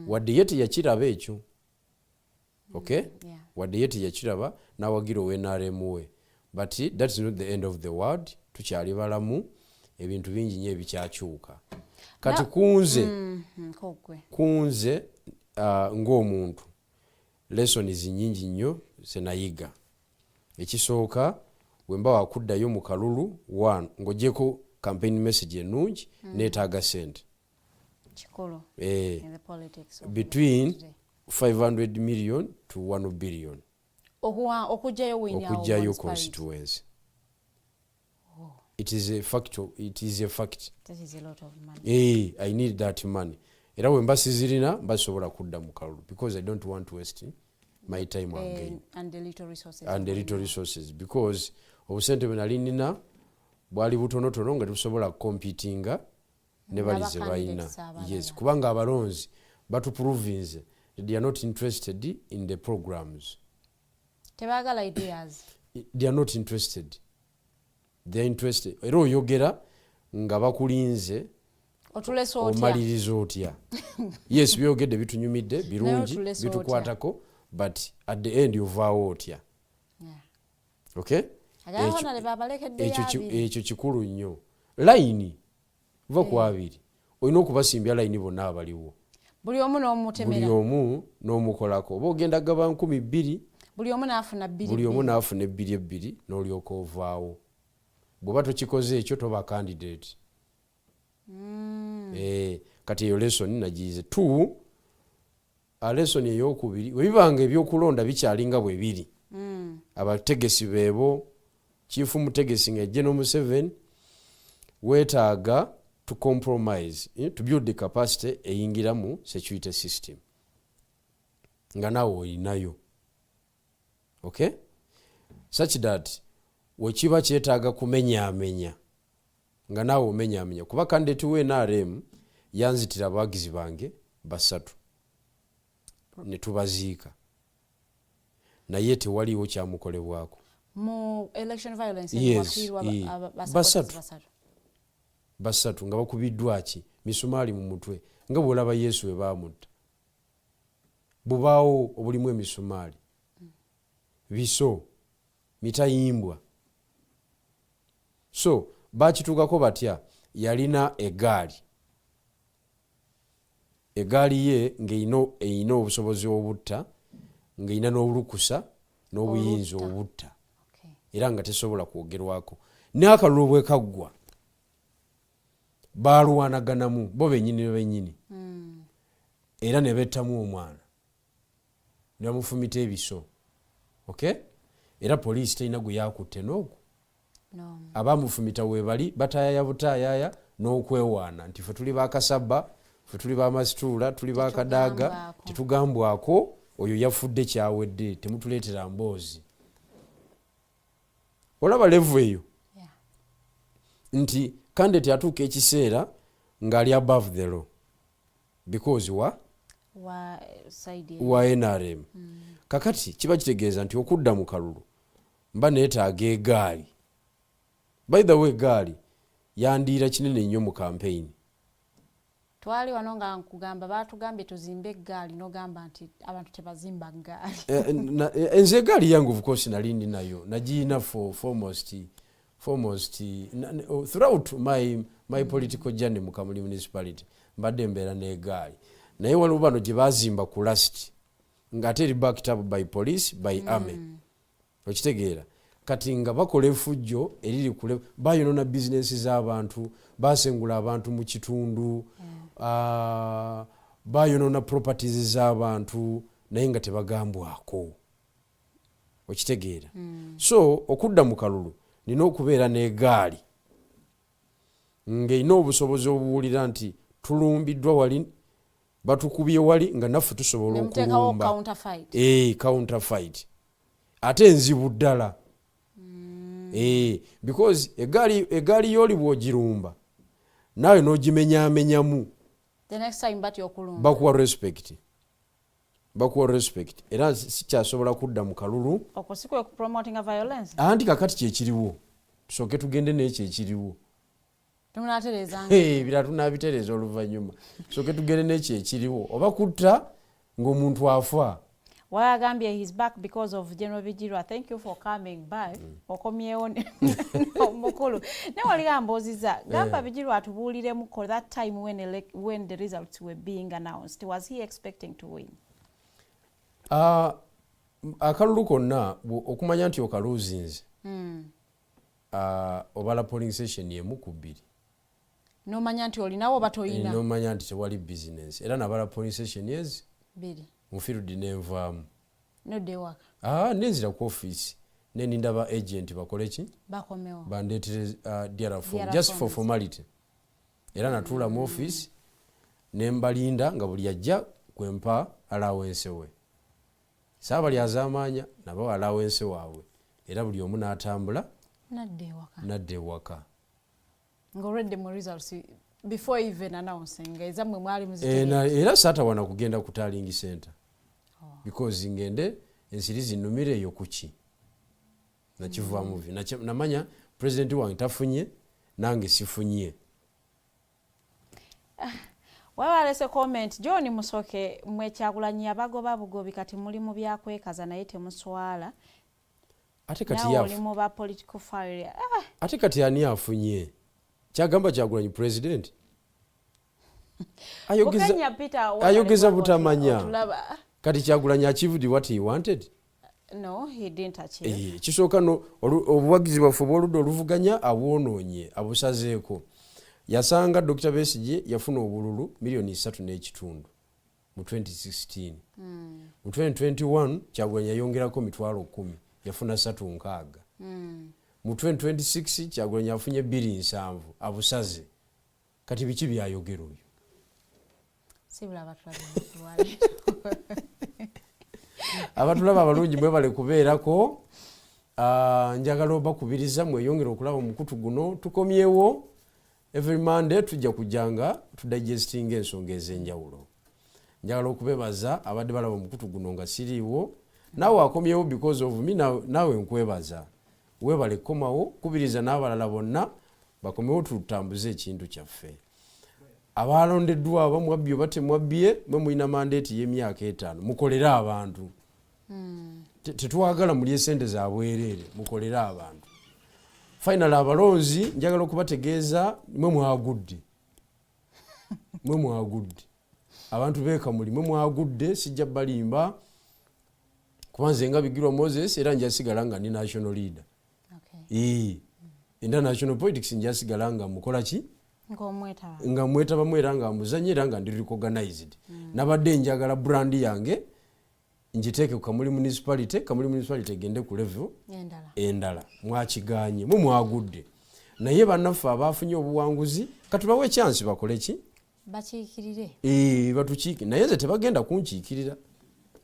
S8: Wadde ye teyakiraba ekyo. Wadde ye teyakiraba n'awagira owe-NRM we. But that is not the end of the world. Tukyali balamu, ebintu bingi nnyo ebikyakyuka. Kati kunze ng'omuntu lessons nnyingi nnyo ze nayiga. Ekisooka bwe mba wakuddayo mu kalulu, one, ng'oggyeko campaign message ennungi neetaaga ssente.
S7: Kikulu.
S8: In the politics between 500 million to 1 billion. Okujjayo constituency. It is a fact.
S7: That is a lot of money.
S8: I need that money. Era we mba sizirina basobola kudda mu kalulu, because I don't want to waste my time again.
S7: And the little resources.
S8: Because obusente bwe nali nina bwali butonotono nga tusobola competinga ne balize bayina. Yes, kubanga abalonzi batuprovince they are not interested in the programs.
S7: Tebagala ideas.
S8: They are not interested. They are interested. Era oyogera nga bakulinze omaliriza otya. Yes, byogedde bitunyumidde birungi bitukwatako, but at the end yovaawo otya. Okay? Ekyo kikulu nnyo. Layini va ku abiri. Olina okubasimbya layini bonna abaliwo.
S7: Buli omu n'omutemera.
S8: Buli omu n'omukolako. Oba ogenda gaba 2,000.
S7: Buli omu n'afuna 2.
S8: Buli omu n'afuna 2 n'olyoka ovaawo. Bw'oba tokikoze ekyo toba candidate. Kati eyo lesson nagize. 2, lesson eyokubiri webibanga ebyokulonda bikyalinga bwe biri abategesi beebo chief mutegesi nga General Museveni wetaaga to compromise to build the capacity eyingira mu security system nga nawo oyinayo, okay, such that wekiba kyetaaga kumenyaamenya nga nawe omenyaamenya kuba candidate we NRM yanzitira abawagizi bange basatu ne tubaziika naye tewaliwo kyamukolebwako
S7: mu election violence.
S8: Yes, basatu nga bakubiddwa ki misumaali mu mutwe nga bwolaba Yesu we baamutta bubaawo obulimu emisumaali biso mitayimbwa. So bakituukako batya, yalina egaali ye ng'eyina obusobozi obutta ng'eyina n'obulukusa n'obuyinza obutta era nga tesobola kwogerwako. N'akalulu bwe kaggwa baalwanaganamu bo bennyini era ne bettamu omwana ne bamufumita ebiso, okay, era poliisi terina gwe yakutte n'ogwo. Abamufumita webali bataayaya butaayaya n'okwewaana nti fe tuli bakasabba, fe tuli bamasituula, tuli bakadaaga, tetugambwako oyo yafudde kyawedde, temutuleetera mboozi. Olaba levu eyo nti candidate atuuka ekiseera ng'ali above the law because wa NRM. Kakati kiba kitegeeza nti okudda mu kalulu mba neetaaga egaali. By the way, gaali yandiira kinene nnyo mu campaign.
S7: Twali wano nga nkugamba batugambye tuzimbe eggaali n'ogamba nti abantu tebazimba ggaali.
S8: Nze eggaali yange of course nali ndi nayo nagiina for foremost throughout my political journey mu Kamuli Municipality mbadde mbeera n'eggaali. Naye waliwo bano gye bazimba ku last ng'ate eri backed up by police by army. Okitegeera kati nga bakola efujjo eriri kule bayonoona bizinesi z'abantu, basengula abantu mu kitundu, bayonoona properties z'abantu naye nga tebagambwako. Okitegeera. So okudda mu kalulu nina okubeera n'egaali ng'erina obusobozi obuwulira nti tulumbiddwa wali batukubye wali nga naffe tusobola okulumba. Counterfight. Ate nzibu ddala. Because egaali yoli bw'ogirumba nawe n'ogimenyaamenyamu
S7: the next time okulumba
S8: bakuwa respect era sikyasobola kudda mu kalulu
S7: okusikwe promoting a violence.
S8: Anti kakati kyekiriwo tusooke tugende n'ekyo ekiriwo ebira tunabitereeza oluvannyuma tusooke tugende n'ekyo ekiriwo oba kutta ng'omuntu afa.
S7: Wagambye he's back because of General Bigirwa. Thank you for coming by. Okomyewo mukulu. Ne wali amboziza. Gamba Bigirwa atubuuliremu ko that time when the results were being announced. Was he expecting to win?
S8: Akalulu konna okumanya nti okaluuzinze. Obala polling station y'emu ku bbiri.
S7: N'omanya nti olinawo oba toyina.
S8: N'omanya nti tewali business. Era n'abala polling station yezi
S7: bbiri.
S8: Mufield nenvaamu.
S7: Nodde waka.
S8: Nenzira ku office neninda ba agent bakole ki?
S7: Bakomewo.
S8: Bandeetere diara form just for formality. Era natuula mu office nembalinda nga buli ajja kwempa allowance we. Saabali azamanya nabo allowance waabwe. Era buli omu n'atambula nadde waka.
S7: Nga already mu results before even announcing ezamwe mwali muzite.
S8: Era saatawana kugenda ku tallying center. Because ngende ensiri zinnumire eyo kuki nakivaamu namanya president wange tafunye nange sifunye.
S7: Wawalese comment John Musoke mwekyagulanyi abagoba bugobi kati muli mu byakwekaza naye temuswala.
S8: Ate kati yafu.
S7: Mu ba political fire.
S8: Ate kati ani afunye kyagamba kyagulanyi president. Ayogeza butamanya. Kati Kyagulanyi achieved what he wanted?
S7: No, he didn't achieve.
S8: Kisooka obuwagizi bwaffe bw'oludda oluvuganya abwonoonye abusazeeko. Yasanga Dr. Besigye yafuna obululu $3.5 million. mu 2016 mu 2021 Kyagulanyi yayongerako mitwalo 10 yafuna 3.6 mu 2026 Kyagulanyi afunye 2.7 abusaze kati biki byayogera oyo abatulaba abalungi mwebale kubeerako njagala obakubiriza mweyongera okulaba omukutu guno tukomyewo every Monday tujja kujanga tudigestinga ensonga ez'enjawulo njagala okubebaza abadde balaba omukutu guno nga siriiwo naawe akomyewo because of me naawe nkwebaza webale komawo kubiriza n'abalala bonna bakomewo tutambuze ekintu kyaffe abalondeddwa abamwabbye oba temwabbye mwe mulina mandate y'emyaka 5 mukolere abantu tetwagala mulye sente za bwereere mukolere abantu final abalonzi njagala okubategeeza mwe mwagudde abantu beekamuli mwe mwagudde sijja balimba kubanze nga Bigirwa Moses era njasigala nga ni national leader international politics njasigala nga mukola ki nga mwetaba mwera nga muzanye era nga ndi recognized nabadde njagala brand yange njiteeke ku Kamuli Municipality egende ku level endala mwakiganye mwagudde naye bannaffe abaafunye obuwanguzi katubawe chance bakole ki
S7: bakiikirire
S8: batukiiki naye ze tebagenda kunkiikirira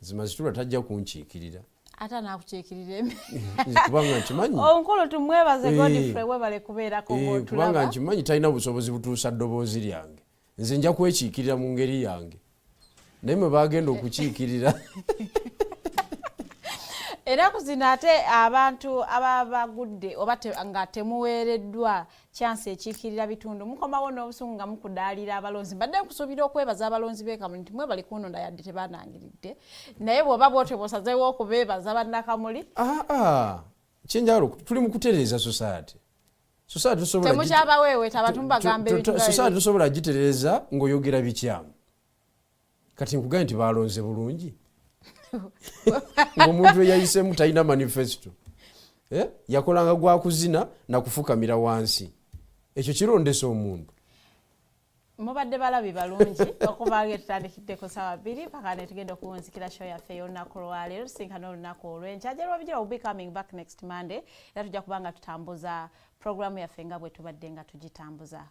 S8: zimazitula tajja kunkiikirira
S7: ata nakukiikirire
S8: kubanga nkimanyi
S7: onkulu tumwebaze Godfrey webale kubeerako ng'otulaba
S8: kubanga nkimanyi talina busobozi butuusa ddoboozi lyange nze nja kwekiikirira mu ngeri yange naye mwe bagenda okukiikirira
S7: era kuzina ate abantu ababagudde oba nga temuweereddwa chance ekiikirira bitundu mukomawo n'obusungu nga mukudaalira abalonzi mbadde nkusuubira okwebaza abalonzi b'ekamuli nti mwebali kunonda yadde tebanangiridde naye bw'oba bwotyo bwosazeewo okubeebaza bannakamuli
S8: kyenjagala tuli mu kutereeza society
S7: temukyabaweewe tabatumbagambe
S8: society tosobola gitereeza ng'oyogera bikyamu kati nkugambye nti balonze bulungi ng'omuntu eyayisemu talina manifesto yakolanga gwakuzina nakufukamira wansi ekyo kirondesa omuntu
S7: mubadde balabi balungi okuvaanga tutandikiddeko sawa 2 paka ne tugenda okuwunzikira show yaffe y'olunaku lwaleero tusinkana olunaku olw'enkya Bigirwa will be coming back next Monday era tujja kubanga tutambuza programu yaffe nga bwe tubadde nga tugitambuza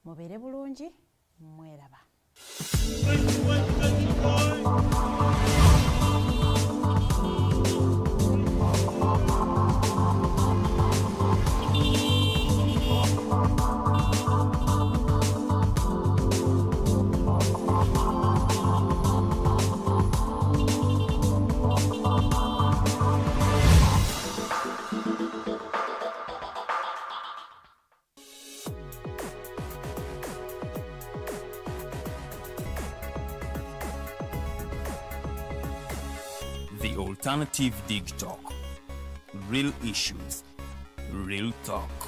S7: mubeere bulungi mweraba.
S1: The Alternative Dig Talk. Real issues, real talk.